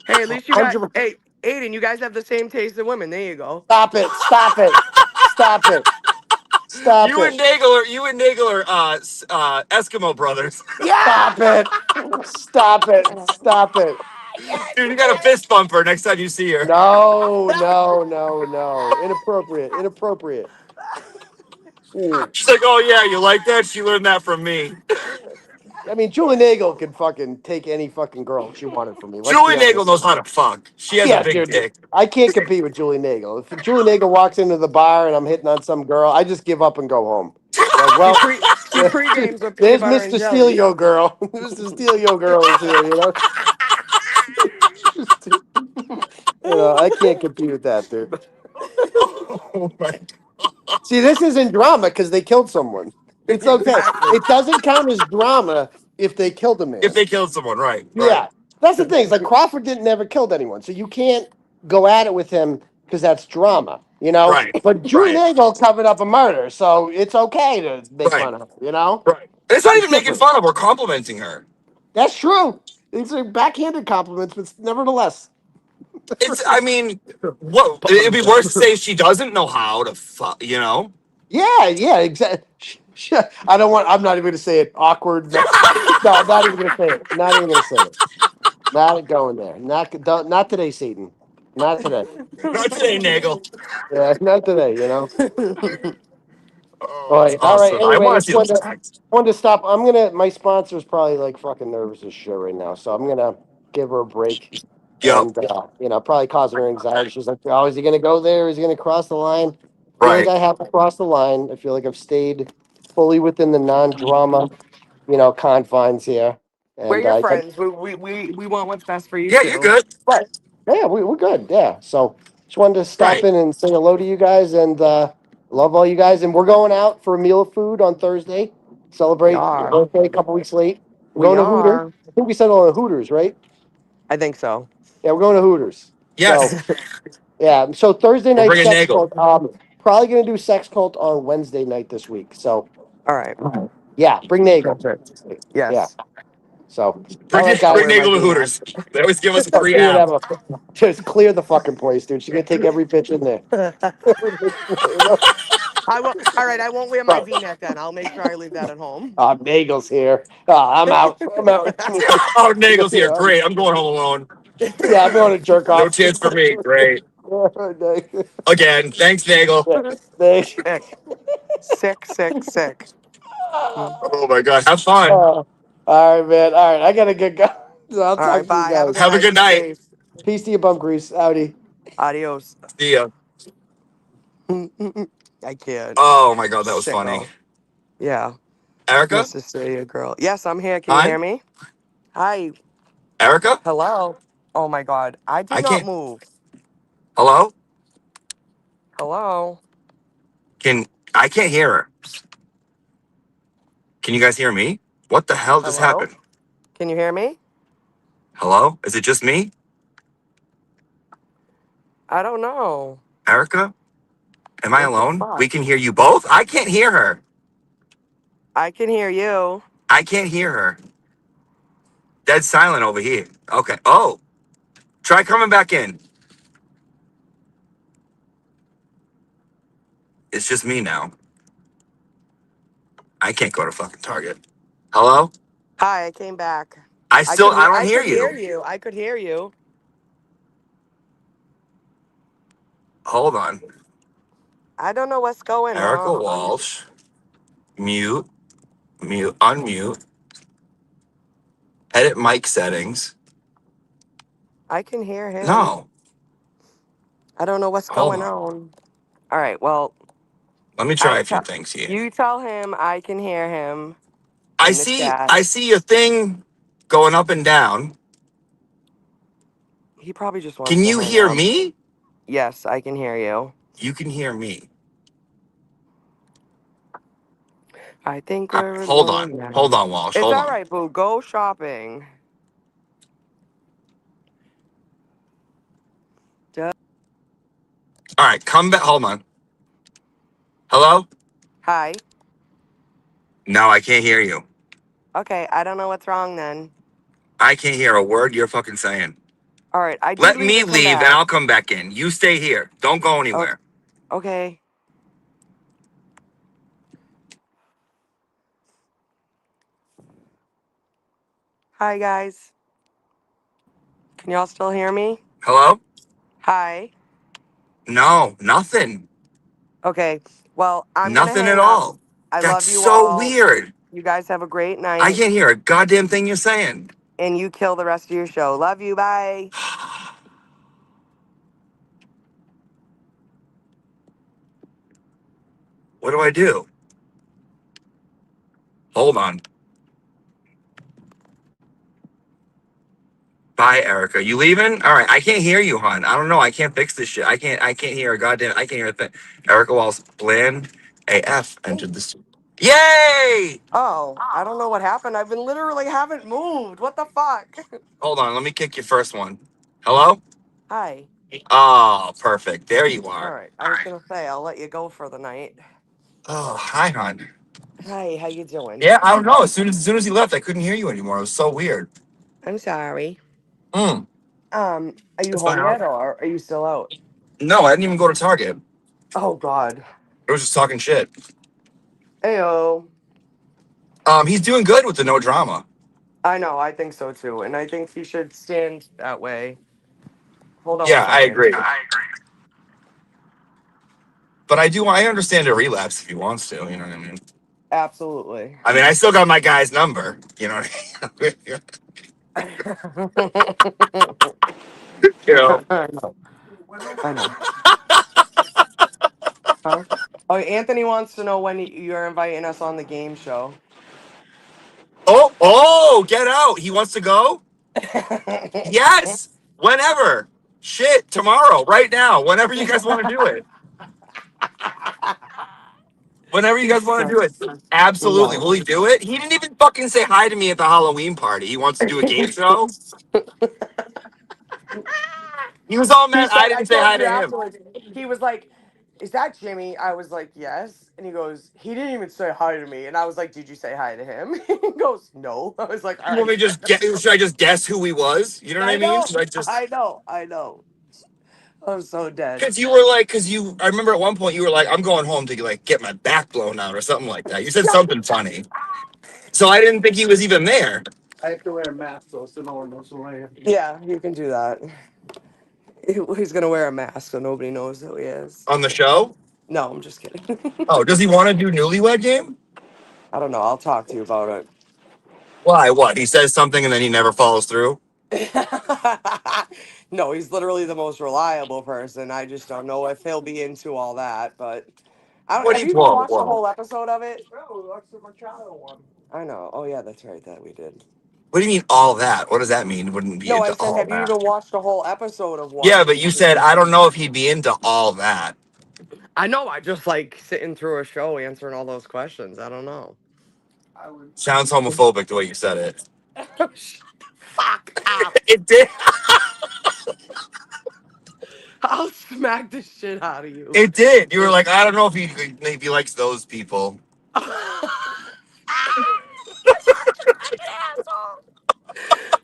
Hey, at least you got. 100%. Hey, Aiden, you guys have the same taste in women. There you go. Stop it. Stop it. Stop it. Stop it. You and Nagel are Eskimo brothers. Yeah. Stop it. Stop it. Stop it. Yes, Dude, you got a yes. fist bumper next time you see her. No, no, no, no. Inappropriate. Inappropriate. Mm. She's like, oh yeah, you like that? She learned that from me. I mean, Julie Nagel could fucking take any fucking girl she wanted from me. Let's Julie be Nagel honest. knows how to fuck. She has a Yeah, big dude. dick. I can't compete with Julie Nagel. If Julie Nagel walks into the bar and I'm hitting on some girl, I just give up and go home. Like, She well, pre she pre games with peanut there's butter and Mr. jelly. Steelio girl. Mr. Steelio girl is here, you know? I can't compete with that, dude. Oh my. See, this isn't drama because they killed someone. It's okay. Exactly. It doesn't count as drama if they killed a If man. they killed someone, right? Right. Yeah, that's the thing. It's like Crawford didn't never killed anyone, so you can't go at it with him because that's drama, you know. Right. But Julie Right. Nagel covered up a murder, so it's okay to make Right. fun of her, you know. Right. And it's not It's even making different. fun of her, complimenting her. That's true. These are backhanded compliments, but nevertheless. It's I mean, what it'd be worse to say if she doesn't know how to fuck, you know? Yeah, yeah, exactly. I don't want. I'm not even going to say it. Awkward. No, I'm not even going to say it. Not even going to say it. Not going there. Not today, Satan. Not today. Not today, Nagel. Yeah, not today. You know. Oh, All that's right. All right. awesome. I Anyway, I want to just see those texts. wanted to stop. My sponsor's probably like fucking nervous as shit right now, so I'm gonna give her a break, Yep. and probably causing her anxiety. She's like, "Oh, is he gonna go there? Is he gonna cross the line?" I feel like Right. I haven't crossed the line. I feel like I've stayed fully within the non-drama, confines here, We're and your friends. We want what's best for you Yeah, you're too. good. right. Yeah, we're good. Yeah. So just wanted to stop Right. in and say hello to you guys and love all you guys. And we're going out for a meal of food on Thursday. We Celebrate your are. birthday a couple weeks late. We're We going to Hooters. are. I think we settled on Hooters, right? I think so. Yeah, we're going to Hooters. So Yes. yeah. So Thursday We're night bringing sex Nagel. cult. Probably gonna do sex cult on Wednesday night this week. So All right. yeah, bring Nagel. Perfect. Yeah. Yes. So all Bring, right, I'll guys. bring wear my Nagel to V-neck. Hooters. They always give us a Fuck, free do app. whatever. Just clear the fucking place, dude. She's gonna take every bitch in there. I will. All right. I won't wear my V-neck then. I'll make sure I leave that at home. Nagel's here. I'm out. I'm out. Oh, Nagel's here. Yeah, Great. I'm going home alone. I'm going to jerk No off. chance for me. Great. Again. Thanks, Nagel. Thanks. Sick. Sick. Sick. Sick. Mm. Oh my god. Have fun. All right, man. All right, I gotta get going. I'll All talk right. to you Bye. Have a guys. good Have a night. good Be night. safe. Peace to you, bum grease. Howdy. Adios. See ya. I can't. Oh my god, that was funny. Sicko. Yeah. Erica? Miss Cecilia girl. Yes, I'm here. Can you Hi? hear me? Hi. Erica? Hello. Oh my God. I did I not can't. move. Hello? Hello. Can I can't hear her. Can you guys hear me? What the hell just Hello. happened? Can you hear me? Hello? Is it just me? I don't know. Erica? Am I What the alone? We fuck? can hear you both? I can't hear her. I can hear you. I can't hear her. Dead silent over here. Okay. Oh, try coming back in. It's just me now. I can't go to fucking Target. Hello? Hi, I came back. I don't I hear could hear you. you. I could hear you. Hold on. I don't know what's going Erica on. Walsh. Mute. Mute. Unmute. Edit mic settings. I can hear him. No. I don't know what's Hold going on. on. All right, well, Let me try a few things here. you tell him I can hear him I in the chat. see your thing going up and down. He probably just wants Can to you hang hear out. me? Yes, I can hear you. You can hear me. I think All right, we're hold on. alone now. Hold on, Walsh. It's Hold all on. right, boo. Go shopping. Duh. All right, come back. Hold on. Hello? Hi. No, I can't hear you. Okay, I don't know what's wrong then. I can't hear a word you're fucking saying. All right, I did Let leave me and come leave and back. I'll come back in. You stay here. Don't go anywhere. Okay. Hi, guys. Can y'all still hear me? Hello? Hi. No, nothing. Okay, well, I'm going to Nothing at hang up. all. I That's love you so all. weird. You guys have a great I night. can't hear a goddamn thing you're saying. And you kill the rest of your show. Love you. Bye. What do I do? Hold on. Bye, Erica. You leaving? All right. I can't hear you, hon. I don't know. I can't fix this shit. I can't hear a goddamn. I can't hear a thing. Erica Walls bland AF entered this. Yay! Oh, I don't know what happened. I've been literally haven't moved. What the fuck? Hold on. Let me kick your first one. Hello? Hi. Oh, perfect. There you All are. right. I was going to say, I'll let you go for the night. Oh, hi, hon. Hi, how you doing? Yeah, I don't know. As soon as he left, I couldn't hear you anymore. It was so weird. I'm sorry. Mm. Are you It's home fine. yet or are you still out? No, I didn't even go to Target. Oh, God. I was just talking shit. Ayo. He's doing good with the no drama. I know, I think so too. And I think he should stand that way. Hold on one Yeah, I second. agree. But I understand a relapse if he wants to. You know what I mean? Absolutely. I mean, I still got my guy's number. You know what I mean? You know. I know. I know. Huh? Oh, Anthony wants to know when you're inviting us on the game show. Oh, get out. He wants to go? Yes. Whenever. Shit, tomorrow, right now, whenever you guys want to do it. Whenever you guys He's want to so do it. Absolutely. no. Will he do it? He didn't even fucking say hi to me at the Halloween party. He wants to do a game show. He was all He mad I said, I didn't say told hi you to him. afterwards. He was like, "Is that Jimmy?" I was like, "Yes." And he goes, "He didn't even say hi to me." And I was like, "Did you say hi to him?" He goes, "No." I was like, "All You want right." me to just get? Should I just guess who he was? You know what I I mean? know. Should I just? I know. I'm so dead. Because you were like, I remember at one point you were like, I'm going home to like get my back blown out or something like that. You said something funny, so I didn't think he was even there I have to wear a mask though, so no one knows who I am. Yeah, you can do that. He's gonna wear a mask so nobody knows who he is. on the show. No, I'm just kidding. Oh, does he want to do Newlywed Game? I don't know. I'll talk to you about Why? What? He says something and then he never follows through. it. No, he's literally the most reliable person. I just don't know if he'll be into all that. But I don't. What do Have you? you even Whoa, watched a whoa. whole episode of it? Oh, we watched the Machado one. I know. Oh yeah, that's right. That we did. What do you mean all that? What does that mean? Wouldn't be No, I into said, all have you that? even watched a whole episode of Yeah, one? but you said I don't know if he'd be into all that. I know. I just like sitting through a show answering all those questions. I don't know. I would. Sounds homophobic the way you said it. Fuck up. It did. I'll smack the shit out of you. It did. You were like, I don't know if he likes those people.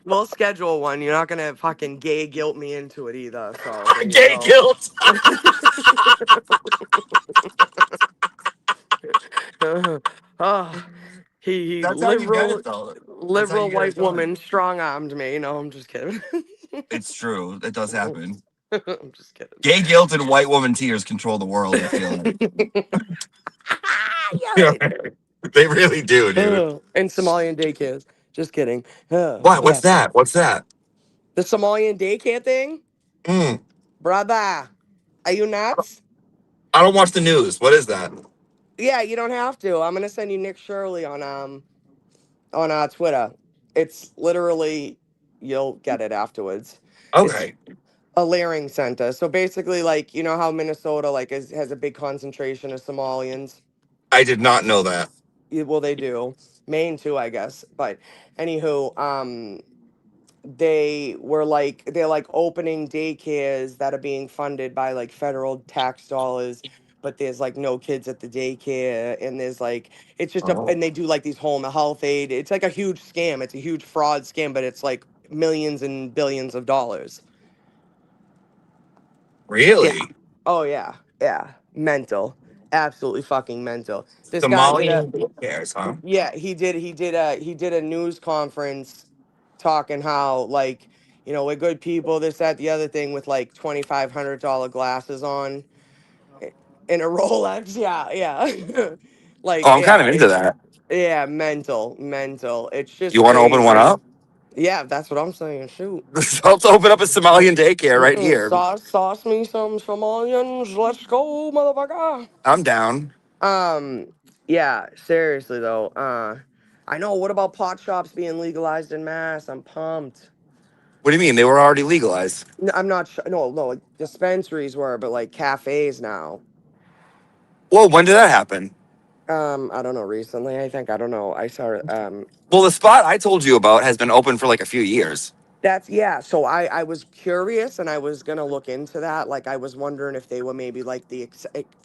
We'll schedule one. You're not gonna fucking gay guilt me into it either. So there you Gay go. guilt. Oh, he That's how you get liberal it, though. That's how you liberal get it white done. woman strong armed me. No, I'm just kidding. It's true. It does happen. I'm just Gay guilt and white woman tears control the world, I feel like. kidding. Yeah, they do. They really do, dude. And Somalian daycares. Just kidding. What? What's Yeah. that? What's that? The Somalian daycare thing? Mm, Brother, are you nuts? I don't watch the news. What is that? Yeah, you don't have to. I'm gonna send you Nick Shirley on Twitter. It's literally you'll get it afterwards. It's Okay. a layering center. So basically, like you know how Minnesota like has a big concentration of Somalians. I did not know that. Well, they do. Maine too, I guess. But anywho, they're like opening daycares that are being funded by like federal tax dollars, but there's like no kids at the daycare, and there's like it's just a Oh, and they do like these home health aid. It's like a huge scam. It's a huge fraud scam, but it's like millions and billions of dollars. Yeah. really? Oh yeah. Yeah. Mental. Absolutely fucking mental. This guy did a Somalian daycares, huh? yeah, he did a news conference talking how like, you know, we're good people, this, that, the other thing with like $2,500 glasses on in a Rolex. Yeah, yeah. Oh, Like, I'm kind yeah, of into it's that. yeah, mental. It's You just want to open one crazy. up? Yeah, that's what I'm saying. Shoot. Let's open up a Somalian daycare right here. Sauce me some Somalians. Let's go, motherfucker. I'm down. Um, yeah, seriously though. I know. What about pot shops being legalized in Mass? I'm pumped. What do you mean? They were already legalized. I'm not sure. No, no, like dispensaries were, but like cafes now. Whoa, when did that happen? I don't know. Recently, I think I don't know. I saw. Well, the spot I told you about has been open for like a few years. That's yeah. So I was curious and I was gonna look into that. Like I was wondering if they were maybe like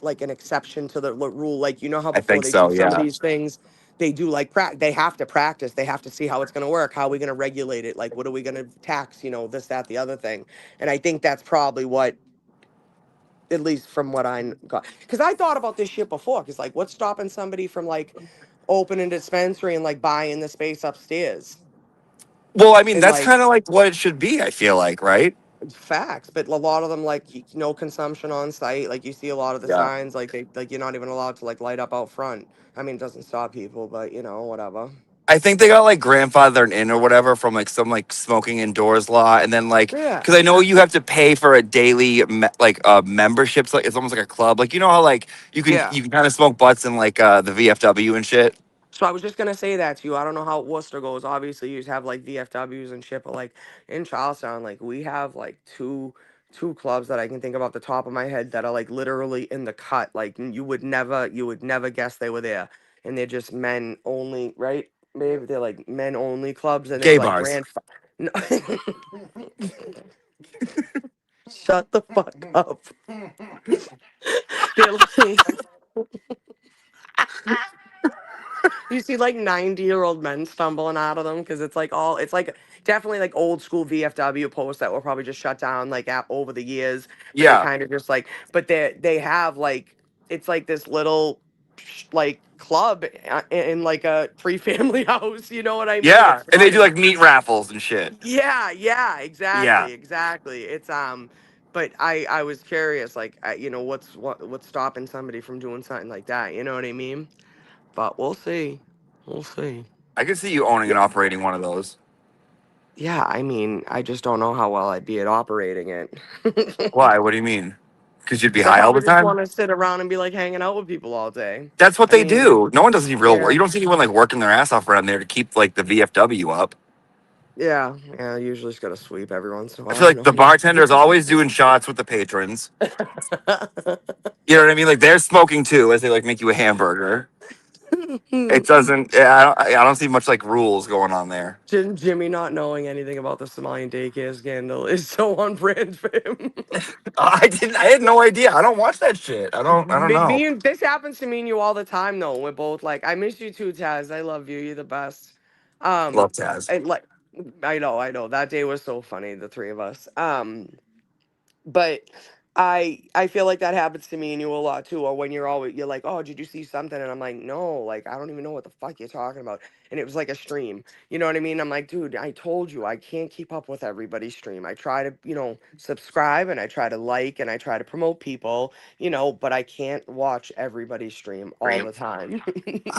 like an exception to the rule. Like you know how I before think they do so, some of yeah. these things, they do like they have to practice. They have to see how it's gonna work. How are we gonna regulate it? Like what are we gonna tax? You know this, that, the other thing. And I think that's probably what, at least from what I got, because I thought about this shit before. Because like what's stopping somebody from like opening a dispensary and like buying the space upstairs Well, I mean, and that's like kind of like what it should be, I feel like, right? facts, but a lot of them like no consumption on site. Like you see a lot of the Yeah. signs, like they like you're not even allowed to like light up out front. I mean, it doesn't stop people, but you know, whatever. I think they got like grandfathered in or whatever from like some like smoking indoors law, and then like Yeah, because I know you have to pay for a daily like membership. So, like it's almost like a club. Like you know how like yeah. you can kind of smoke butts in like the VFW and shit. So I was just gonna say that to you. I don't know how Worcester goes. Obviously, you have like VFWs and shit, but like in Charlestown, like we have like two clubs that I can think of off the top of my head that are like literally in the cut. Like you would never guess they were there, and they're just men only, right? Maybe they're like men only clubs, and Gay it's like bars. No. Shut the fuck up. They're like you see like 90-year-old men stumbling out of them because it's like definitely like old school VFW posts that were probably just shut down like over the years, but they're Yeah, kind of just like but they have like it's like this little like club in like a three family house, you know what I mean? yeah, It's and they do funny. like meat raffles and shit. Yeah, Yeah, exactly. It's but I was curious like you know what's stopping somebody from doing something like that, you know what I mean? But we'll see. We'll see. I could see you owning Yeah. and operating one of those. Yeah, I mean, I just don't know how well I'd be at operating it. Why? What do you mean? Because you'd be Because I high all probably the just time. want to sit around and be like hanging out with people all day. That's what I they mean, do. No one does any real work. yeah, You don't see anyone like working their ass off around there to keep like the VFW up. yeah. I usually just gotta sweep every once in a I feel while. like the bartender is always doing shots with the patrons. You know what I mean? Like they're smoking too as they like make you a hamburger. It doesn't. Yeah, I don't see much like rules going on there. Jimmy not knowing anything about the Somalian daycare scandal is so on brand for him. I didn't. I had no idea. I don't watch that shit. I don't. I don't know. This happens to me and you all the time though. We're both like, I miss you too, Taz. I love you. You're the best. Um, Love Taz. and like, I know. That day was so funny, the three of us. But I feel like that happens to me and you a lot too. Or when you're like, oh, did you see something? And I'm like, no, like I don't even know what the fuck you're talking about. And it was like a stream. You know what I mean? I'm like, dude, I told you I can't keep up with everybody's stream. I try to, subscribe and I try to like and I try to promote people, but I can't watch everybody's stream all the time.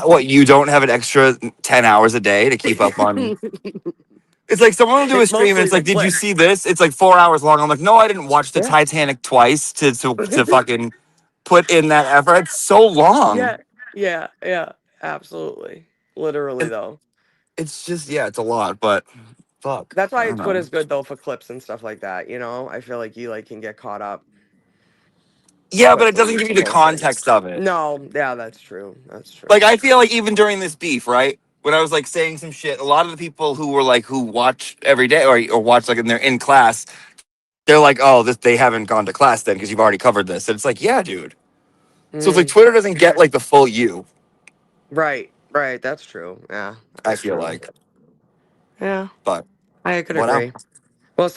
What, you don't have an extra 10 hours a day to keep up on? It's like someone will do a It's stream and mostly it's the like, did you see clicks. this? It's like 4 hours long. I'm like, no, I didn't watch the Yeah. Titanic twice to fucking put in that effort. It's so long. Yeah. Yeah. Yeah. Absolutely. Literally And though. it's just, yeah, it's a lot, but fuck. That's I why don't know. Twitter's good though for clips and stuff like that, I feel like you like can get caught up Yeah, but it doesn't quickly give you the mostly. context of it. No, yeah, that's true. That's Like, true. I feel like even during this beef, right? When I was like saying some shit, a lot of the people who were like, who watch every day or watch like, and they're in class, they're like, oh, they haven't gone to class then because you've already covered this. And it's like, yeah, dude. So it's like Mm, Twitter doesn't get like the full you, right, right. That's true. Yeah, I that's feel true. like. Yeah, But I could whatever. agree. Well,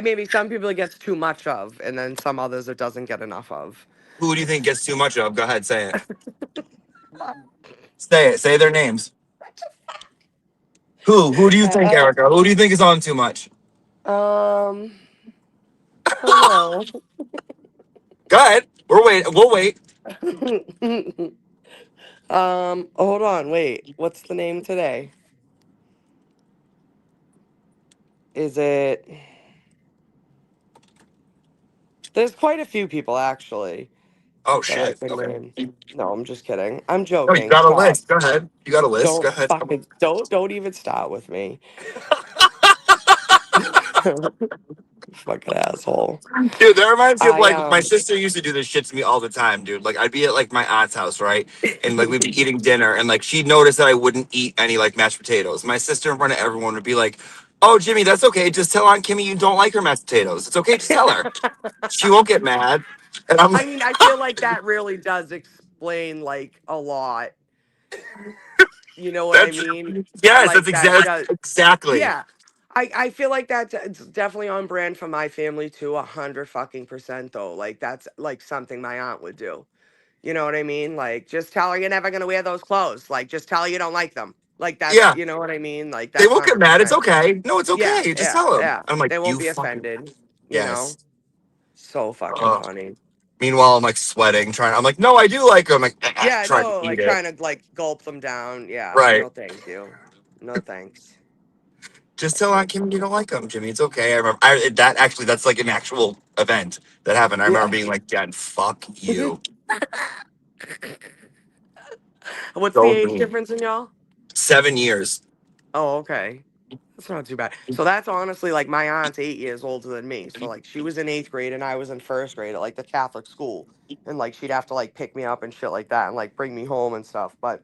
maybe some people it gets too much of, and then some others it doesn't get enough of. Who do you think gets too much of? Go ahead, say it. Say it. Say their names. Who? Who do you think, Uh, Erica? Who do you think is on too much? um, I don't know. Go ahead. We're waiting. We'll wait. Hold on, wait. What's the name today? Is it? There's quite a few people actually Oh that I shit. can Okay. name. No, I'm just kidding. I'm No, you joking. got a Stop. list. Go ahead. You got a list. Go Don't ahead. fucking don't even start with me. Fucking asshole. Dude, that reminds me of I like my sister used to do this shit to me all the time, dude. Like I'd be at like my aunt's house, right? And like we'd be eating dinner and like she'd notice that I wouldn't eat any like mashed potatoes. My sister in front of everyone would be like, oh Jimmy, that's okay. Just tell Aunt Kimmy you don't like her mashed potatoes. It's okay, just tell her. She won't get mad. And I'm I like, mean, I feel like that really does explain like a lot. You know what I that's mean? yes, Like that does. exactly. Yeah. I feel like that's it's definitely on brand for my family too, 100% though. Like that's like something my aunt would do. You know what I mean? Like just tell her you're never gonna wear those clothes. Like just tell her you don't like them. Like that's Yeah. you know what I mean? Like They that's won't get mad. It's 100%. okay. No, it's Yeah, okay. Just yeah, tell them. yeah. I'm like, They won't you be fucking offended, you know? yes. So fucking funny. Meanwhile, I'm like sweating, trying. I'm like, no, I do like them. Like, Yeah, trying to no, eat like it. trying to like gulp them down. Yeah, Right. no thank you. No thanks. Just tell Aunt Kim you don't like them, Jimmy. It's okay. I remember that's like an actual event that happened. I remember Yeah. being like, Dad, fuck you. What's the So age mean. difference in y'all? 7 years. Oh, okay. That's not too bad. So that's honestly like my aunt's 8 years older than me. So like she was in eighth grade and I was in first grade at like the Catholic school. And like she'd have to like pick me up and shit like that and like bring me home and stuff. But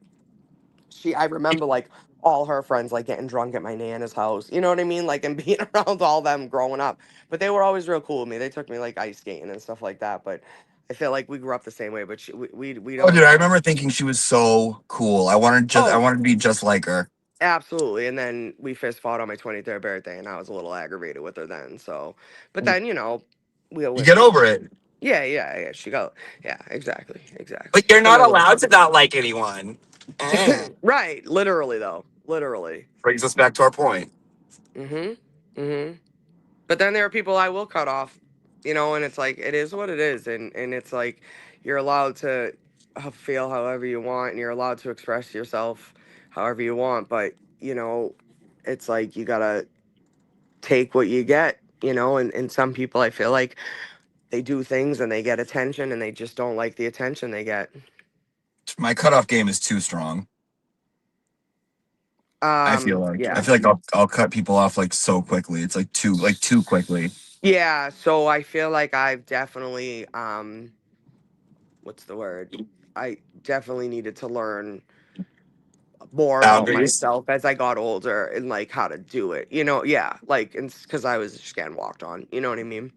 I remember like all her friends like getting drunk at my nana's house. You know what I mean? Like and being around all them growing up. But they were always real cool with me. They took me like ice skating and stuff like that. But I feel like we grew up the same way. But we Oh, dude, don't. I remember thinking she was so cool. I Oh, wanted to be just like her. absolutely. And then we fist fought on my 23rd birthday, and I was a little aggravated with her then. So, but then You get over it. yeah, yeah, yeah. She go, yeah, exactly, exactly. But you're Then not it was allowed to not like anyone. right. Literally though, literally. Brings us back to our point. Mm-hmm. Mm-hmm. But then there are people I will cut off, and it's like it is what it is, and it's like you're allowed to feel however you want, and you're allowed to express yourself however you want. But it's like you gotta take what you get, and some people I feel like they do things and they get attention and they just don't like the attention they get. My cutoff game is too strong. I Yeah. feel like I'll cut people off like so quickly. It's like too quickly. Yeah, so I feel like I've definitely what's the word? I definitely needed to learn more about Boundaries. myself as I got older and like how to do it. Yeah, like and because I was just getting walked on. You know what I mean?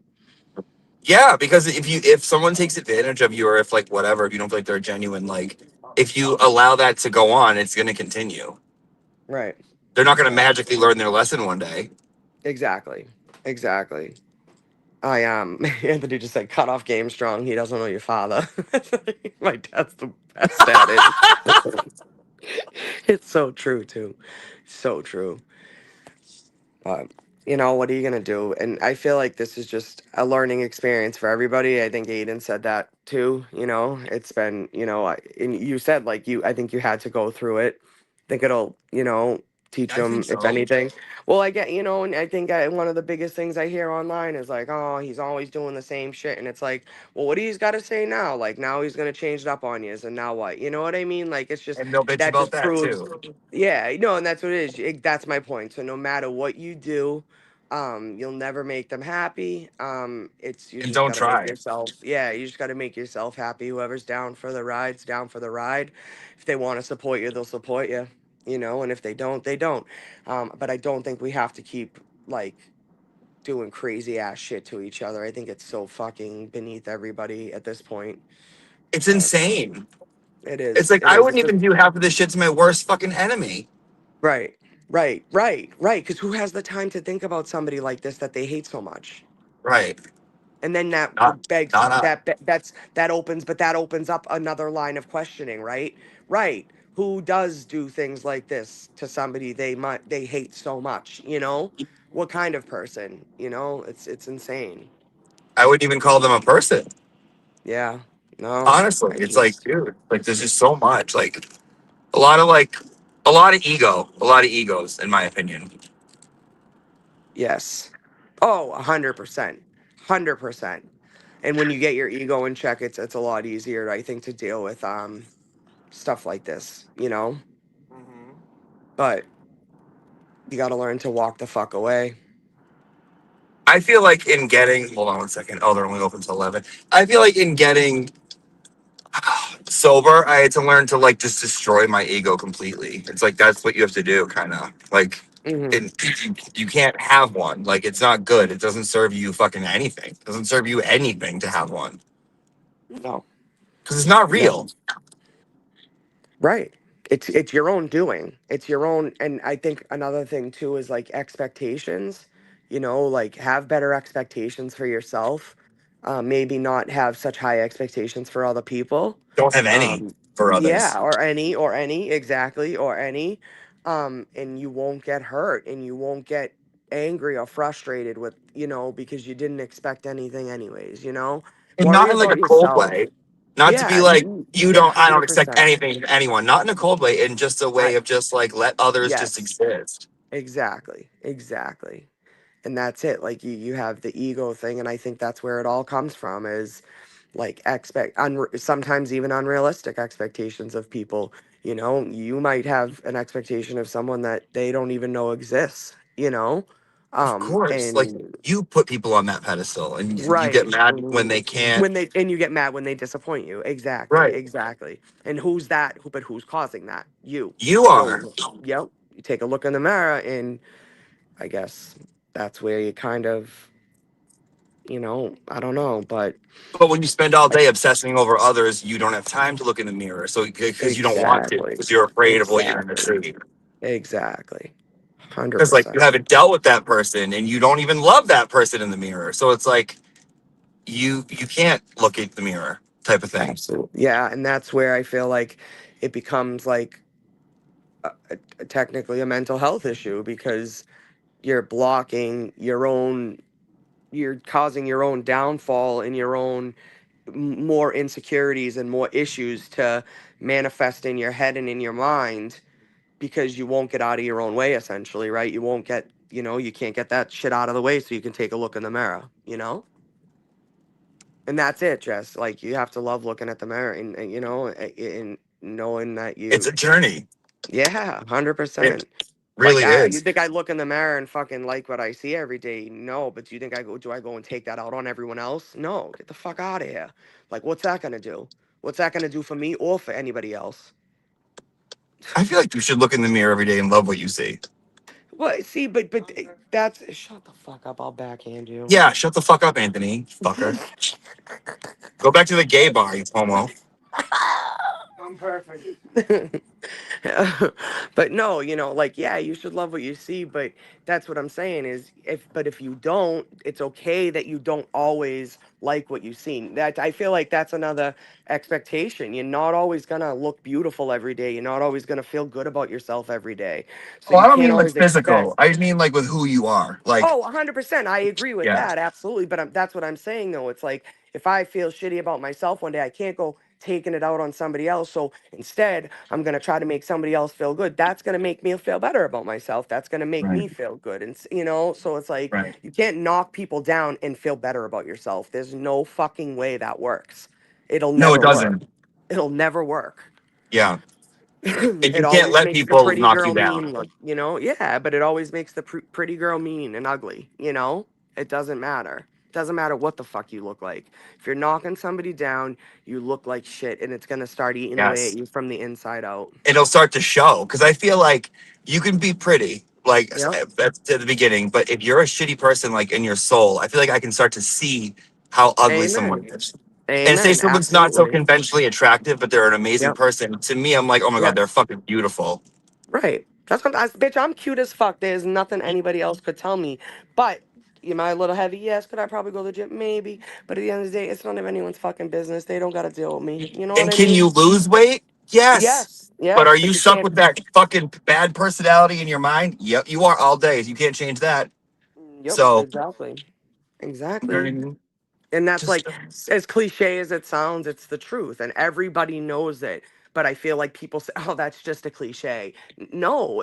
Yeah, because if someone takes advantage of you or if like whatever, if you don't feel like they're genuine, like if you allow that to go on, it's gonna continue. Right. They're not gonna magically learn their lesson one day. Exactly. Exactly. I Anthony just said cut off Game Strong. He doesn't know your father. My dad's the best at it. It's so true too. So true. But what are you gonna do? And I feel like this is just a learning experience for everybody. I think Aiden said that too. It's been, and you said like I think you had to go through it. I think it'll, teach I think them if so. anything. Well, I get, and I think one of the biggest things I hear online is like, oh, he's always doing the same shit, and it's like, well, what do you got to say now? Like now he's gonna change it up on you, and now what? You know what I mean? Like it's just And they'll bitch that about just that proves. too. Yeah, no, and that's what it is. That's my point. So no matter what you do, you'll never make them happy. You And just don't gotta make try. yourself, yeah, you just gotta make yourself happy. Whoever's down for the ride's down for the ride. If they want to support you, they'll support you, and if they don't, they don't. But I don't think we have to keep like doing crazy ass shit to each other. I think it's so fucking beneath everybody at this point. It's But insane. it It's is, like it I is. wouldn't It's even just do half of this shit to my worst fucking enemy. right, right. Because who has the time to think about somebody like this that they hate so much? Right. And then that Not begs not us. that opens up another line of questioning, right, who does do things like this to somebody they hate so much, what kind of person, it's insane. I wouldn't even call them a person. Yeah, no, Honestly. I It's like, just dude, like there's just so much. A lot of like a lot of ego. A lot of egos, in my opinion. yes, oh, 100%, 100%. And when you get your ego in check, it's a lot easier, I think, to deal with stuff like this, but you got to learn to walk the fuck away. I feel like in getting hold on one second. Oh, they're only open till 11. I feel like in getting sober, I had to learn to like just destroy my ego completely. It's like that's what you have to do, kind of like. Hmm. You can't have one. Like it's not good. It doesn't serve you fucking anything. It doesn't serve you anything to have one No, because it's not no, real. right. It's your own doing. It's your own, and I think another thing too is like expectations. Like have better expectations for yourself. Maybe not have such high expectations for other people. Don't have any Um, for yeah, others. or any, exactly, or any. And you won't get hurt, and you won't get angry or frustrated with, because you didn't expect anything anyways. And not Worry in like about a cold yourself. way. Not to be Yeah, like you yeah, don't. I don't hundred expect percent. anything from anyone. Not in a cold way. In just a way I of just like let others just Yes, exist. exactly, exactly. And that's it. Like you have the ego thing, and I think that's where it all comes from. Is like sometimes even unrealistic expectations of people. You might have an expectation of someone that they don't even know exists. Of course, like And you put people on that pedestal, and you get right mad when they can't. and you get mad when they disappoint you. Exactly, Right. exactly. And who's that? But who's causing that? You. You are. So, yep. You take a look in the mirror, and I guess that's where you kind of, I don't know, but But when you spend all like day obsessing over others, you don't have time to look in the mirror. So because you don't want to, exactly, because you're afraid of what you're going to exactly, see. exactly, hundred Because like you percent, haven't dealt with that person, and you don't even love that person in the mirror. So it's like you can't look at the mirror type of thing. absolutely, yeah, and that's where I feel like it becomes like technically a mental health issue because you're blocking your own, you're causing your own downfall and your own more insecurities and more issues to manifest in your head and in your mind because you won't get out of your own way, essentially, right? You won't get, you can't get that shit out of the way so you can take a look in the mirror. And that's it, Jess. Like, you have to love looking at the mirror and knowing that It's a journey. yeah, It 100%. Like, really you is. think I look in the mirror and fucking like what I see every day? No, but do you think do I go and take that out on everyone else? No, get the fuck out of here. Like, what's that gonna do? What's that gonna do for me or for anybody else? I feel like you should look in the mirror every day and love what you see. Well, see, but that's shut the fuck up. I'll backhand you. Yeah, shut the fuck up, Anthony. Fucker. Go back to the gay bar, you homo. I'm perfect. But no, like, yeah, you should love what you see, but that's what I'm saying is if you don't, it's okay that you don't always like what you see. That I feel like that's another expectation. You're not always gonna look beautiful every day. You're not always gonna feel good about yourself every day. So Well, you I don't can't mean like always expect. physical. I mean like with who you are. Like, Oh, 100%. I agree with yeah, that. Absolutely. But that's what I'm saying, though. It's like if I feel shitty about myself one day, I can't go taking it out on somebody else. So instead, I'm going to try to make somebody else feel good. That's going to make me feel better about myself. That's going to make right, me feel good. And, so it's like right. you can't knock people down and feel better about yourself. There's no fucking way that works. It'll No, it never work. doesn't. It'll never work. Yeah, and It you can't always let makes the people pretty knock you girl down. mean look. Yeah, but it always makes the pretty girl mean and ugly. It doesn't matter. Doesn't matter what the fuck you look like. If you're knocking somebody down, you look like shit and it's going to start eating away at Yes, you from the inside out. it'll start to show because I feel like you can be pretty, like Yep. that's to the beginning, but if you're a shitty person, like in your soul, I feel like I can start to see how ugly someone Amen. is. And say Amen. someone's not so Absolutely. conventionally attractive, but they're an amazing Yep. person. To me, I'm like, oh my god, they're Yes. fucking beautiful. Right. That's what bitch, I'm cute as fuck. There's nothing anybody else could tell me. But am I a little heavy? Yes. Could I probably go to the gym? Maybe. But at the end of the day, it's none of anyone's fucking business. They don't got to deal with me. You know what And I can mean? you lose weight? Yes. Yes. But are Yes. you But you stuck can't. with that fucking bad personality in your mind? Yep, you are all day. You can't change that. Yep. So, Exactly. you know what I Exactly. mean? And that's Just like, as cliche as it sounds, it's the truth. And everybody knows it. But I feel like people say, oh, that's just a cliche. No,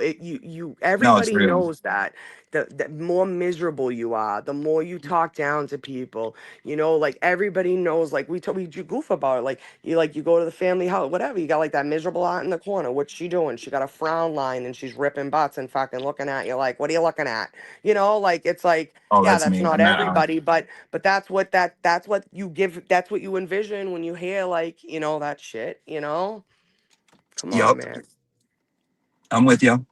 no, it's everybody real. knows that. The more miserable you are, the more you talk down to people, like everybody knows, like we goof about it. Like you go to the family house, whatever, you got like that miserable aunt in the corner. What's she doing? She got a frown line and she's ripping butts and fucking looking at you like, what are you looking at? Like, it's like, Oh, yeah, that's that's me. not I'm that aunt. everybody, but that's what you give, that's what you envision when you hear like, that shit. Come on, Yep, man. I'm with you.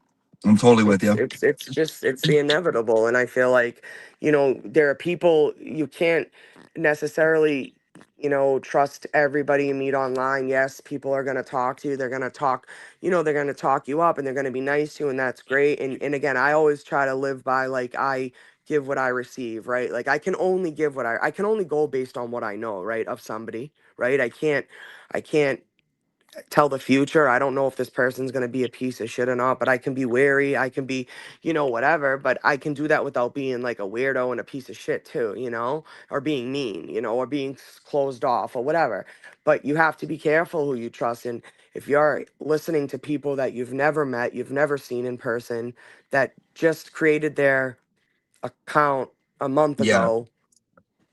I'm totally with It's you. it's it's just it's the inevitable. And I feel like, there are people you can't necessarily, trust everybody you meet online. Yes, people are gonna talk to you, they're gonna talk, they're gonna talk you up and they're gonna be nice to you, and that's great. And again, I always try to live by like I give what I receive, right? Like I can only give what I can only go based on what I know, right, of somebody, right? I can't tell the future. I don't know if this person's going to be a piece of shit or not, but I can be wary. I can be, whatever, but I can do that without being like a weirdo and a piece of shit too, or being mean, or being closed off or whatever. But you have to be careful who you trust. And if you're listening to people that you've never met, you've never seen in person, that just created their account a month Yeah, ago,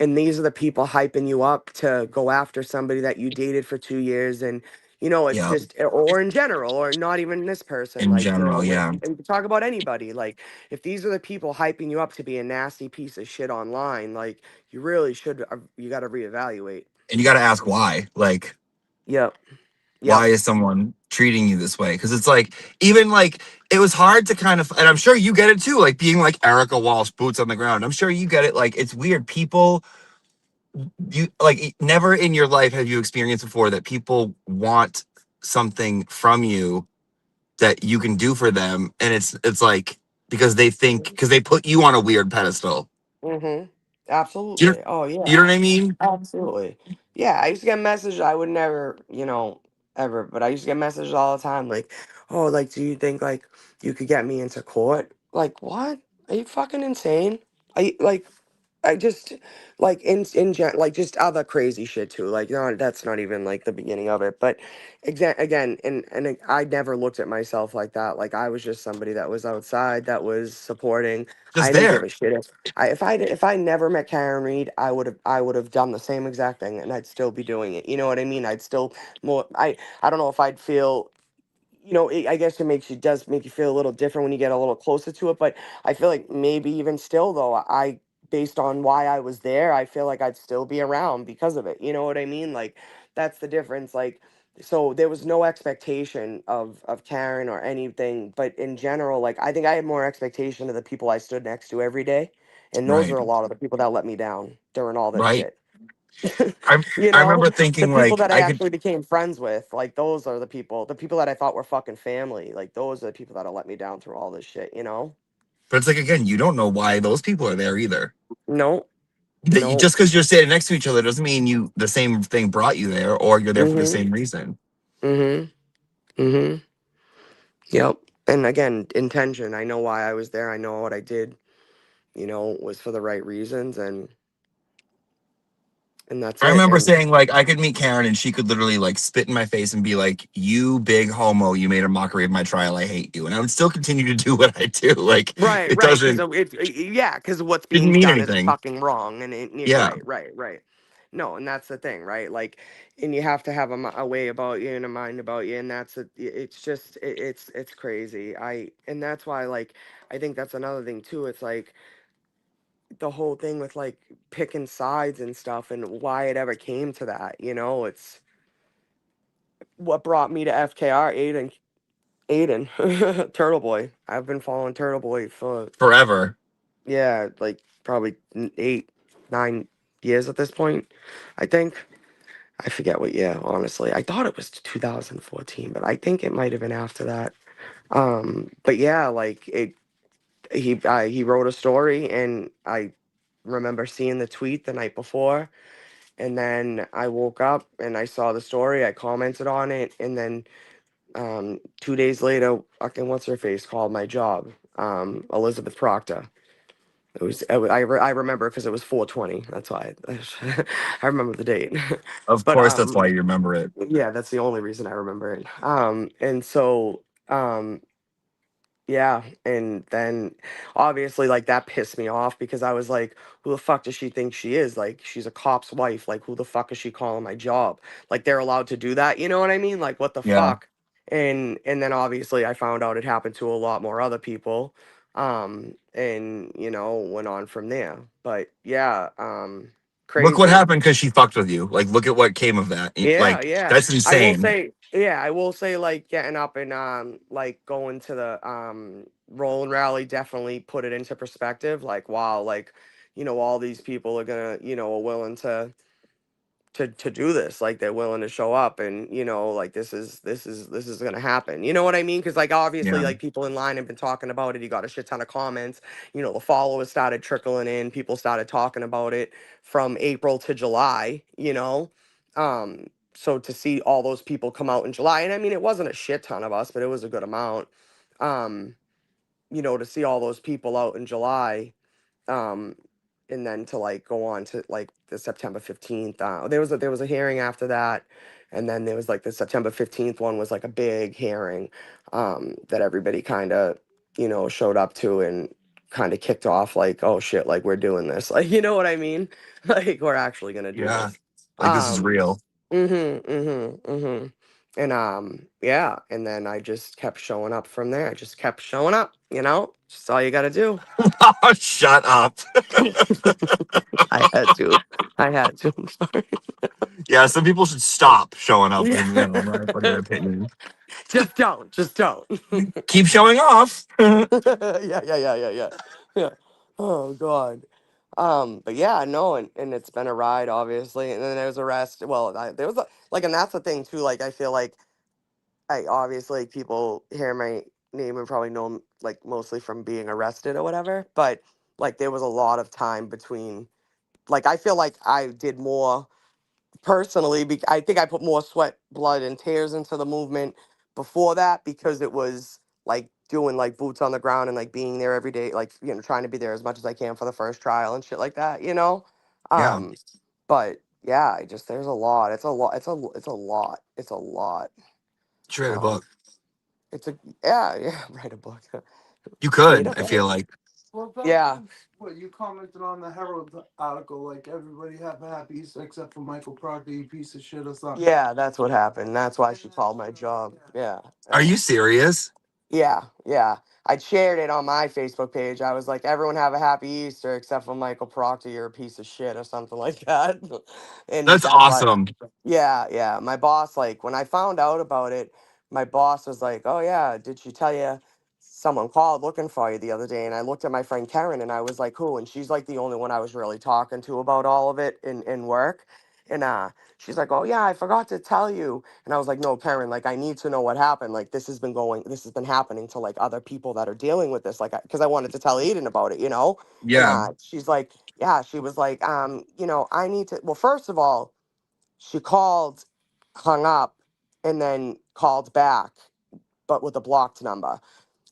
and these are the people hyping you up to go after somebody that you dated for 2 years, and it's yeah. just, or in general, or not even this person, In like, general, with, yeah. and you talk about anybody, like, if these are the people hyping you up to be a nasty piece of shit online, like, you really should, you got to reevaluate. And you got to ask why. Like, Yep. why Yep. is someone treating you this way? Because it's like, even like, it was hard to kind of, and I'm sure you get it too, like being like Erica Walsh, boots on the ground. I'm sure you get it. Like, it's weird. People, you like, never in your life have you experienced before that people want something from you that you can do for them. And it's like, because they think, because they put you on a weird pedestal. Mm-hmm. Do you, Absolutely. Oh you know yeah. what I mean? Absolutely. Yeah, I used to get messages I would never, ever, but I used to get messages all the time like, "Oh, like, do you think like you could get me into court?" Like, what? Are you fucking insane? I just like like just other crazy shit too. Like, no, that's not even like the beginning of it. But again, I never looked at myself like that. Like I was just somebody that was outside, that was supporting. Just I didn't give there. a shit if I never met Karen Reed, I would have done the same exact thing, and I'd still be doing it. You know what I mean? I'd still more. I don't know if I'd feel, I guess does make you feel a little different when you get a little closer to it. But I feel like maybe even still, though, based on why I was there, I feel like I'd still be around because of it. You know what I mean? Like, that's the difference. Like, so there was no expectation of Karen or anything. But in general, like, I think I had more expectation of the people I stood next to every day. And those Right. are a lot of the people that let me down during all this Right. shit. I You I know, remember the thinking people like that I I could, actually became friends with, like those are the people that I thought were fucking family. Like those are the people that'll let me down through all this shit, you know? but it's like again, you don't know why those people are there either. No, That you, no. just because you're standing next to each other doesn't mean you the same thing brought you there or you're there for the Mm-hmm. same reason. Mm-hmm. Mm-hmm. Yep. And again, intention. I know why I was there. I know what I did, was for the right reasons and that's I it. remember And saying like I could meet Karen and she could literally like spit in my face and be like, "You big homo, you made a mockery of my trial. I hate you," and I would still continue to do what I do. Like right, it right, because doesn't yeah, because what's didn't being mean done is anything. fucking wrong, and Yeah, right, right, right. No, and that's the thing, right? Like, and you have to have a way about you and a mind about you, and it's just it's crazy. And that's why, like, I think that's another thing too. It's like the whole thing with like picking sides and stuff, and why it ever came to that. It's what brought me to FKR, Aiden, Turtleboy. I've been following Turtleboy for, forever. yeah, like probably 8, 9 years at this point, I think. I forget what year, honestly. I thought it was 2014, but I think it might have been after that. But yeah, like he wrote a story, and I remember seeing the tweet the night before, and then I woke up and I saw the story. I commented on it, and then 2 days later, fucking what's her face called my job, Elizabeth Proctor. I remember because it was 420. That's why I remember the date. Of But course, that's why you remember it. yeah, that's the only reason I remember it. And so yeah, and then obviously like that pissed me off because I was like, who the fuck does she think she is? Like she's a cop's wife. Like who the fuck is she calling my job? Like they're allowed to do that, you know what I mean? Like what the Yeah. fuck? And then obviously I found out it happened to a lot more other people. And went on from there. But yeah, Look what crazy. happened because she fucked with you. Like, look at what came of that. Yeah, Like, yeah. that's insane. I will say like getting up and like going to the rolling rally definitely put it into perspective. Like wow, like all these people are gonna, are willing to do this. Like they're willing to show up and like this is gonna happen. You know what I mean? Because like obviously Yeah. like people in line have been talking about it. You got a shit ton of comments. The followers started trickling in. People started talking about it from April to July. So to see all those people come out in July, and I mean it wasn't a shit ton of us, but it was a good amount. Um, to see all those people out in July, um and then to like go on to like the September 15th, there was a hearing after that, and then there was like the September 15th one was like a big hearing that everybody kind of showed up to and kind of kicked off like, oh shit, like we're doing this, like you know what I mean. Like we're actually gonna do Yeah. this. Like, this is um real. and yeah, and then I just kept showing up from there. I just kept showing up, just all you gotta do. Oh, shut up. I had to. I had to. I'm sorry. Yeah, some people should stop showing up in, Yeah. my fucking opinion. Just don't. Just don't. Keep showing off. Yeah, yeah, yeah, yeah, yeah. Yeah. Oh God. But yeah, no, and it's been a ride, obviously. And then there was arrest. Well, there was like, and that's the thing too. Like, I feel like I obviously people hear my name and probably know like mostly from being arrested or whatever. But like, there was a lot of time between. Like, I feel like I did more personally. I think I put more sweat, blood, and tears into the movement before that because it was like doing like boots on the ground and like being there every day, like trying to be there as much as I can for the first trial and shit like that. Yeah. Um, but yeah, I just there's a lot. It's a lot. It's a lot. It's a lot. Should write a Um, book. it's a yeah, yeah. Write a book. You Made could, up. I feel like. Well, that Yeah. was what you commented on the Herald article, like everybody have a happy Easter except for Michael Proctor, you piece of shit or something. Yeah, that's what happened. That's why she called my job. Yeah. Are And you serious? yeah, yeah. I shared it on my Facebook page. I was like, everyone have a happy Easter except for Michael Proctor, you're a piece of shit or something like that. And That's that's why, awesome. yeah, yeah. My boss, like, when I found out about it, my boss was like, oh, yeah, did she tell you someone called looking for you the other day? And I looked at my friend Karen and I was like, who? And she's like the only one I was really talking to about all of it in work. And she's like, oh yeah, I forgot to tell you. And I was like, no, Karen, like I need to know what happened. Like this has been happening to like other people that are dealing with this. Like, because I wanted to tell Aiden about it, you know? And Yeah. she's like, yeah, she was like, you know, I need to, well, first of all, she called, hung up, and then called back, but with a blocked number.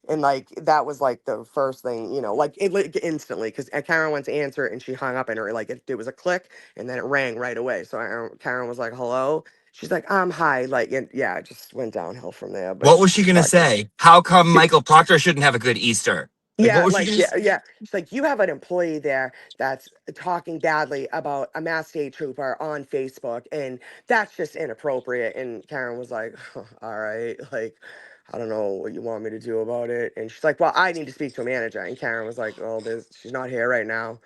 And like that was like the first thing, you know, like it like instantly because Karen went to answer it and she hung up and her like it was a click and then it rang right away. So Karen was like, "Hello." She's like, hi." Like, and yeah, it just went downhill from there. But What was she she's gonna like, say? How come she, Michael Proctor shouldn't have a good Easter? Like, what yeah, was she like gonna yeah, say? yeah. She's like, you have an employee there that's talking badly about a Mass State Trooper on Facebook, and that's just inappropriate. And Karen was like, all right, like, I don't know what you want me to do about it. And she's like, well, I need to speak to a manager. And Karen was like, oh, she's not here right now.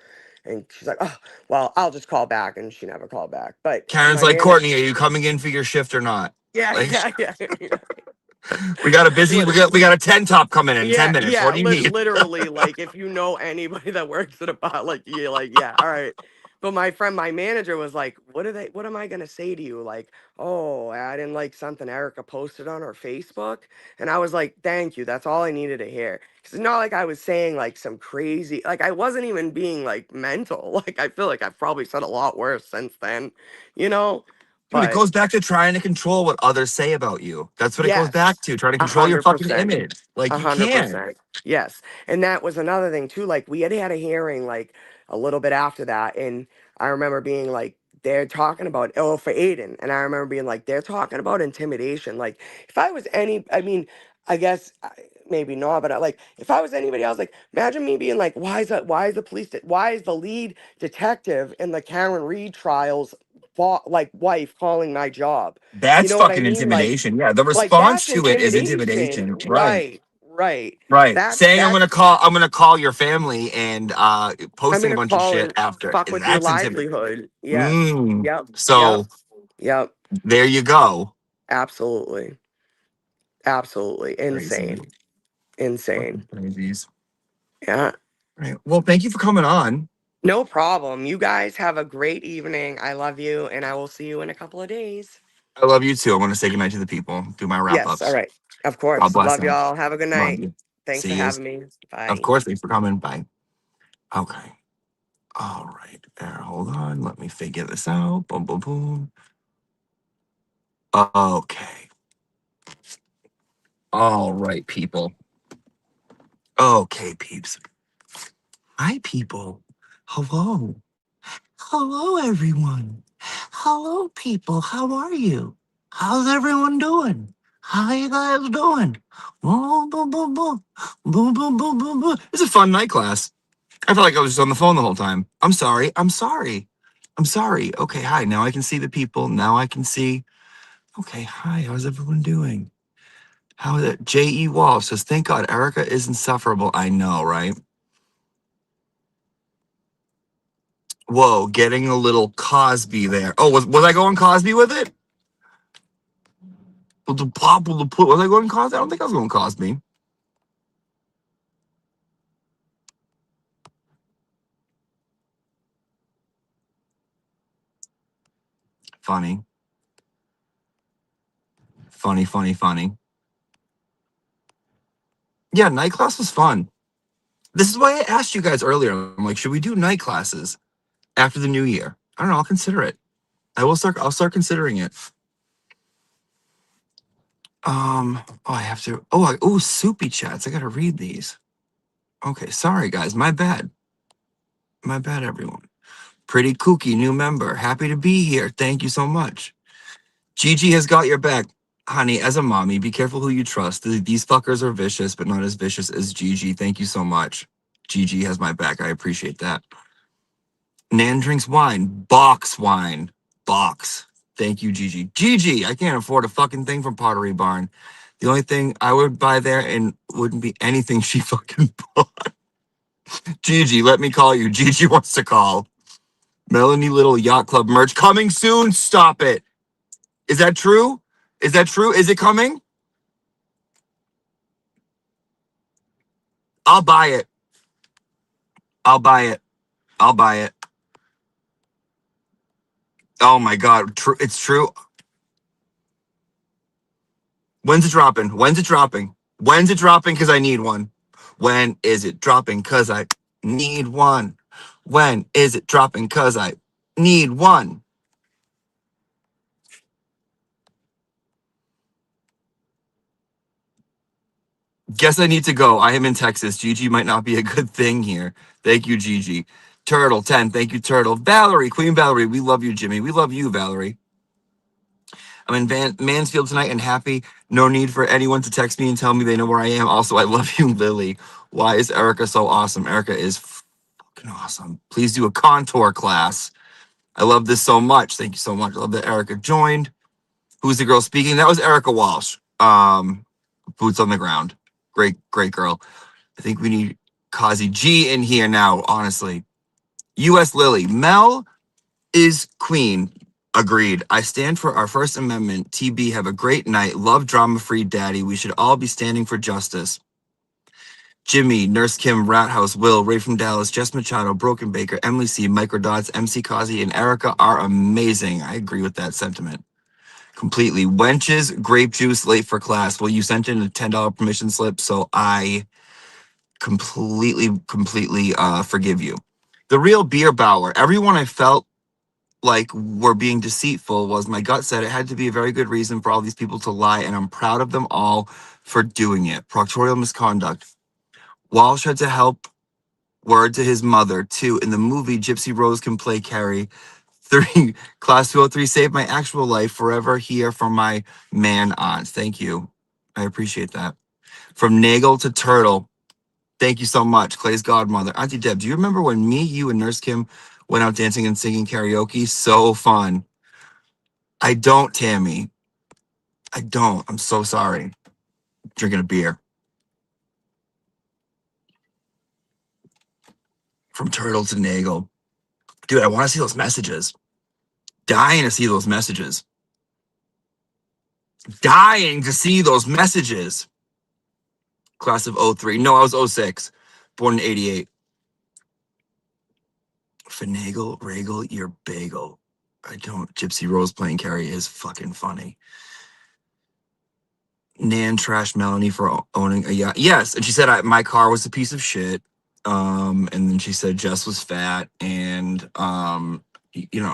And she's like, oh, well, I'll just call back. And she never called back. But Karen's my like, manager, Courtney, are you coming in for your shift or not? yeah, Like, yeah, yeah, yeah. we got a busy, we got a 10 top coming in 10 Yeah, minutes. yeah, What do you need? literally, like if you know anybody that works at a bar, like you're like, yeah, all right. But my manager was like, what am I gonna say to you? Like, oh, I didn't like something Erica posted on her Facebook. And I was like, thank you. That's all I needed to hear. Cause it's not like I was saying like some crazy, like I wasn't even being like mental. Like I feel like I've probably said a lot worse since then, you know? Dude, it But goes back to trying to control what others say about you. That's what it goes back yes, to, trying to a control your hundred fucking percent. image. Like, A you hundred can't. percent. Yes. And that was another thing too. Like we had a hearing like a little bit after that. And I remember being like, they're talking about, oh, for Aiden. And I remember being like, they're talking about intimidation. Like if I was I mean, I guess maybe not, but like if I was anybody else, like imagine me being like, why is the why is the lead detective in the Karen Reed trials, like wife calling my job? You That's know what I fucking mean? intimidation. Yeah, the Like response that's to it is intimidation. intimidation. Right. Right. Right. Right. That's Saying that's I'm gonna call your family and I'm posting a gonna bunch of call shit and after. fuck with your That's intimidating. livelihood. Yes. Mm. Yep. Yep. So Yep. there you go. Absolutely. Absolutely. Crazy. Insane. Insane. Fucking crazies. Yeah. Right. Well, thank you for coming on. No problem. You guys have a great evening. I love you, and I will see you in a couple of days. I love you too. I want to say goodnight to the people. Do my wrap Yes. All ups. right. Of God course. bless Love them. y'all. Have a good Love night. you. Thanks for See you. having me. Of Bye. course, thanks for coming. Bye. Okay. All right. Hold on. Let me figure this out. Boom, boom, boom. Okay. All right, people. Okay, peeps. Hi, people. Hello. Hello, everyone. Hello, people. How are you? How's everyone doing? How you guys doing? Boom, boom, boom, boom. Boom, boom, boom, boom, boom. It's a fun night class. I felt like I was just on the phone the whole time. I'm sorry. I'm sorry. I'm sorry. Okay, hi. Now I can see the people. Now I can see. Okay, hi. How's everyone doing? How is it? J.E. Walsh says, thank God Erica is insufferable. I know, right? Whoa, getting a little Cosby there. Oh, was I going Cosby with it? With the pop, with the put. Was I going Cosby? I don't think I was going Cosby. Funny. Funny, funny, funny. Yeah, night class was fun. This is why I asked you guys earlier. I'm like, should we do night classes after the new year? I don't know. I'll consider it. I'll start considering it. Oh, I have to. Oh, soupy chats. I gotta read these. Okay, sorry guys. My bad. My bad, everyone. Pretty kooky new member. Happy to be here. Thank you so much. Gigi has got your back. Honey, as a mommy, be careful who you trust. These fuckers are vicious, but not as vicious as Gigi. Thank you so much. Gigi has my back. I appreciate that. Nan drinks wine. Box wine. Box. Thank you, Gigi. Gigi, I can't afford a fucking thing from Pottery Barn. The only thing I would buy there and wouldn't be anything she fucking bought. Gigi, let me call you. Gigi wants to call. Melanie Little Yacht Club merch coming soon. Stop it. Is that true? Is that true? Is it coming? I'll buy it. I'll buy it. I'll buy it. Oh my God. It's true. When's it dropping? When's it dropping? When's it dropping? Because I need one. When is it dropping? Because I need one. When is it dropping? Because I need one. Guess I need to go. I am in Texas. Gigi might not be a good thing here. Thank you, Gigi. Turtle 10. Thank you, Turtle. Valerie, Queen Valerie. We love you, Jimmy. We love you, Valerie. I'm in Mansfield tonight and happy. No need for anyone to text me and tell me they know where I am. Also, I love you, Lily. Why is Erica so awesome? Erica is fucking awesome. Please do a contour class. I love this so much. Thank you so much. I love that Erica joined. Who's the girl speaking? That was Erica Walsh. Boots on the ground. Great, great girl. I think we need Kazi G in here now, honestly. U.S. Lily. Mel is queen. Agreed. I stand for our First Amendment. TB, have a great night. Love drama-free daddy. We should all be standing for justice. Jimmy, Nurse Kim, Rat House, Will, Ray from Dallas, Jess Machado, Broken Baker, Emily C, Microdots, MC Kazi, and Erica are amazing. I agree with that sentiment completely. Wenches, grape juice, late for class. Well, you sent in a $10 permission slip, so I completely forgive you. The real beer Bauer. Everyone I felt like were being deceitful was my gut said it had to be a very good reason for all these people to lie, and I'm proud of them all for doing it. Proctorial misconduct. Walsh had to help. Word to his mother, too. In the movie, Gypsy Rose can play Carrie. 3, Class 203 saved my actual life. Forever here for my man aunt. Thank you. I appreciate that. From Nagel to Turtle. Thank you so much. Clay's godmother. Auntie Deb, do you remember when me, you, and Nurse Kim went out dancing and singing karaoke? So fun. I don't, Tammy. I don't. I'm so sorry. Drinking a beer. From Turtle to Nagel. Dude, I want to see those messages. Dying to see those messages. Dying to see those messages. Class of 03. No, I was 06. Born in 88. Finagle, Regal, your bagel. I don't. Gypsy Rose playing Carrie is fucking funny. Nan trashed Melanie for owning a yacht. Yes, and she said my car was a piece of shit. And then she said Jess was fat, and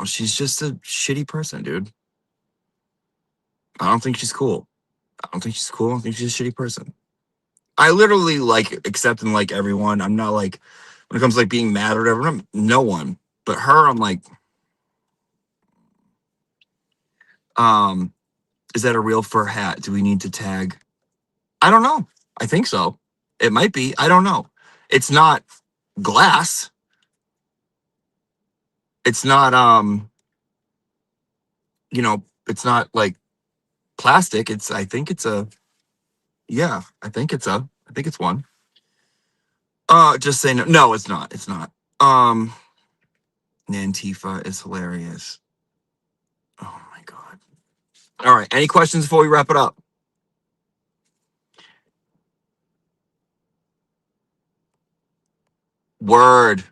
she's just a shitty person, dude. I don't think she's cool. I don't think she's a shitty person. I literally accept and like everyone. I'm not like when it comes to being mad or whatever. I'm no one, but her. I'm like, is that a real fur hat? Do we need to tag? I don't know. I think so. It might be. I don't know. It's not glass. It's not it's not like plastic. I think it's one. Just say no. No, it's not. It's not. Nantifa is hilarious. Oh my God. All right. Any questions before we wrap it up? Word.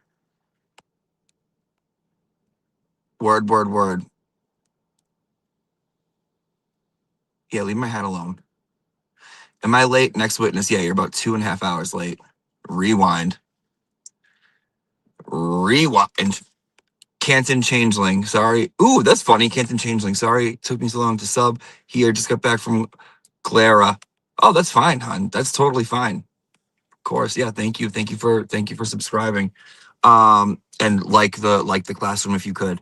Yeah, leave my hat alone. Am I late? Next witness. Yeah, you're about 2.5 hours late. Rewind. Canton Changeling. Sorry. Ooh, that's funny. Canton Changeling. Sorry, took me so long to sub here. Just got back from Clara. Oh, that's fine, hon. That's totally fine. Of course. Yeah. Thank you. Thank you for subscribing. And like the classroom if you could.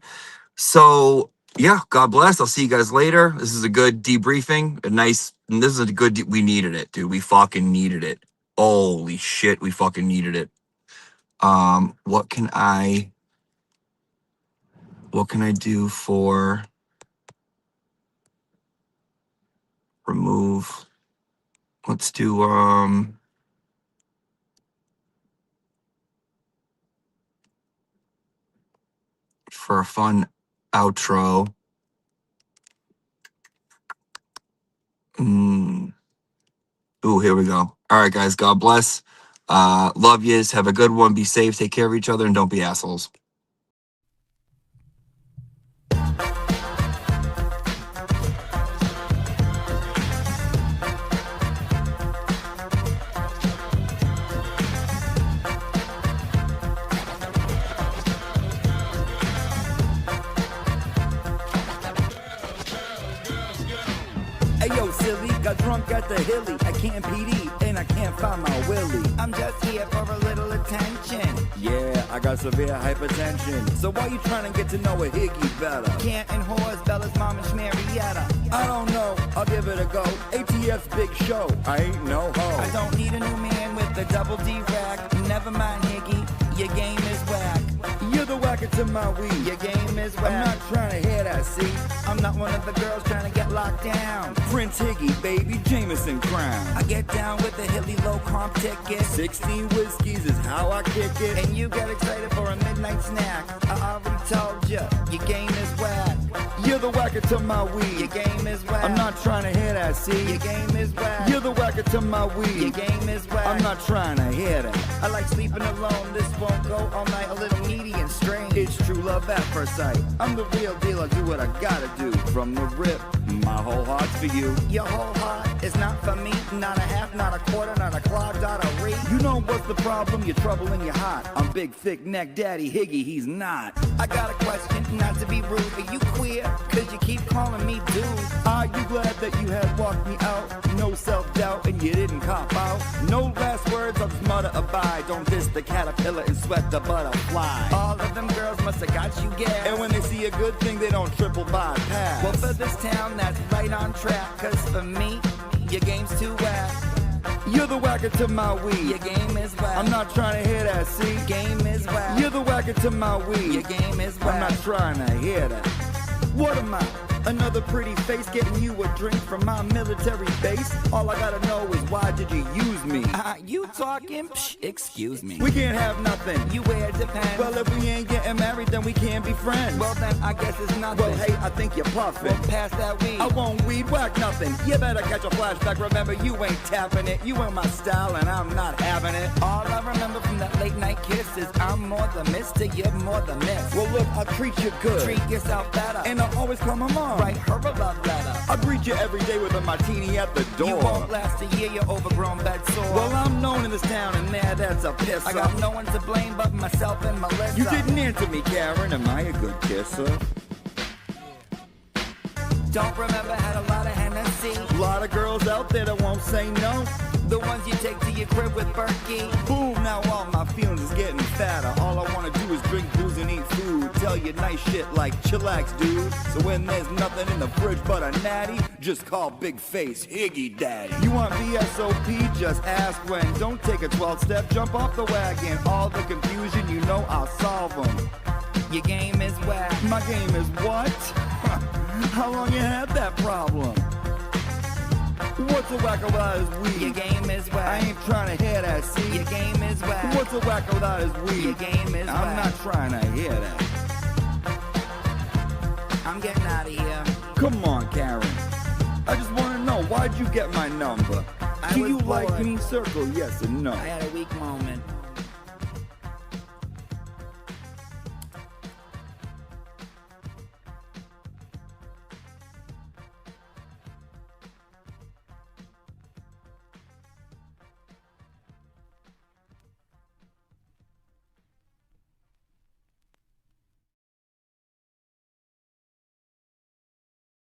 So yeah, God bless. I'll see you guys later. This is a good debriefing. We needed it, dude. We fucking needed it. Holy shit, we fucking needed it. What can I do for remove? Let's do for a fun outro. Ooh, here we go. All right, guys. God bless. Love yous. Have a good one. Be safe. Take care of each other, and don't be assholes. got drunk at the Hilly. I can't PD and I can't find my Willie. I'm just here for a little attention. Yeah, I got severe hypertension. So why you trying to get to know a Higgy better? Canton whores, Bella's mom and Schmarietta. I don't know, I'll give it a go. ATF's big show, I ain't no hoe. I don't need a new man with a double D rack. Never mind, Higgy, your game is whack. You're the whacker to my weed. Your game is I'm whack. not trying to hear that, see? I'm not one of the girls trying to get locked down. Prince Higgy, baby, Jameson Crown. I get down with the Hilly low comp ticket. 16 whiskeys is how I kick it. And you get excited for a midnight snack. I already told ya, your game is whack. You're the whacker to my weed. Your game is whack. I'm not trying to hear that, see? Your game is whack. You're the whacker to my weed. Your game is whack. I'm not trying to hear that. I like sleeping alone. This won't go all night. A little needy and strange. It's true love at first sight. I'm the real deal, I do what I gotta do. From the rip, my whole heart's for you. Your whole heart is not for me. Not a half, not a quarter, not a clog, not a re. You know what's the problem? You're troubling your heart. I'm big, thick neck daddy Higgy, he's not. I got a question, not to be rude. Are you queer? Cause you keep calling me dude. Are you glad that you had walked me out? No self-doubt and you didn't cop out. No last words, I'll just mutter abide. Don't diss the caterpillar and sweat the butterfly. All of them girls must have got you gas. And when they see a good thing, they don't triple bypass. Well, for this town, that's right on track. Cause for me, your game's too whack. You're the whacker to my weed. Your game is whack. I'm not trying to hear that, see? Game is whack. You're the whacker to my weed. Your game is I'm not whack. trying to hear that. What am I? Another pretty face getting you a drink from my military base? All I gotta know is why did you use me? You talking? Psh, excuse me. We can't have nothing. You wear depends. Well, if we ain't getting married, then we can't be friends. Well, then I guess it's nothing. Well, hey, I think you're puffing. Well, pass that weed. I won't weed whack nothing. You better catch a flashback. Remember, you ain't tapping it. You ain't my style, and I'm not having it. All I remember from that late night kiss is I'm more the mister, you're more the miss. Well, look, I'll treat you good. Treat yourself better. And I'll always call my mom. Write her a love letter. I greet you every day with a martini at the door. You won't last a year, you're overgrown bed sore. Well, I'm known in this town, and there, that's a piss. I got no one to blame but myself and Melissa. You didn't answer me, Karen. Am I a good kisser? Don't remember, had a lot of Hennessy. A lot of girls out there that won't say no. The ones you take to your crib with Berkey. Boom, now all my feelings is getting fatter. All I wanna do is drink booze and eat food. Tell you nice shit like chillax, dude. So when there's nothing in the fridge but a natty, just call Big Face Higgy Daddy. You want VSOP? Just ask when. Don't take a 12-step, jump off the wagon. All the confusion, you know I'll solve them. Your game is whack. My game is what? How long you had that problem? What's a wacko without his weed? Your game is I whack. ain't trying to hear that, see? Your game is whack. What's a wacko without his weed? Your game is I'm whack. not trying to hear that. I'm getting out of here. Come on, Karen. I just want to know, why'd you get my number? I Do was you like bored. green circle, yes or no? I had a weak moment.